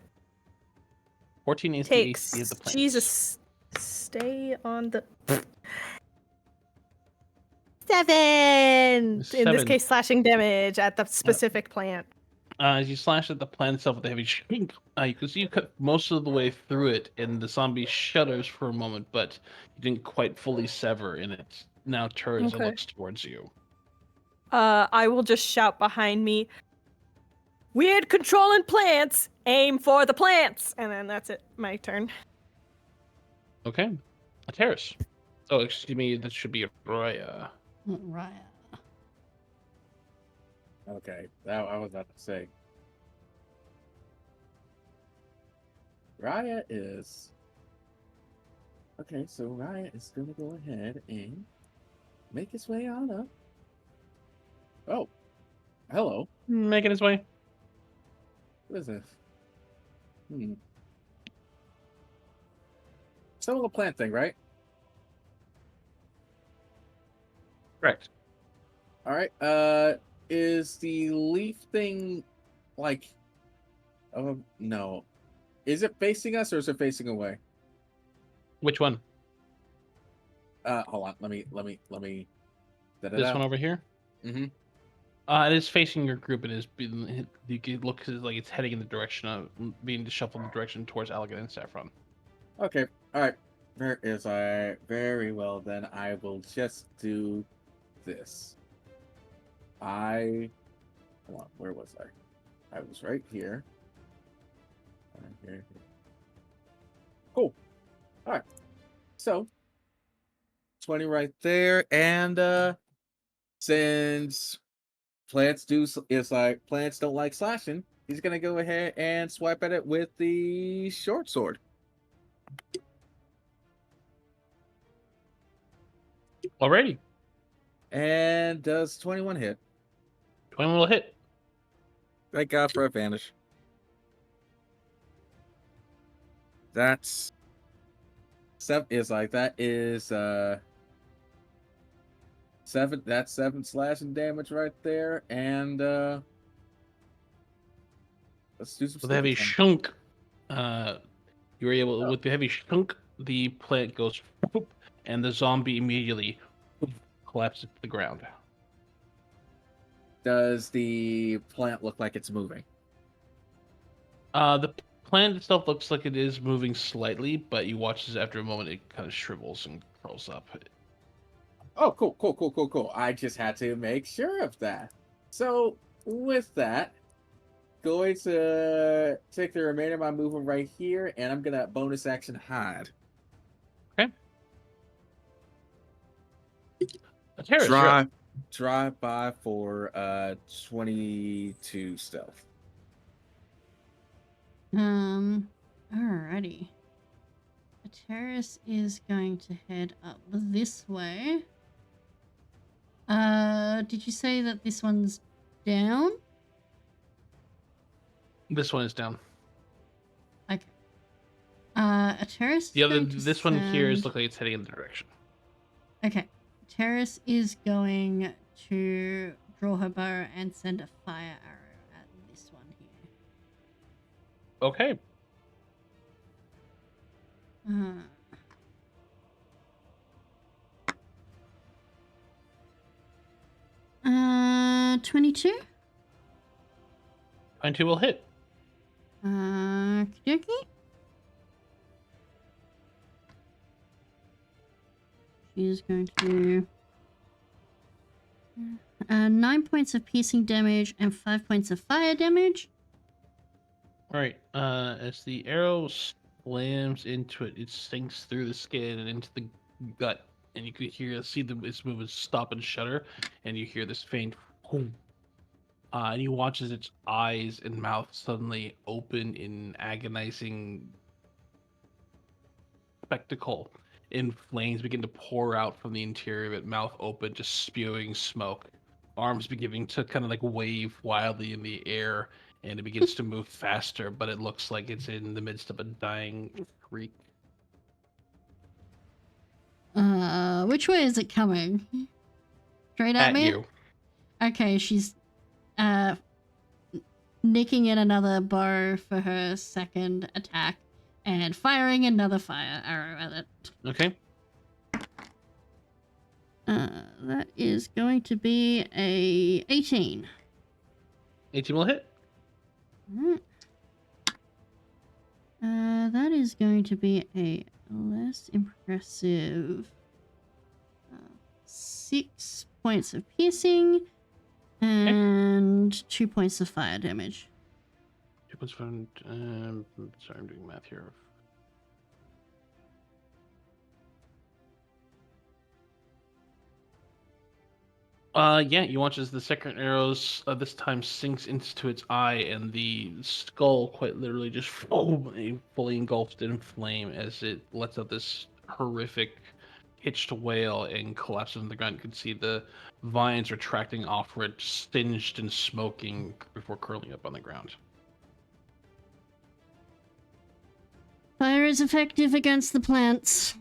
14 is Takes. the AC of the plants. Jesus, stay on the. 7. In this 7. case, slashing damage at the specific plant. As you slash at the plant itself with a heavy shink, you can see you cut most of the way through it, and the zombie shudders for a moment, but you didn't quite fully sever, and it now turns and Okay. looks towards you. I will just shout behind me. Weird controlling plants. Aim for the plants, and then that's it. My turn. Okay. A terrace. Oh, excuse me, that should be a Raya. Right. Okay, that I was about to say. Raya is. Okay, so Raya is gonna go ahead and make his way on up. Oh, hello. Making his way. What is this? Some little plant thing, right? Correct. All right. Is the leaf thing like? Oh no. Is it facing us or is it facing away? Which one? Hold on. Let me. This one over here? Mm-hmm. It is facing your group. It is being, it looks like it's heading in the direction of being shuffled in the direction towards Elegant and Saffron. Okay. All right. There is very well then. I will just do this. Hold on. Where was I? I was right here. Right here. Cool. All right. So 20 right there, and since plants don't like slashing, he's gonna go ahead and swipe at it with the short sword. Alrighty. And does 21 hit? 21 will hit. Thank God for advantage. That's that is 7. That's 7 slashing damage right there, and let's do some With a heavy sneak attack. shunk, you were able, with the heavy shunk, the plant goes, whoop, and the zombie immediately whoop, collapses to the ground. Does the plant look like it's moving? The plant itself looks like it is moving slightly, but you watch this after a moment, it kind of shrivels and curls up. Oh, cool. I just had to make sure of that. So, with that, going to take the remainder of my movement right here, and I'm gonna bonus action hide. Okay. Terrace, you're up. Drive by for 22 stealth. Alrighty. The terrace is going to head up this way. Did you say that this one's down? This one is down. Okay. A terrace. The other, this one here is looking like it's heading in the direction. Okay. Terrace is going to draw her bow and send a fire arrow at this one here. Okay. 22. 22 will hit. Okey-dokey. She's going to 9 points of piercing damage and 5 points of fire damage. All right. As the arrow slams into it, it sinks through the skin and into the gut, and you can see its movement stop and shudder, and you hear this faint. Boom. And you watch as its eyes and mouth suddenly open in agonizing spectacle, and flames begin to pour out from the interior of it, mouth open, just spewing smoke. Arms beginning to kind of like wave wildly in the air, and it begins to move faster, but it looks like it's in the midst of a dying shriek. Which way is it coming? Straight at me? You. Okay, she's nicking in another bow for her second attack and firing another fire arrow at it. Okay. That is going to be a 18. 18 will hit. Mhm. That is going to be a less impressive 6 points of piercing and 2 points of fire damage. 2 points from. Sorry, I'm doing math here. Yeah, you watch as the second arrows this time sinks into its eye, and the skull quite literally just fully engulfed in flame as it lets out this horrific hitched wail and collapses on the ground. You can see the vines retracting offward, singed and smoking before curling up on the ground. Fire is effective against the plants.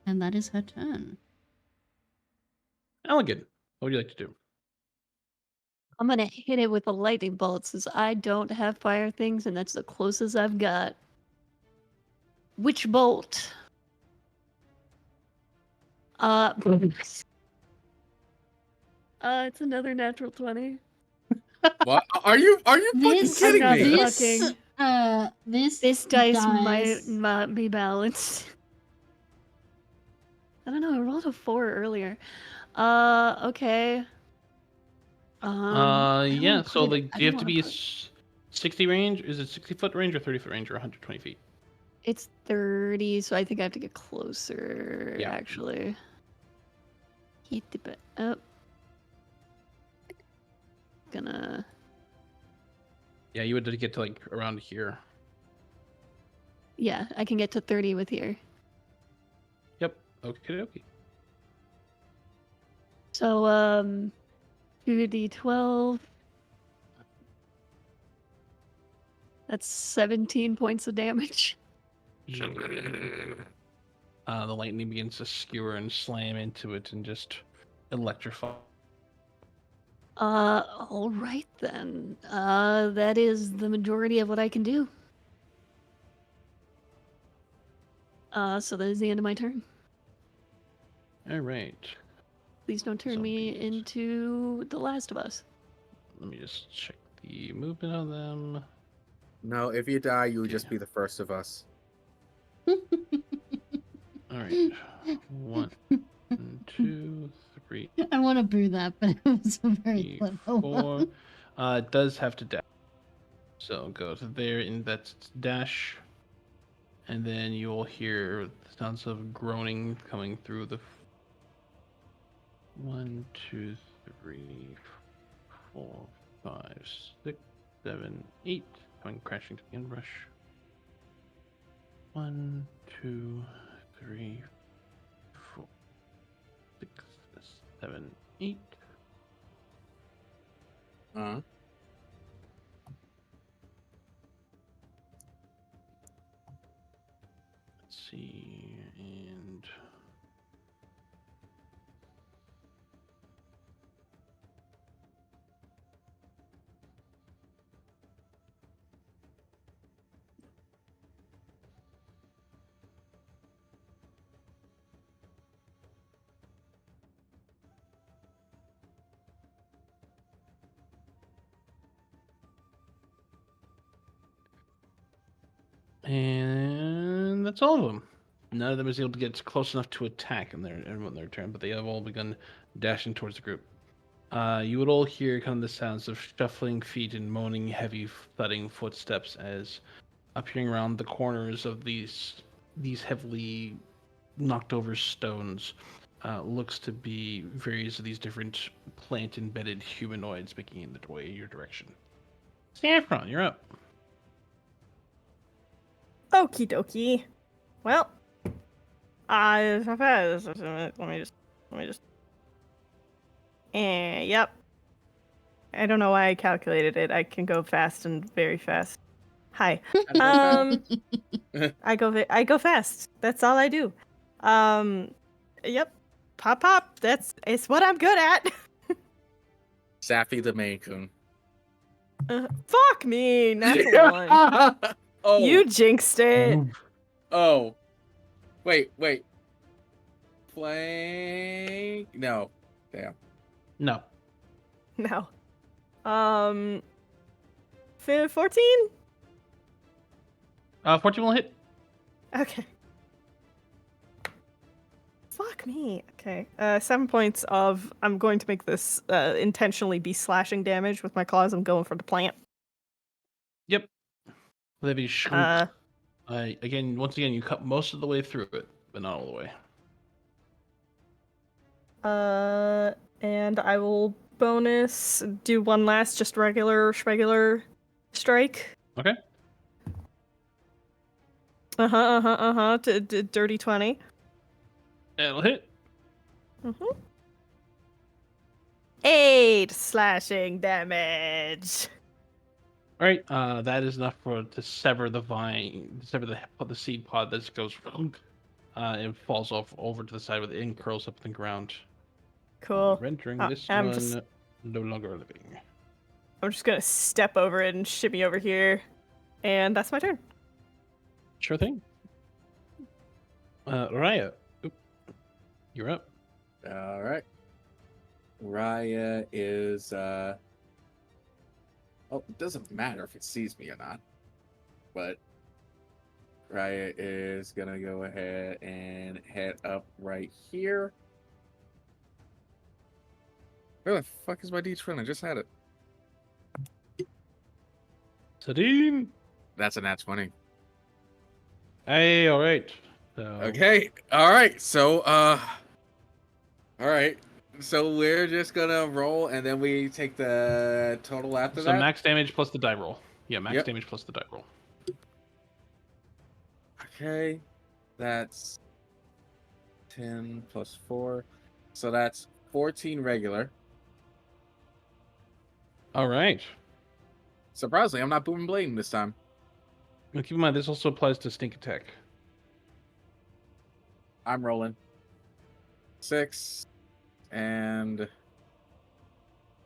And that is her turn. Elegant. What would you like to do? I'm gonna hit it with a lightning bolt since I don't have fire things, and that's the closest I've got. Witch bolt. It's another natural 20. What? Are you fucking This, kidding not me? this, this, This dice might not be balanced. I don't know. I rolled a 4 earlier. Okay. I don't Yeah. wanna So put it- like, I do you don't have to wanna be put- 60 range? Is it 60-foot range or 30-foot range or 120 feet? It's 30, so I think I have to get closer. Yeah. Actually. Hit the bit up. Gonna. Yeah, you would get to like around here. Yeah, I can get to 30 with here. Yep. Okay. So 2d12. That's 17 points of damage. The lightning begins to skewer and slam into it and just electrify. All right then. That is the majority of what I can do. So that is the end of my turn. All right. Please don't turn me Zombies. into The Last of Us. Let me just check the movement on them. No, if you die, you would just be the first of us. All right. 1, 2, 3, I want to boo that, but it was a very 3, clever 4. one. It does have to dash. So go to there, and that's dash. And then you will hear the sounds of groaning coming through the 1, 2, 3, 4, 5, 6, 7, 8. Coming crashing to the inrush. 1, 2, 3, 4, 6, 7, 8. Uh-huh. Let's see, and that's all of them. None of them is able to get close enough to attack in their turn, but they have all begun dashing towards the group. You would all hear kind of the sounds of shuffling feet and moaning, heavy, thudding footsteps as appearing around the corners of these heavily knocked over stones. Looks to be various of these different plant-embedded humanoids making their way in your direction. Saffron, you're up. Okie dokie. Well, let me just. Yep. I don't know why I calculated it. I can go fast and very fast. Hi. I go fast. That's all I do. Yep. Pop. It's what I'm good at. Sappy the Maine Coon. Fuck me. Natural one. Oh. You jinxed it. Oh. Wait. Flank. No. Damn. No. No. 14? 14 will hit. Okay. Fuck me. Okay. 7 points of. I'm going to make this intentionally be slashing damage with my claws. I'm going for the plant. Yep. They'll be again, once again, you cut most of the way through it, but not all the way. And I will bonus do one last just regular strike. Okay. Dirty 20. That'll hit. Mm-hmm. 8 slashing damage. All right. That is enough to sever the vine, sever the seed pod that just goes. It falls off over to the side with it and curls up in the ground, Cool. rendering this I'm one just no longer living. gonna step over it and shimmy over here, and that's my turn. Sure thing. Raya, you're up. All right. Raya is oh, it doesn't matter if it sees me or not. But Raya is gonna go ahead and head up right here. Where the fuck is my D20? I just had it. Sadine. That's a nat 20. Hey, all right. So, Okay. All right. So all right. So we're just gonna roll and then we take the total after So that. max damage plus the die roll. Yeah, max Yep. damage plus the die roll. Okay. That's 10 plus 4. So that's 14 regular. All right. Surprisingly, I'm not booming blading this time. Now keep in mind this also applies to sneak attack. I'm rolling 6 and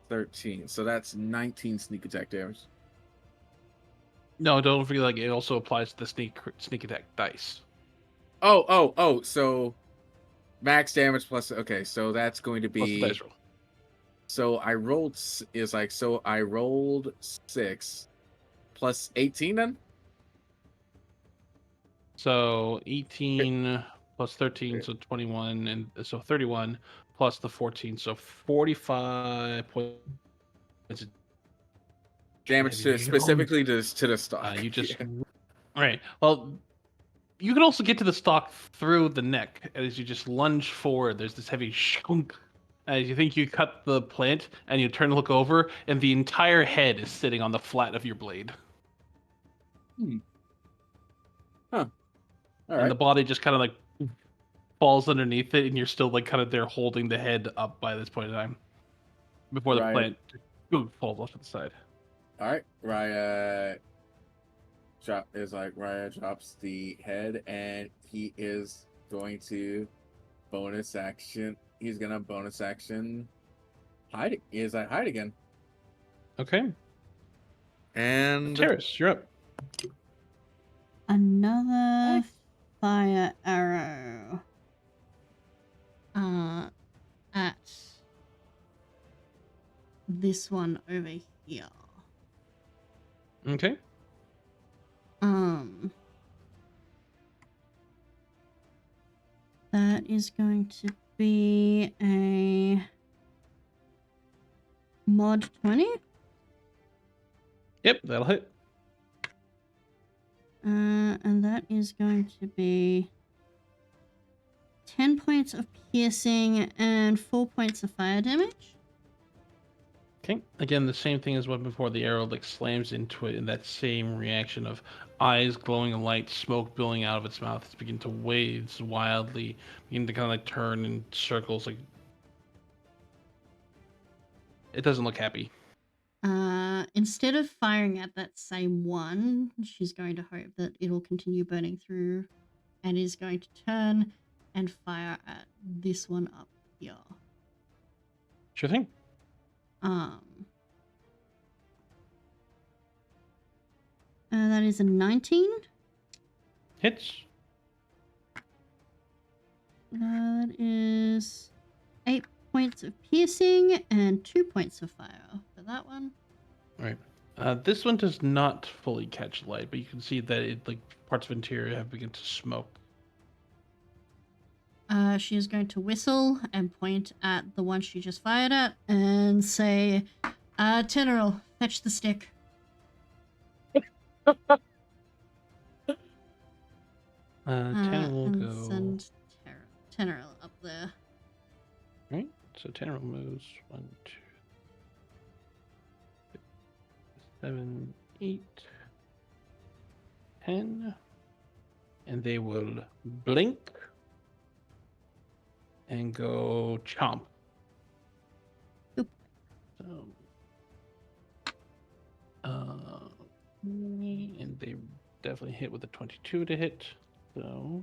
13. So that's 19 sneak attack damage. No, don't forget. Like it also applies to the sneak attack dice. Oh. So max damage plus. Okay, so that's going to Plus the be. dice roll. So I rolled I rolled 6 plus 18 then. So 18 plus 13, so 21, and so 31 plus the 14, so 45 points of Damage to specifically to the stock. you just Yeah. all right. Well, you can also get to the stalk through the neck as you just lunge forward. There's this heavy shunk as you think you cut the plant, and you turn to look over, and the entire head is sitting on the flat of your blade, All and right. the body just kind of like falls underneath it, and you're still like kind of there holding the head up by this point in time before the Right. plant falls off to the side. All right. Raya drops the head and he is going to bonus action. He's gonna bonus action hide. Hide again? Okay, And Terrace, you're up. Another fire arrow. At this one over here. Okay, That is going to be a mod 20. yep, that'll hit. And that is going to be 10 points of piercing and 4 points of fire damage. Okay, again, the same thing as what before. The arrow like slams into it, in that same reaction of eyes glowing in light, smoke billowing out of its mouth. It's beginning to waves wildly, begin to kind of like turn in circles. Like it doesn't look happy. Instead of firing at that same one, she's going to hope that it'll continue burning through and is going to turn and fire at this one up here. Sure thing. That is a 19. Hits. That is 8 points of piercing and 2 points of fire for that one. All right. This one does not fully catch light, but you can see that it like parts of interior have begun to smoke. She is going to whistle and point at the one she just fired at and say, Tenoril, fetch the stick. Tanner will and go. send Tenoril up there. Right. So Tanner moves 1, 2, 7, 8, 10, and they will blink and go chomp. Oop. So, and they definitely hit with a 22 to hit. So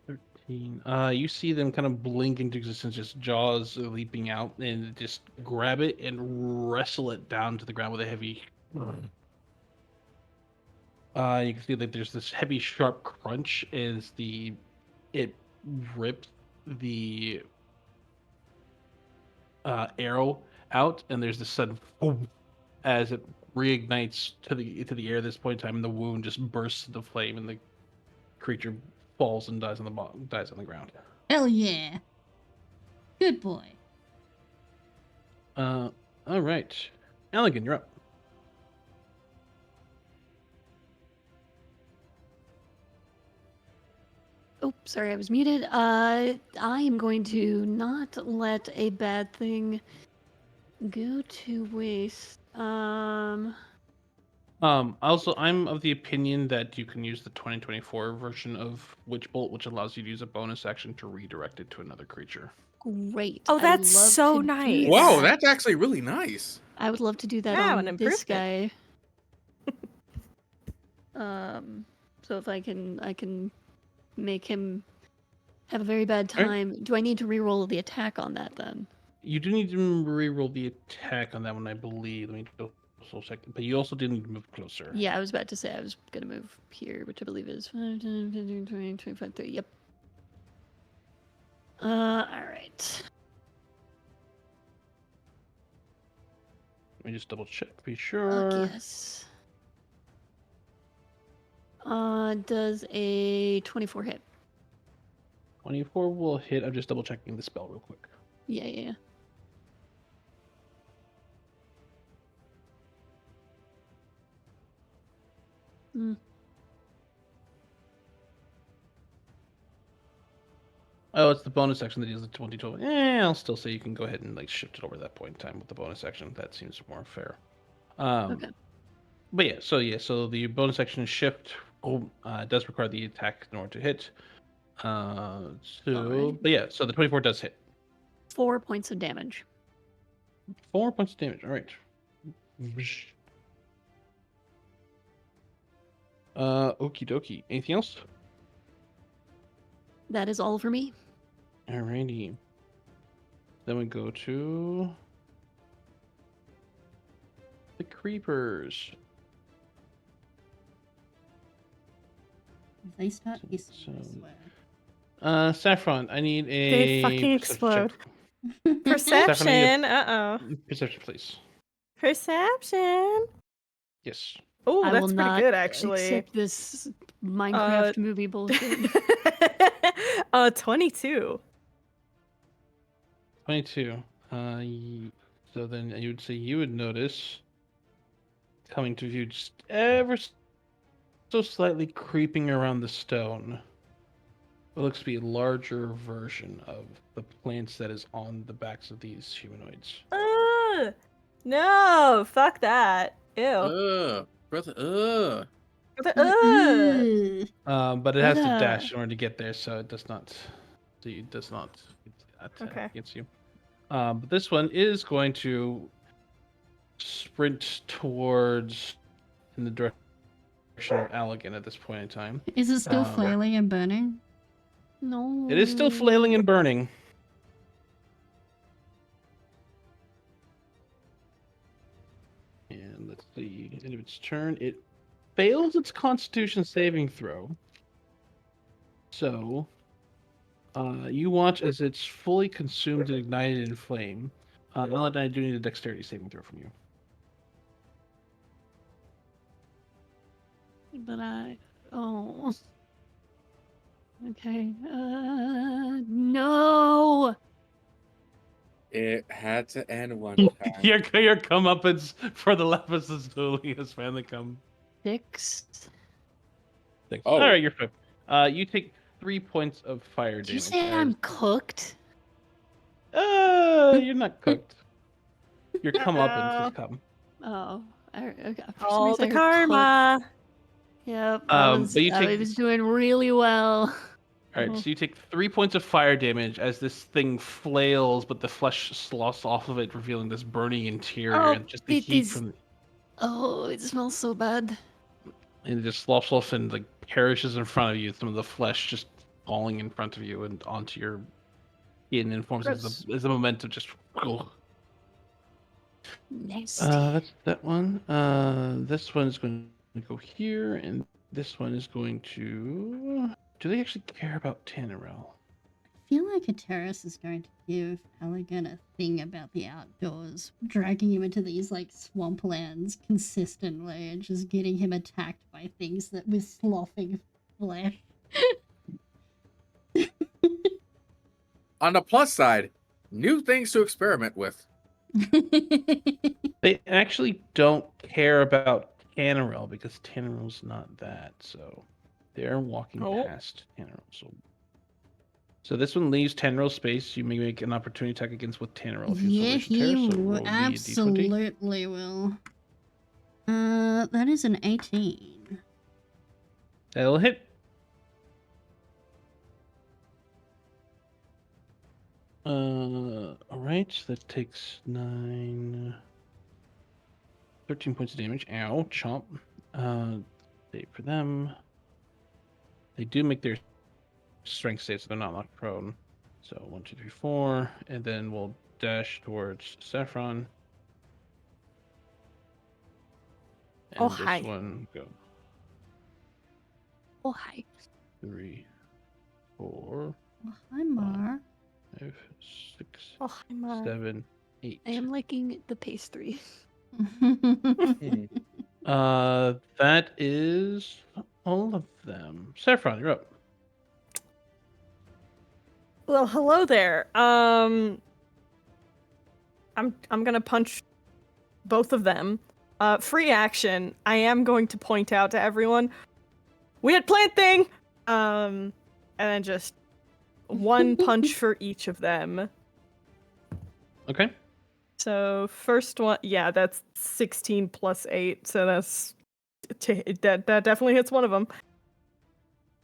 13. You see them kind of blink into existence, just jaws leaping out, and just grab it and wrestle it down to the ground with a heavy. You can see that there's this heavy, sharp crunch as it rips the arrow out, and there's this sudden boom as it reignites to the air. At this point in time, and the wound just bursts into flame, and the creature falls and dies on the ground. Hell yeah. Good boy. All right, Elegant, you're up. Oh, sorry, I was muted. I am going to not let a bad thing go to waste. Also, I'm of the opinion that you can use the 2024 version of Witch Bolt, which allows you to use a bonus action to redirect it to another creature. Great. Oh, I would that's love so to do nice. Whoa, that. that's actually really nice. I would love to do that Wow, on an this improvement. guy. So if I can make him have a very bad Alright. time. Do I need to reroll the attack on that then? You do need to reroll the attack on that one, I believe. Let me go check. But you also did need to move closer. Yeah, I was about to say I was gonna move here, which I believe is 5, 10, 15, 20, 25, 30. Yep. Alright. Let me just double check, be sure. Yes. Does a 24 hit? 24 will hit. I'm just double checking the spell real quick. Yeah. Hmm. Oh, it's the bonus action that deals the 22. I'll still say you can go ahead and like shift it over that point in time with the bonus action. That seems more fair. Okay. But so the bonus action shift does require the attack in order to hit. Alright. But yeah, so the 24 does hit. 4 points of damage. 4 points of damage. All right. Okie dokie. Anything else? That is all for me. Alrighty. Then we go to the creepers. If they start hissing, I So- swear. Saffron, I need a They fucking perception explode. Perception. check. Perception, please. Perception. Yes. Oh, I that's will pretty not good, actually. accept this Minecraft movie bullshit. 22. 22. So then you would say you would notice coming to view just ever so slightly creeping around the stone. What looks to be a larger version of the plants that is on the backs of these humanoids. No, fuck that. Ew. Brother, But it has to But, dash in order to get there, so it does not. It does not attack Okay. against you. But this one is going to sprint towards in the direction of Allegan at this point in time. Is it still Um, flailing and burning? no. It is still flailing and burning. And let's see, end of its turn, it fails its Constitution saving throw. So, you watch as it's fully consumed and ignited in flame. Alan, I do need a Dexterity saving throw from you. But oh. Okay. No. it had to end one time. your comeuppance for the Lapis Lazuli has finally come. 6. Thanks. Oh. All right, you're fine. You take 3 points of fire Did you damage. say I'm cooked? You're not cooked. Your comeuppance No. has come. Oh. Okay. For some All reason the I heard cook. karma. Yep, But you I take was doing really well. all right. So you take 3 points of fire damage as this thing flails, but the flesh sloughs off of it, revealing this burning interior Oh, and just the it heat is. from Oh, it smells so bad. and it just sloughs off and like perishes in front of you. Some of the flesh just falling in front of you and onto your skin and forms Gross. as the momentum just. Ugh. Nasty. That's that one. This one is going to go here, and this one is going to. Do they actually care about Tannerel? I feel like a terrace is going to give Halligan a thing about the outdoors, dragging him into these like swamplands consistently and just getting him attacked by things that with sloughing flesh. On the plus side, new things to experiment with. They actually don't care about Tannerel because Tannerel's not that. So they're walking Oh. past Tannerel. So this one leaves Tannerel space. You may make an opportunity attack against with Tannerel if you Yeah, wish. he Terra, so w- roll me a d20. absolutely will. That is an 18. That'll hit. All right. That takes 13 points of damage. Ow, chomp. Save for them. They do make their strength saves, so they're not knocked prone. So 1, 2, 3, 4, and then we'll dash towards Saffron. And Oh, this hi. one go Oh, hi. 3, 4, Oh, hi, Mar. 5, 6, Oh, hi, Mar. 7, 8. I am liking the pastry. That is all of them. Saffron, you're up. Well, hello there. I'm gonna punch both of them. Free action. I am going to point out to everyone. Weird plant thing. And then just one punch for each of them. Okay. So first one, yeah, that's 16 plus 8. So that definitely hits one of them.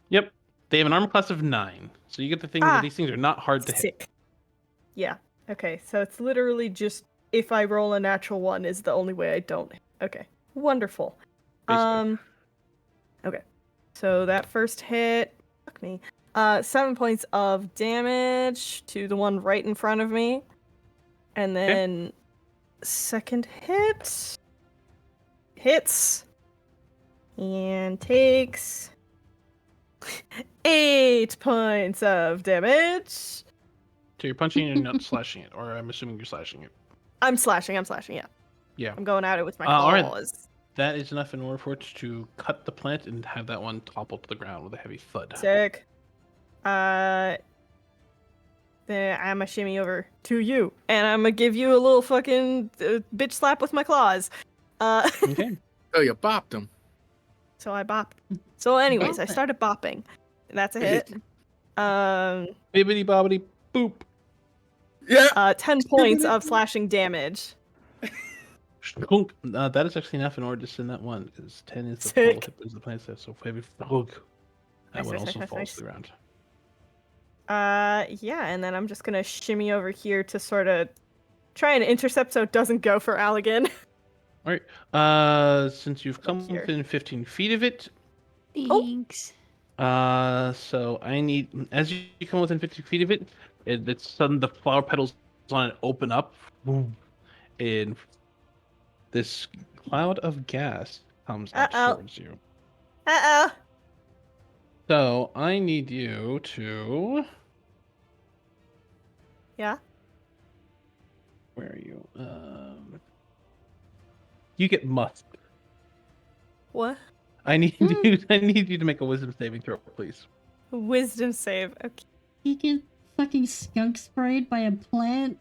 Yep. They have an armor class of 9. So you get the thing that these things are not hard to hit. Sick. Yeah. Okay. So it's literally just if I roll a natural one is the only way I don't. Okay. Wonderful. Basically. Okay. So that first hit. Fuck me. 7 points of damage to the one right in front of me, and then second hits and takes 8 points of damage. So you're punching it and not slashing it, or I'm assuming you're slashing it. I'm slashing, yeah. Yeah. I'm going at it with my All right. claws. That is enough in order for it to cut the plant and have that one topple to the ground with a heavy thud. Sick. Then I'ma shimmy over to you, and I'ma give you a little fucking bitch slap with my claws. Okay. Oh, you bopped him. So I bopped. So anyways, I Bop it. started bopping. That's a hit. Bibbity bobbity boop. Yeah. 10 points of slashing damage. Shunk. That is actually enough in order to send that one, because 10 is the Sick. total hit points the plant says, so heavy thug. That Nice, one nice, also nice, falls nice. to the ground. Yeah, and then I'm just gonna shimmy over here to sort of try and intercept so it doesn't go for Allegan. All right. Since you've come here. within 15 feet of it, Thanks. so I need, as you come within 50 feet of it, it's sudden the flower petals on it open up, boom, and this cloud of gas comes up Uh-oh. towards you. Uh-oh. So I need you to. Yeah? Where are you? You get musk. What? I need you. I need you to make a wisdom saving throw, please. Wisdom save. Okay. You get fucking skunk sprayed by a plant.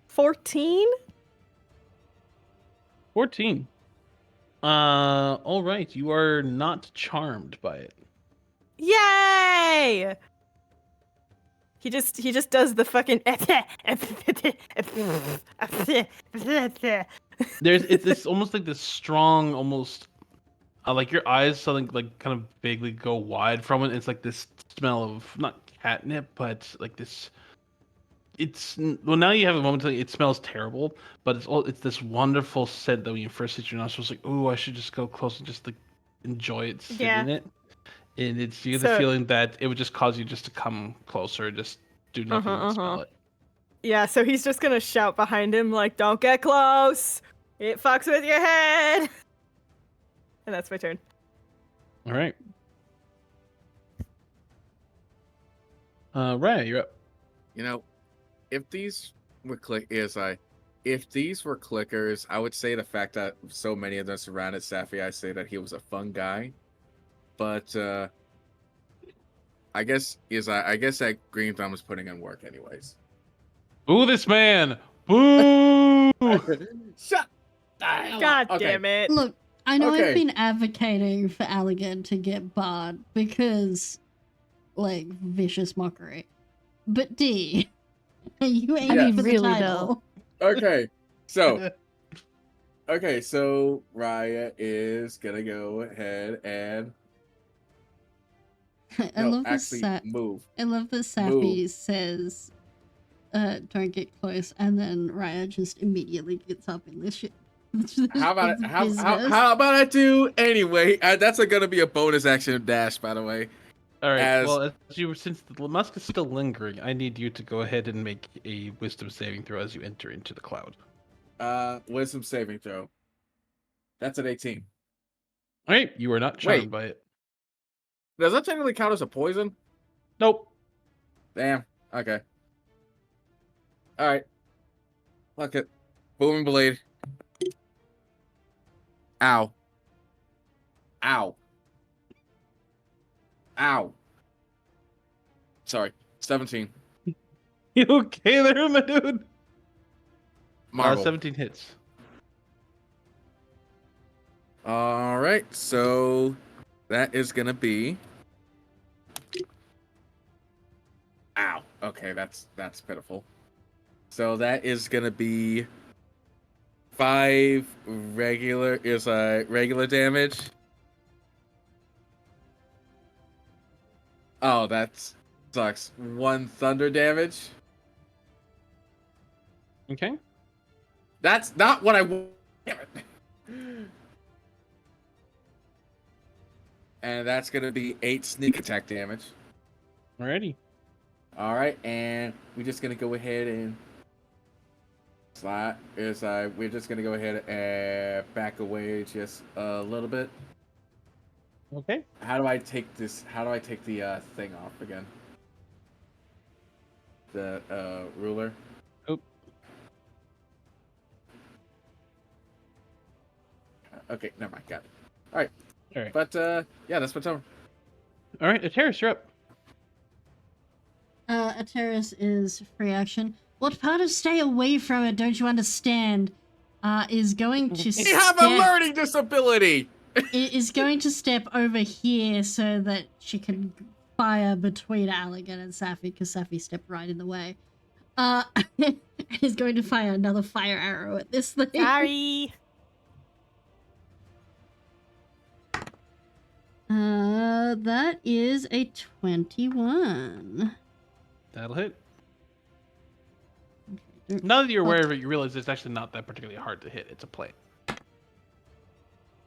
14? 14. All right. You are not charmed by it. Yay! He just does the fucking It's almost like this strong, almost like your eyes suddenly like kind of vaguely go wide from it. It's like this smell of not catnip, but like this. Well, now you have a moment. It smells terrible, but it's this wonderful scent that when you first hit your nostrils, like, ooh, I should just go close and just like enjoy it, sit Yeah. in it. And it's you get the So- feeling that it would just cause you just to come closer, just do nothing and smell it. Yeah, so he's just gonna shout behind him, like, don't get close! It fucks with your head! And that's my turn. All right. Raya, you're up. You know, if these were if these were clickers, I would say the fact that so many of them surrounded Safi, I say that he was a fun guy. But I guess that Green Thumb was putting in work anyways. Boo this man! Boo! Shut the hell God up. Okay. damn it. Look, I know Okay. I've been advocating for Allegan to get barred because, like, vicious mockery. But D, are you aiming Yes. for the Really, title? Okay. So Raya is gonna go ahead and I love the actually move. I love that Safi says, don't get close, and then Raya just immediately gets up in this shit. How about it? How about I do anyway? That's gonna be a bonus action dash, by the way. All right. As- Well, since the musk is still lingering, I need you to go ahead and make a wisdom saving throw as you enter into the cloud. Wisdom saving throw. That's an 18. All right. You are not charmed by it. Does that technically count as a poison? Nope. Damn. Okay. All right. Fuck it. Booming blade. Ow. Ow. Ow. Sorry. 17. You okay there, my dude? Marble. 17 hits. All right. So that is gonna be. Ow. Okay, that's pitiful. So that is gonna be 5 regular damage. Oh, that sucks. 1 thunder damage. Okay. That's not what I want. Damn it. And that's gonna be 8 sneak attack damage. Alrighty. All right, and we're just gonna go ahead and we're just gonna go ahead and back away just a little bit. Okay. How do I take this? How do I take the thing off again? The ruler. Oh. Okay, never mind. Got it. All right. All right. But yeah, that's my turn. All right. Ateris, you're up. Ateris is free action. What part of stay away from it don't you understand? Is going to You have a learning disability. is going to step over here so that she can fire between Allegan and Safi, because Safi stepped right in the way. Is going to fire another fire arrow at this thing. Sorry. That is a 21. That'll hit. Okay. Now that you're aware of it, you realize it's actually not that particularly hard to hit. It's a plate.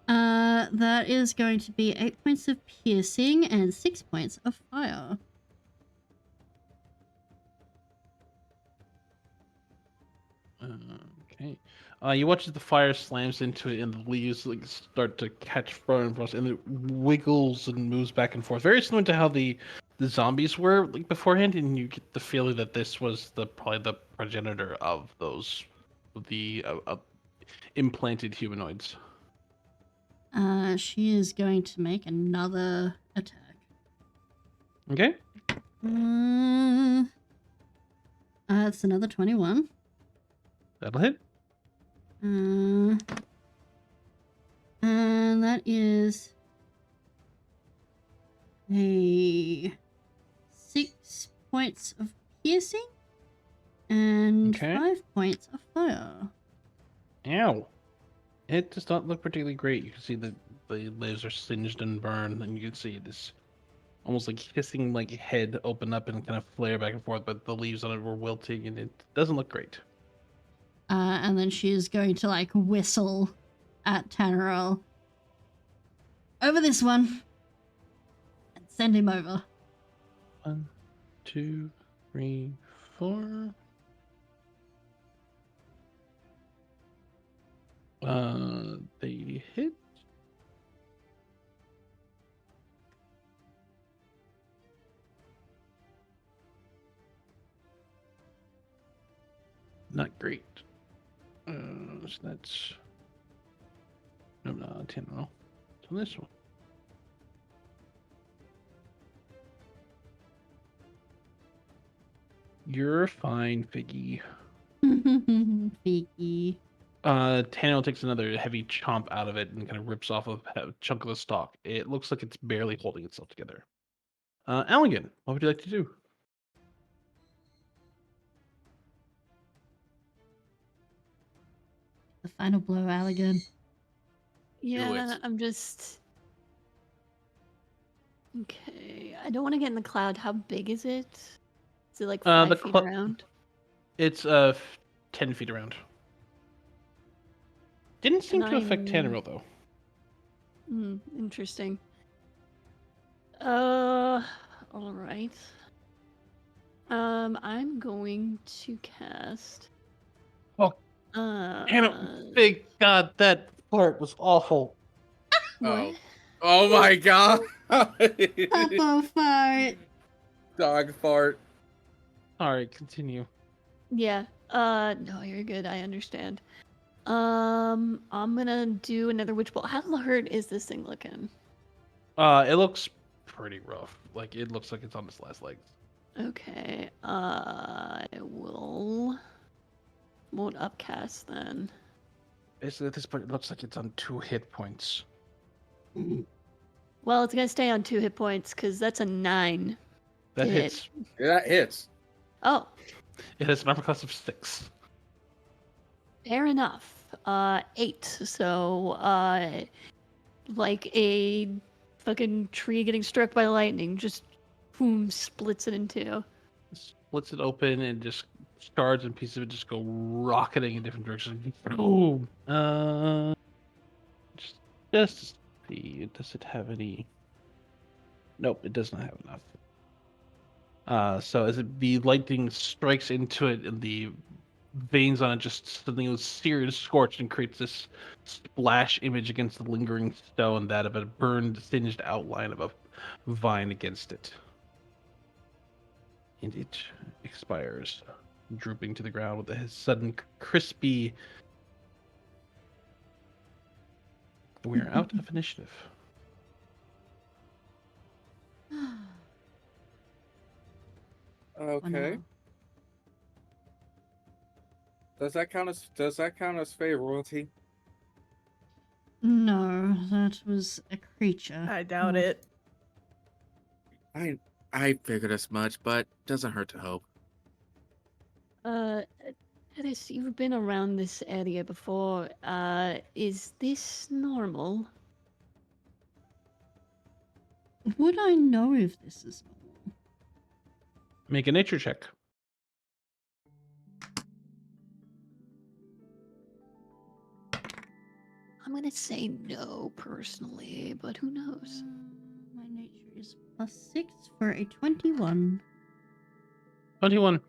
That is going to be 8 points of piercing and 6 points of fire. Okay. You watch as the fire slams into it, and the leaves like start to catch fire and frost, and it wiggles and moves back and forth, very similar to how the zombies were like beforehand. And you get the feeling that this was probably the progenitor of those, the implanted humanoids. She is going to make another attack. Okay. It's another 21. That'll hit. And that is a 6 points of piercing and Okay. 5 points of fire. Ow. It does not look particularly great. You can see the the leaves are singed and burned, and you can see this almost like hissing like head open up and kind of flare back and forth, but the leaves on it were wilting, and it doesn't look great. And then she's going to like whistle at Tannerel. Over this one. And send him over. 1, 2, 3, 4. They hit. Not great. So that's no 10 roll. So this one. You're fine, Figgy. Figgy. Tano takes another heavy chomp out of it and kind of rips off a chunk of the stalk. It looks like it's barely holding itself together. Alligan, what would you like to do? The final blow, Allegan. Yeah, I'm just. Okay, I don't want to get in the cloud. How big is it? Is it like 5 feet around? It's 10 feet around. Didn't seem to affect Tanneril though. Interesting. All right. I'm going to cast. Oh, big God, that part was awful. What? Oh my god. Papa fart. Dog fart. Alright, continue. Yeah. No, you're good. I understand. I'm gonna do another witch bolt. How hurt is this thing looking? It looks pretty rough. Like it looks like it's on its last legs. Okay. I won't upcast then. Basically, at this point, it looks like it's on 2 hit points. Well, it's gonna stay on 2 hit points because that's a 9. That to hits. Yeah, that hits. Oh, It has an armor class of 6. fair enough. 8. So, like a fucking tree getting struck by lightning, just boom, splits it in 2. Splits it open and just shards and pieces of it just go rocketing in different directions. Boom. Just to see, does it have any? Nope, it does not have enough. So as the lightning strikes into it, and the veins on it just suddenly goes seared, scorched, and creates this splash image against the lingering stone, that of a burned, singed outline of a vine against it. And it expires, drooping to the ground with a sudden crispy. We're out of initiative. Okay. Does that count as fey royalty? No, that was a creature. I doubt Not- it. I figured as much, but doesn't hurt to hope. Dennis, you've been around this area before. Is this normal? Would I know if this is normal? Make a nature check. I'm gonna say no personally, but who knows? My nature is +6 for a 21. 21.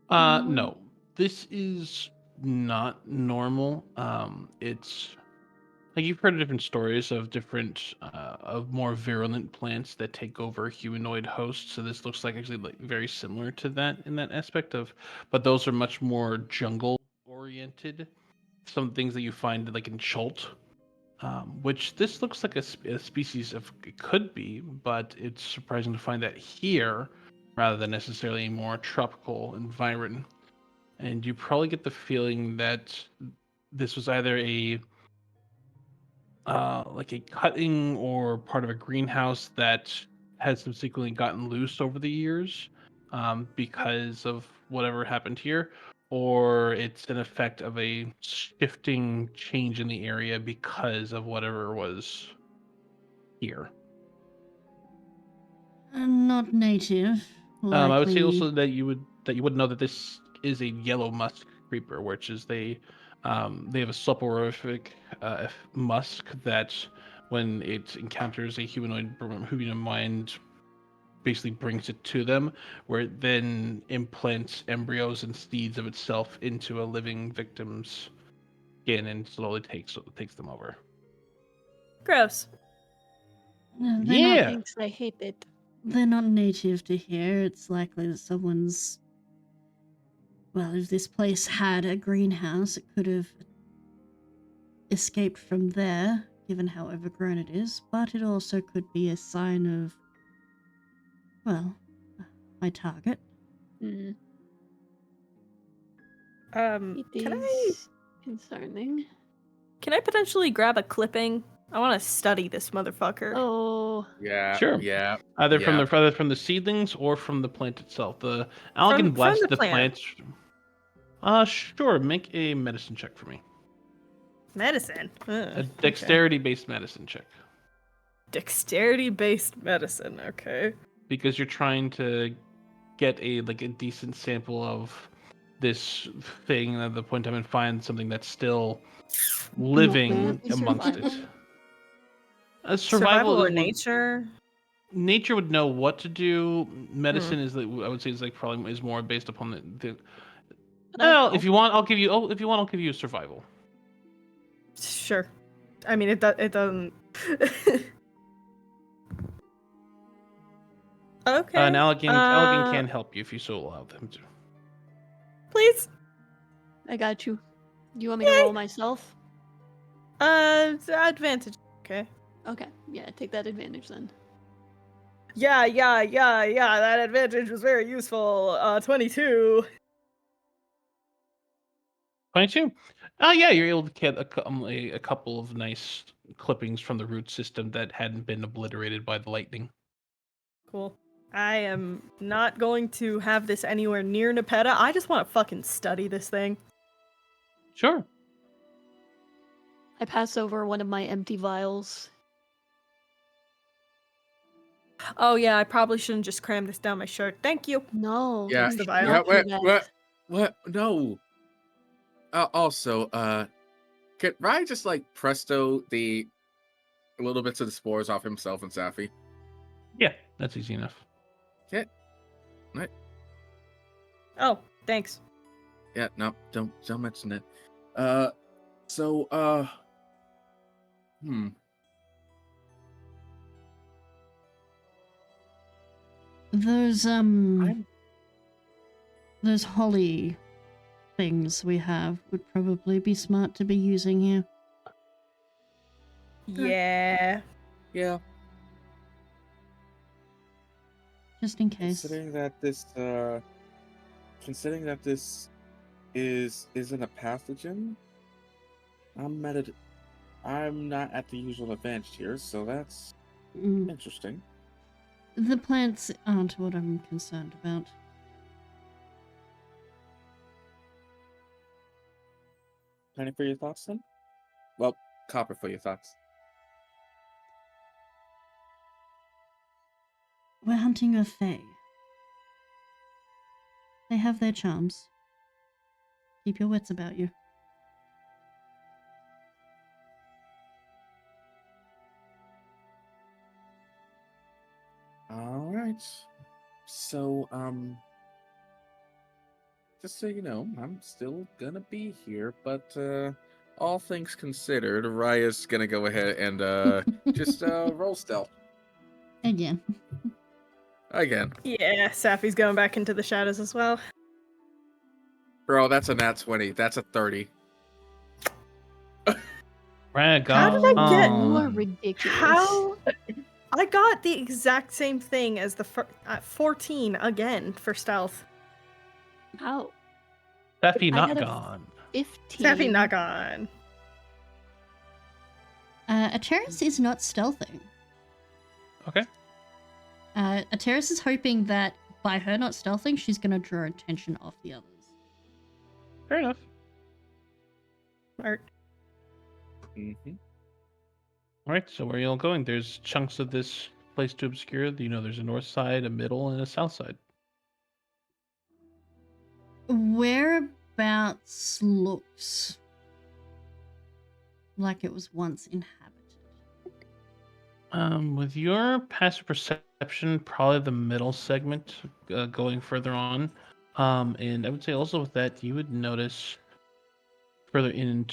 Mm. No. This is not normal. It's like you've heard of different stories of different of more virulent plants that take over humanoid hosts. So this looks like actually like very similar to that in that aspect of, but those are much more jungle oriented. Some things that you find like in Chult, which this looks like a species of, it could be, but it's surprising to find that here rather than necessarily a more tropical environment. And you probably get the feeling that this was either a like a cutting or part of a greenhouse that has subsequently gotten loose over the years, because of whatever happened here, or it's an effect of a shifting change in the area because of whatever was here. Not native. I would say also Likely. that you would know that this is a yellow musk creeper, which is they have a soporific musk that when it encounters a humanoid mind, basically brings it to them, where it then implants embryos and seeds of itself into a living victim's skin and slowly takes them over. Gross. They're not. Yeah. Thanks, I hate it. They're not native to here. It's likely that someone's. Well, if this place had a greenhouse, it could have escaped from there, given how overgrown it is. But it also could be a sign of. Well, my target. Mm, it Can is concerning. I potentially grab a clipping? I want to study this motherfucker. Oh, Yeah. Sure. Yeah. Either yeah. from the seedlings or from the plant itself. The From Allegan blessed the the plant. plant. Sure. Make a medicine check for me. Medicine. A dexterity-based medicine check. Dexterity-based medicine. Okay. Because you're trying to get a decent sample of this thing at the point in time and find something that's still living Maybe amongst survival. it. Survival Survival or is nature? nature would know what to do. Medicine is I would say is probably is more based upon the But I well, help. if you want, I'll give you. Oh, if you want, I'll give you survival. Sure. I mean, it doesn't. Okay. And Allegan can help you if you so allow them to. Please. I got you. Do you want me to roll myself? Advantage. Okay. Okay, yeah, take that advantage then. Yeah. That advantage was very useful. 22. 22. Oh yeah, you're able to get a couple of nice clippings from the root system that hadn't been obliterated by the lightning. Cool. I am not going to have this anywhere near Nepeta. I just want to fucking study this thing. Sure. I pass over one of my empty vials. Oh yeah, I probably shouldn't just cram this down my shirt. Thank you. No, Yeah. you the should vial. not do that. What? No. Also, can Ryan just presto the little bits of the spores off himself and Safi? Yeah, that's easy enough. Okay. Right. Oh, thanks. Yeah. No. Don't mention it. So. Those those holly things we have would probably be smart to be using here. Yeah. Yeah. Just in case. Considering that this isn't a pathogen, I'm not at the usual advantage here, so that's Mm, interesting. the plants aren't what I'm concerned about. Penny for your thoughts then? Well, copper for your thoughts. We're hunting a fae. They have their charms. Keep your wits about you. All right. So, just so you know, I'm still gonna be here, but all things considered, Raya's gonna go ahead and just roll stealth Again. again. Yeah, Safi's going back into the shadows as well. Bro, that's a nat 20. That's a 30. Rag How did I get- You are ridiculous. How? I got the exact same thing as the 14 again for stealth. How? Steffi I not had a gone. 15. Safi not gone. Ateris is not stealthing. Okay. Ateris is hoping that by her not stealthing, she's gonna draw attention off the others. Fair enough. Smart. Mm-hmm. All right, so where are you all going? There's chunks of this place to obscure. You know, there's a north side, a middle, and a south side. Whereabouts looks like it was once inhabited? With your passive perception, probably the middle segment, going further on. And I would say also with that, you would notice further in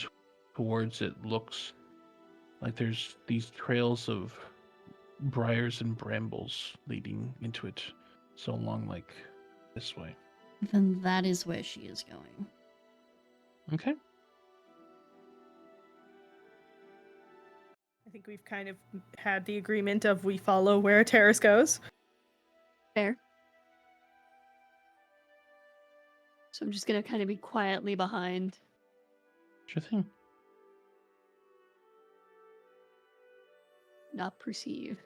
towards it looks like there's these trails of briars and brambles leading into it, so along like this way. Then that is where she is going. Okay. I think we've kind of had the agreement of we follow where Terrace goes. Fair. So I'm just gonna kind of be quietly behind. Sure thing. Not perceive.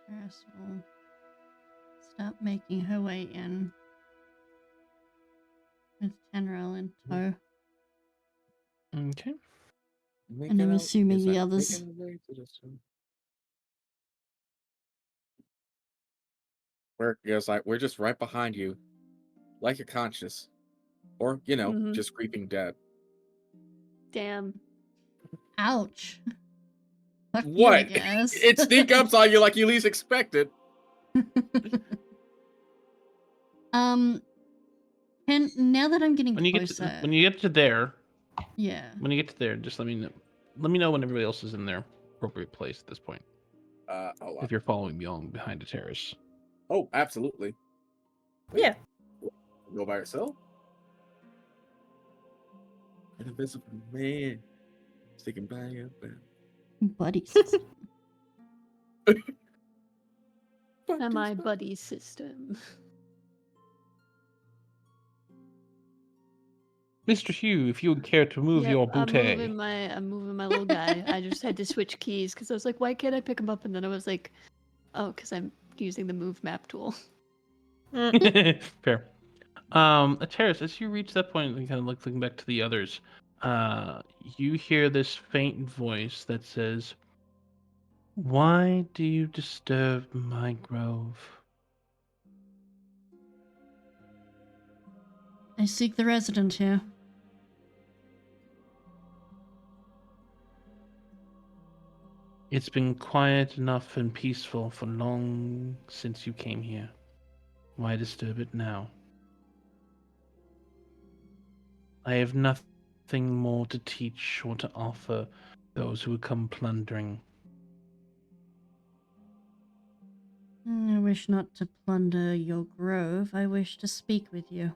Terrace will start making her way in with Tenrel in tow. Okay. And I'm assuming the others. We're just right behind you, like you're conscious, or Mhm. just creeping dead. Damn. Ouch. Fuck you, I What? guess. It sneak ups on you like you least expected. Now that I'm getting When you closer, get to there, yeah. when you get to there, just let me know. Let me know when everybody else is in their appropriate place at this point. Hold on. If you're following me along behind a terrace. Oh, absolutely. Wait, Yeah. Go by yourself? An invisible man sticking by your back. Buddy system. Am I buddy system? Mr. Hugh, if you would care to move Yep, your I'm bouquet. moving my little guy. I just had to switch keys because I was like, why can't I pick him up? And then I was like, oh, because I'm using the move map tool. Fair. A terrace, as you reach that point and kind of looking back to the others, you hear this faint voice that says, "Why do you disturb my grove?" I seek the resident here. It's been quiet enough and peaceful for long since you came here. Why disturb it now? I have nothing more to teach or to offer those who come plundering. I wish not to plunder your grove. I wish to speak with you.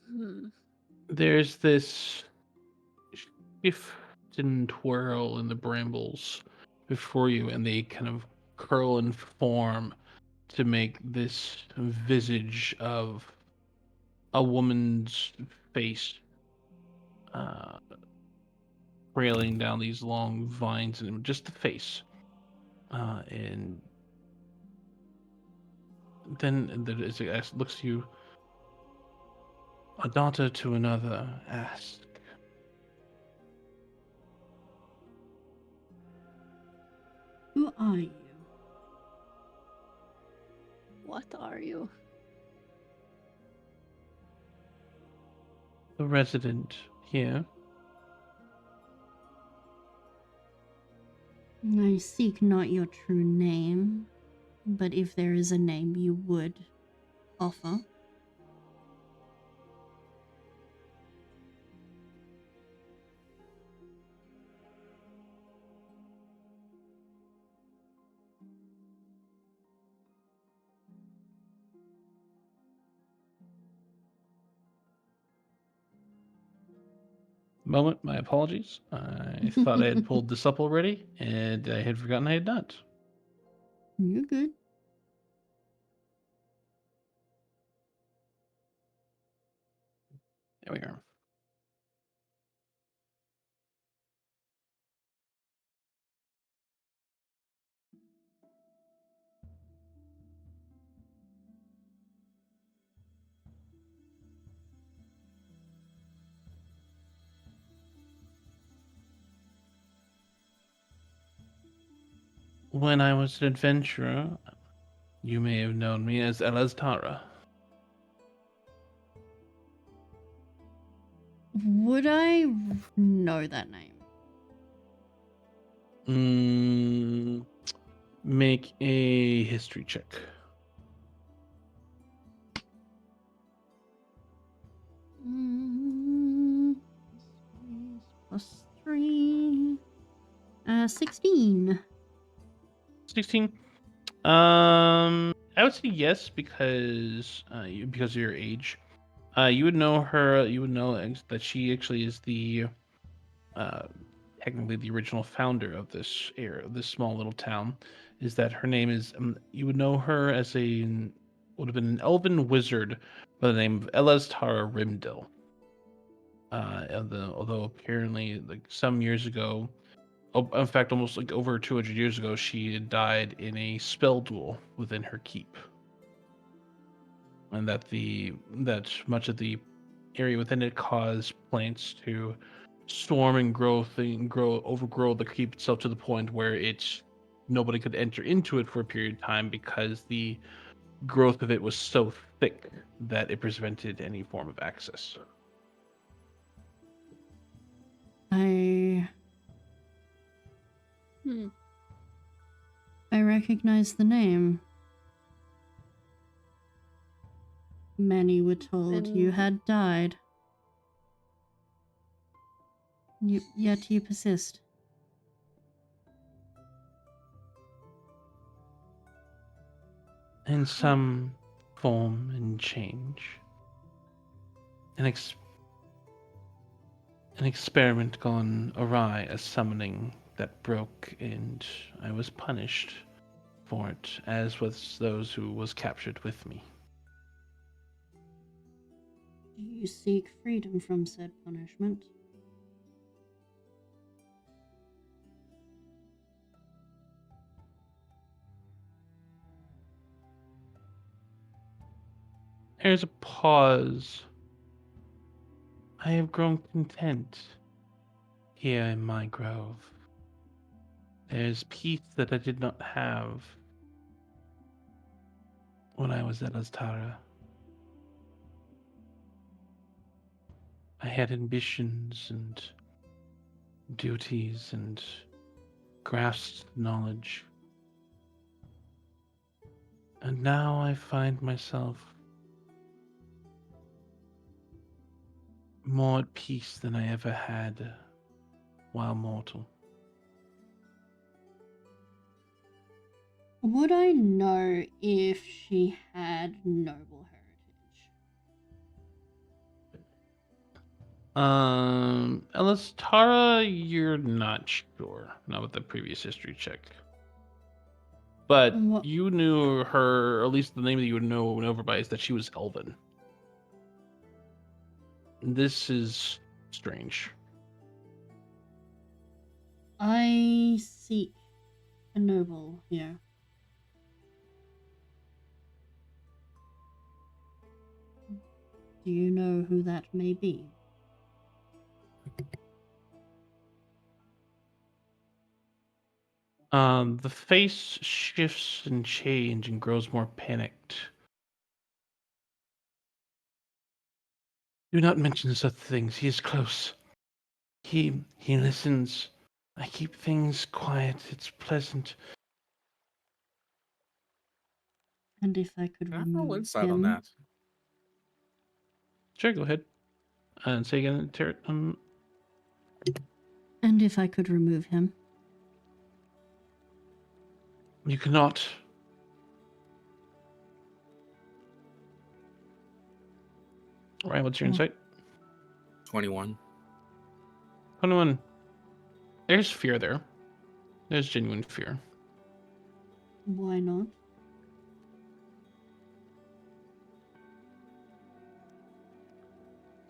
Hmm. There's this shift and twirl in the brambles before you, and they kind of curl and form to make this visage of a woman's face, uh, trailing down these long vines, and just the face. And then as it looks to you, a daughter to another asks, Who are you? What are you? the resident here. I seek not your true name, but if there is a name you would offer. Moment, my apologies. I thought I had pulled this up already, and I had forgotten I had not. You're good. There we are. When I was an adventurer, you may have known me as Elaztara. Would I know that name? Make a history check. Mm, plus 3. 16. 16. I would say yes because because of your age. You would know her. You would know that she actually is the uh, technically the original founder of this area, this small little town. Is that her name is? You would know her as would have been an elven wizard by the name of Elaztara Rimdil. Although apparently, like some years ago, in fact, almost like over 200 years ago, she had died in a spell duel within her keep, and that much of the area within it caused plants to storm and overgrow the keep itself to the point where nobody could enter into it for a period of time because the growth of it was so thick that it prevented any form of access. I Hmm. recognize the name. Many were told you And- had died. Yet you persist. In some form and change. An, ex- an experiment gone awry, a summoning that broke, and I was punished for it, as was those who was captured with me. Do you seek freedom from said punishment? There's a pause. I have grown content here in my grove. There's peace that I did not have when I was at Astara. I had ambitions and duties and grasped knowledge. And now I find myself more at peace than I ever had while mortal. Would I know if she had noble heritage? Elastara, you're not sure. Not with the previous history check. But What? you knew her, or at least the name that you would know over by is that she was Elven. This is strange. I seek a noble here. Do you know who that may be? The face shifts and change and grows more panicked. Do not mention such things. He is close. He listens. I keep things quiet. It's pleasant. And if I could Can I roll remove insight him? on that? Sure, go ahead. And say again, And if I could remove him? you cannot. Ryan, what's your Oh. insight? 21. 21. There's fear there. There's genuine fear. Why not?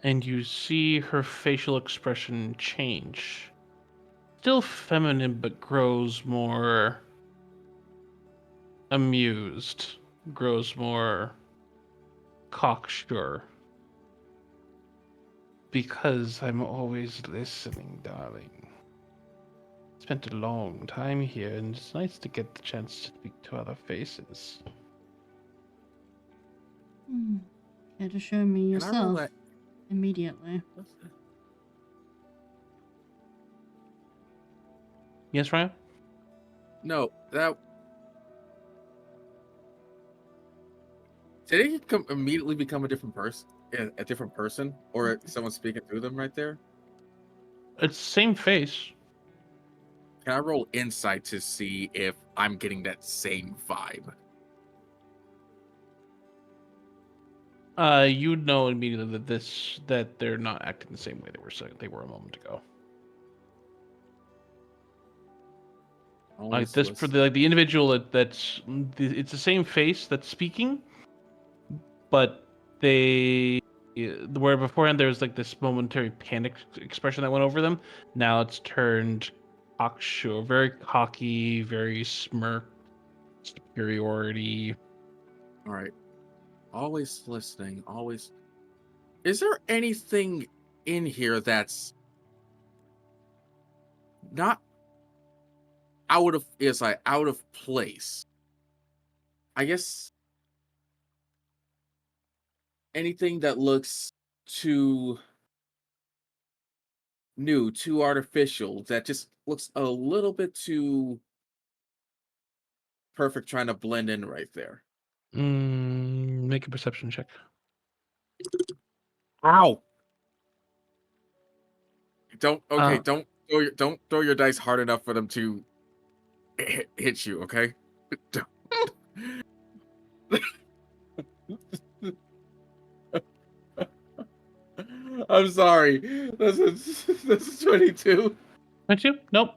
And you see her facial expression change. Still feminine, but grows more amused, grows more cocksure. Because I'm always listening, darling. spent a long time here, and it's nice to get the chance to speak to other faces. Care to show me Can I roll yourself that? immediately? Yes, Ryan? No, that. Did he immediately become a different person? A different person, or someone speaking through them right there? It's the same face. Can I roll insight to see if I'm getting that same vibe? You'd know immediately that they're not acting the same way they were a moment ago. Like this for the individual it's the same face that's speaking, but where beforehand there was like this momentary panic expression that went over them. Now it's turned cocksure, very cocky, very smirk, superiority. All right. Always listening. Always. Is there anything in here that's not out of place? I guess anything that looks too new, too artificial, that just looks a little bit too perfect, trying to blend in right there. Make a perception check. Ow! Don't Uh, don't throw your dice hard enough for them to hit you. Okay. I'm sorry. This is 22. 22? Nope.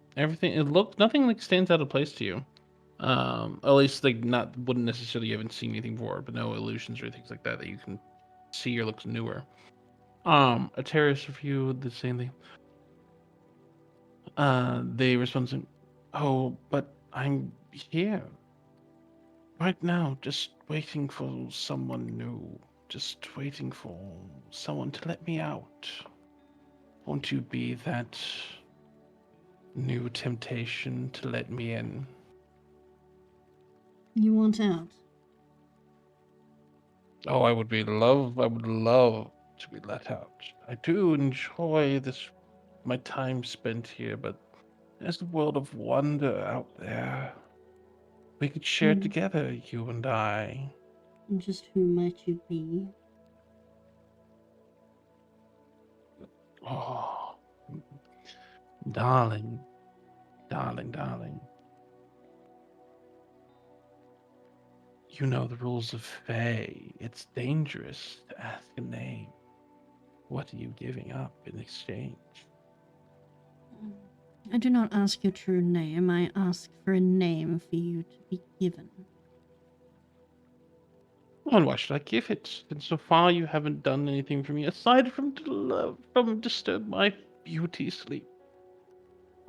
Nothing like stands out of place to you. At least like wouldn't necessarily you haven't seen anything before, but no illusions or things like that that you can see or looks newer. A terrorist review the same thing. They respond saying, "Oh, but I'm here right now, just waiting for someone new, just waiting for someone to let me out. Won't you be that new temptation to let me in?" You want out? Oh, I would love to be let out. I do enjoy my time spent here, but there's a world of wonder out there. We could share Hmm. together, you and I. And just who might you be? Oh, darling, darling, darling. You know the rules of Fae. It's dangerous to ask a name. What are you giving up in exchange? I do not ask your true name. I ask for a name for you to be given. And why should I give it? And so far you haven't done anything for me aside from disturb my beauty sleep.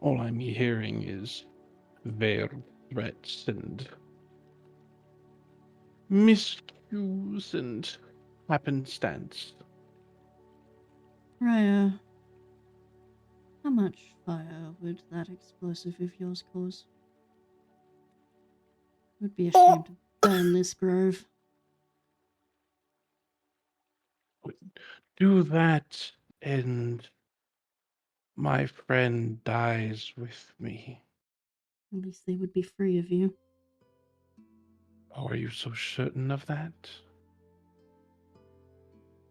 All I'm hearing is veiled threats and miscues and happenstance. Raya, how much fire would that explosive of yours cause? It would be a shame to burn this grove. Do that, and my friend dies with me. At least they would be free of you. Oh, are you so certain of that?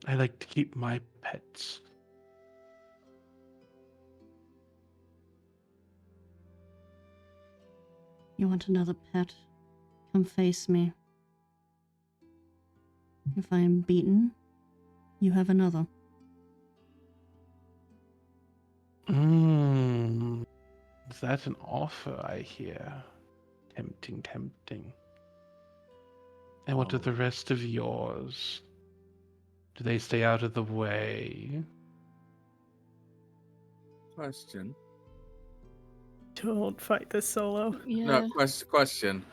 I like to keep my pets. You want another pet? Come face me. If I am beaten, you have another. Is that an offer I hear? Tempting, tempting. And what are the rest of yours? Do they stay out of the way? Question. Don't fight this solo. Yeah. No, question.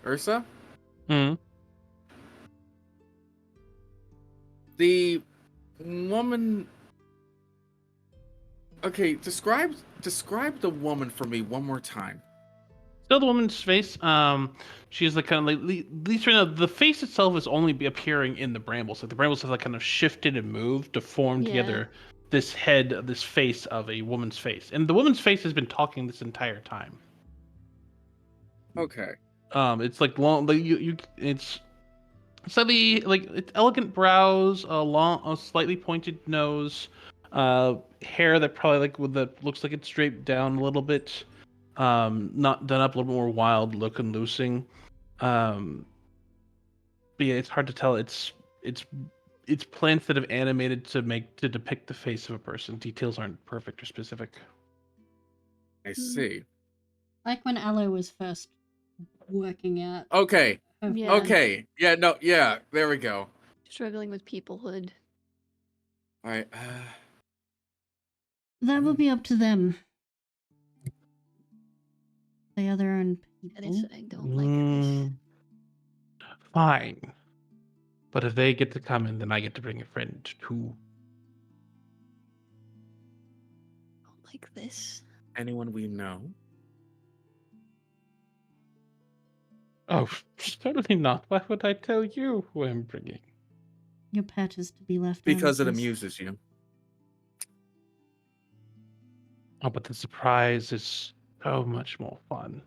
Ursa? Hmm. The woman Okay, describe the woman for me one more time. Still the woman's face. She's like kind of like at least right now the face itself is only be appearing in the brambles. Like the brambles have like kind of shifted and moved to form Yeah. together this head, this face of a woman's face, and the woman's face has been talking this entire time. Okay. It's like long, like it's slightly like it's elegant brows, a slightly pointed nose, hair that probably like with that looks like it's draped down a little bit, not done up, a little more wild look and loosing. Um, but yeah, it's hard to tell. It's plants that have animated to depict the face of a person. Details aren't perfect or specific. I see. Like when Aloe was first working out. Okay. Yeah. Okay. Yeah, no, yeah, there we go. Struggling with peoplehood. All right. That will be up to them. They are their own That is, people. I don't like this. Fine. But if they get to come in, then I get to bring a friend too. Don't like this. Anyone we know? Oh, certainly not. Why would I tell you who I'm bringing? Your pet is to be left Because out it of this. amuses you. Oh, but the surprise is so much more fun.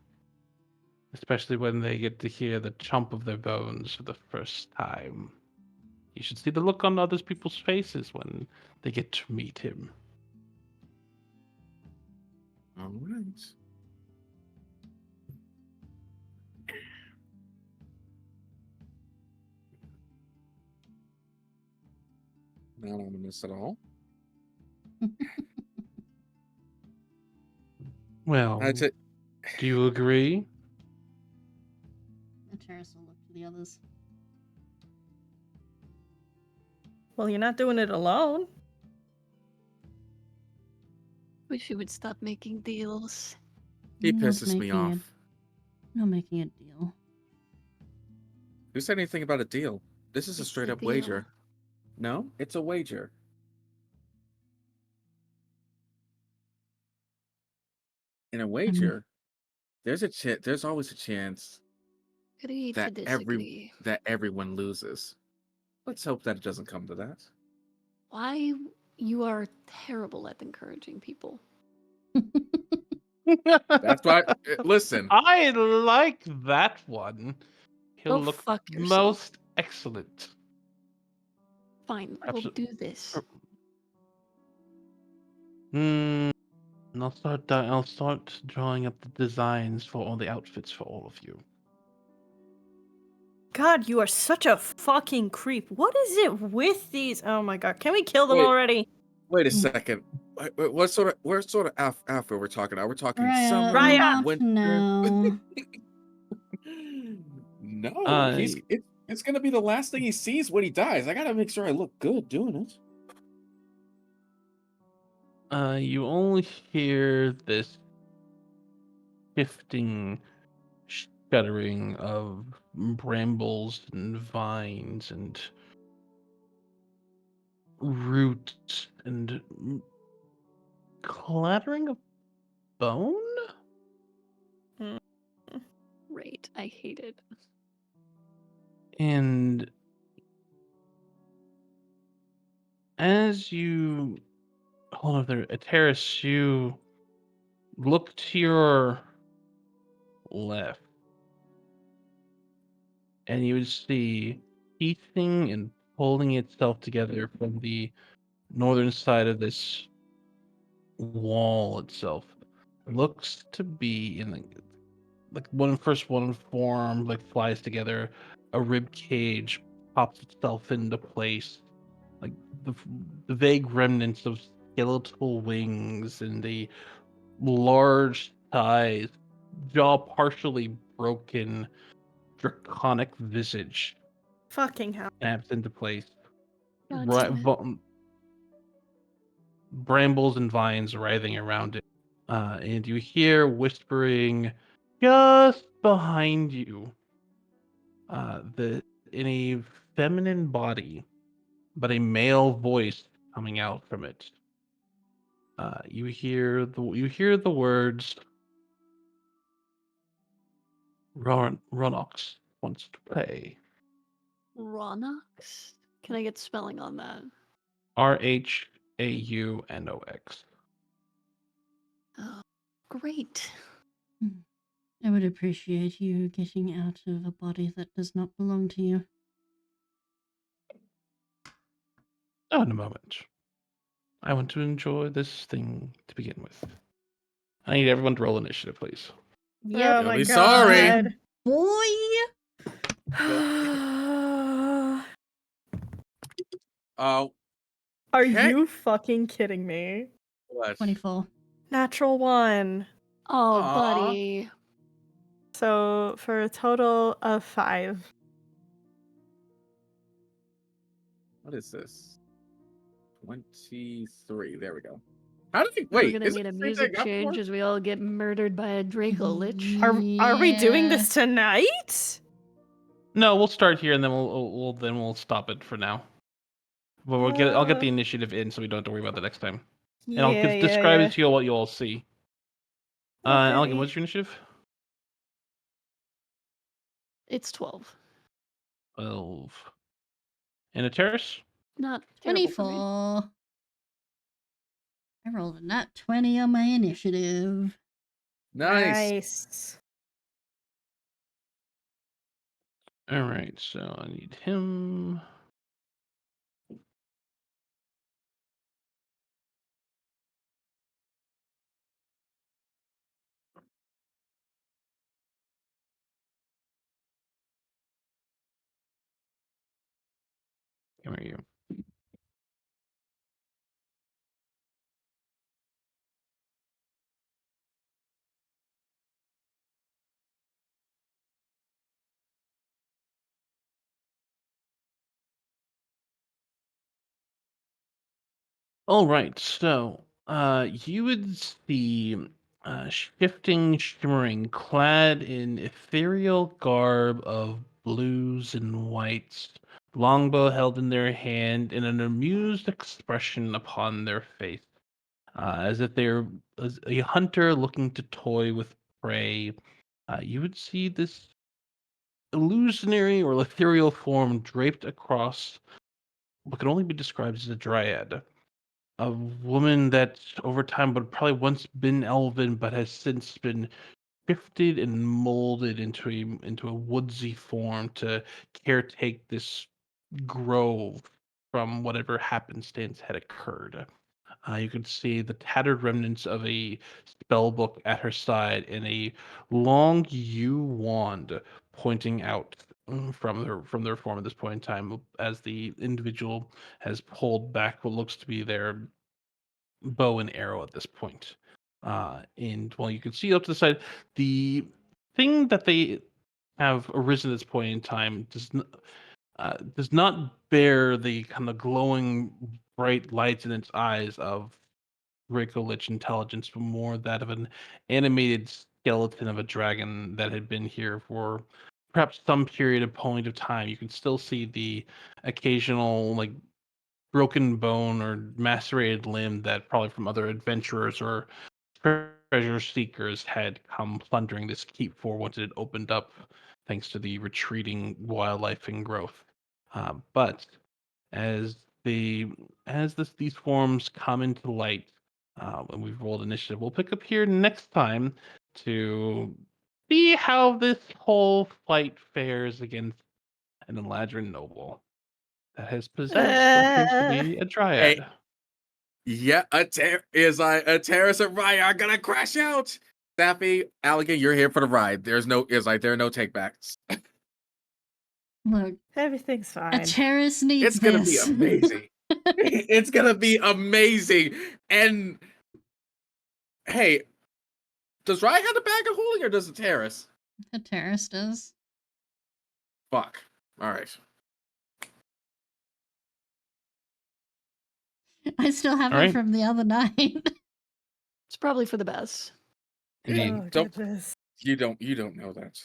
Especially when they get to hear the chomp of their bones for the first time. You should see the look on other people's faces when they get to meet him. All right. Not ominous at all. Well, That's it. do you agree? The terrace will look to the others. Well, you're not doing it alone. Wish you would stop making deals. He Not pisses me making off. Not making a deal. Who said anything about a deal? This is a It's straight a up deal. wager. No, it's a wager. In a wager, there's always a chance Agree to that disagree. everyone loses. Let's hope that it doesn't come to that. Why you are terrible at encouraging people. That's why. Listen, I like that one. He'll Go look fuck yourself. most excellent. Fine, we'll do this. I'll start drawing up the designs for all the outfits for all of you. God, you are such a fucking creep. What is it with these? Oh my god, can we kill them Wait. already? wait a second. What sort of outfit we're talking about? We're talking Raya, summer, Raya! winter. No. No, it's gonna be the last thing he sees when he dies. I gotta make sure I look good doing it. You only hear this shifting, shuddering of brambles and vines and roots and clattering of bone. Great, I hate it. And as you hold up there, a terrace, you look to your left, and you would see piecing and pulling itself together from the northern side of this wall itself. Looks to be in like one form, like flies together. A rib cage pops itself into place, like the vague remnants of skeletal wings and the large thighs, jaw partially broken, draconic visage Fucking hell. snaps into place. God Right, damn it. brambles and vines writhing around it. And you hear whispering just behind you, the in a feminine body, but a male voice coming out from it. You hear the words. Ronox wants to play. Ronox? Can I get spelling on that? Rhaunox. Oh, great. I would appreciate you getting out of a body that does not belong to you. Oh, in a moment. I want to enjoy this thing to begin with. I need everyone to roll initiative, please. Oh You'll my be sorry. god. Boy! Oh, Are Okay. you fucking kidding me? what? 24. Natural 1. Oh, Aw. buddy. So for a total of 5. What is this? 23. There we go. How did he We're wait? gonna Is need it a the same music thing up change for? as we all get murdered by a Draco Lich. Are we doing this tonight? No, we'll start here and then we'll stop it for now. But I'll get the initiative in so we don't have to worry about that next time. And I'll describe it to you all what you all see. Algan, Okay. what's your initiative? It's 12. 12. And a terrace? Not terrible for me. 24. I rolled a nat 20 on my initiative. Nice. All right, so I need him. Come here, you. All right, so you would see shifting, shimmering, clad in ethereal garb of blues and whites, longbow held in their hand, and an amused expression upon their face, as if they're as a hunter looking to toy with prey. You would see this illusionary or ethereal form draped across what can only be described as a dryad. A woman that over time would probably once been elven, but has since been shifted and molded into a woodsy form to caretake this grove from whatever happenstance had occurred. You could see the tattered remnants of a spell book at her side and a long yew wand pointing out from their form at this point in time as the individual has pulled back what looks to be their bow and arrow at this point. And while you can see up to the side, the thing that they have arisen at this point in time does not bear the kind of glowing bright lights in its eyes of Lich intelligence, but more that of an animated skeleton of a dragon that had been here for perhaps some period of point of time. You can still see the occasional like broken bone or macerated limb that probably from other adventurers or treasure seekers had come plundering this keep for once it had opened up, thanks to the retreating wildlife and growth. But as these forms come into light, and we've rolled initiative, we'll pick up here next time to see how this whole fight fares against an Eladrin noble that has possessed what appears to be a dryad. Hey, yeah, a terrace and Ryan are gonna crash out. Sappy, Allegan, you're here for the ride. There are no takebacks. Look, Everything's a fine. terrace needs It's gonna be this. amazing. It's gonna be amazing. And hey, does Ryan have the bag of holding or does the terrace? A terrace does. Fuck. All right. I still have All it right. from the other night. It's probably for the best. Indeed. Oh, Don't- goodness. You don't know that.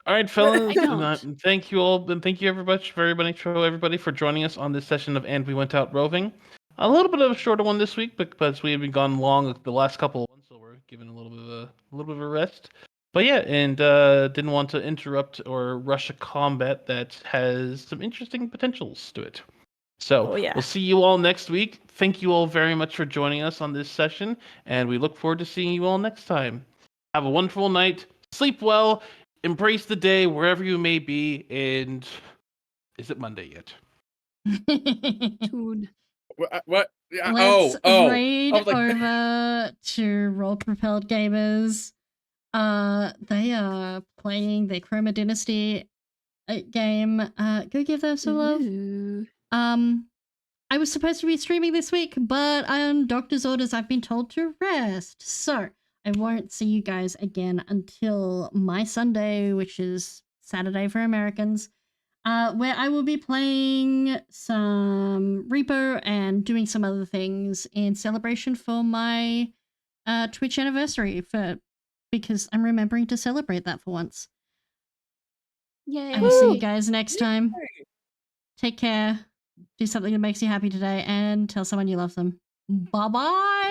All right, fellas. I don't. Thank you all, and thank you everybody for joining us on this session of And We Went Out Roving. a little bit of a shorter one this week because we have been gone long the last couple of ones, so we're giving a little bit of a rest. But yeah, and didn't want to interrupt or rush a combat that has some interesting potentials to it. So Oh, yeah. we'll see you all next week. Thank you all very much for joining us on this session, and we look forward to seeing you all next time. Have a wonderful night. Sleep well. Embrace the day wherever you may be. And is it Monday yet? Dude. What? Yeah, Let's oh. raid I was like, over to Roll Propelled Gamers. They are playing their Chroma Dynasty game. Go give them some love. Ooh. I was supposed to be streaming this week, but on doctor's orders, I've been told to rest. So I won't see you guys again until my Sunday, which is Saturday for Americans, where I will be playing some Reaper and doing some other things in celebration for my Twitch anniversary because I'm remembering to celebrate that for once. Yay. I will see you guys next time. Take care. Do something that makes you happy today and tell someone you love them. Bye-bye.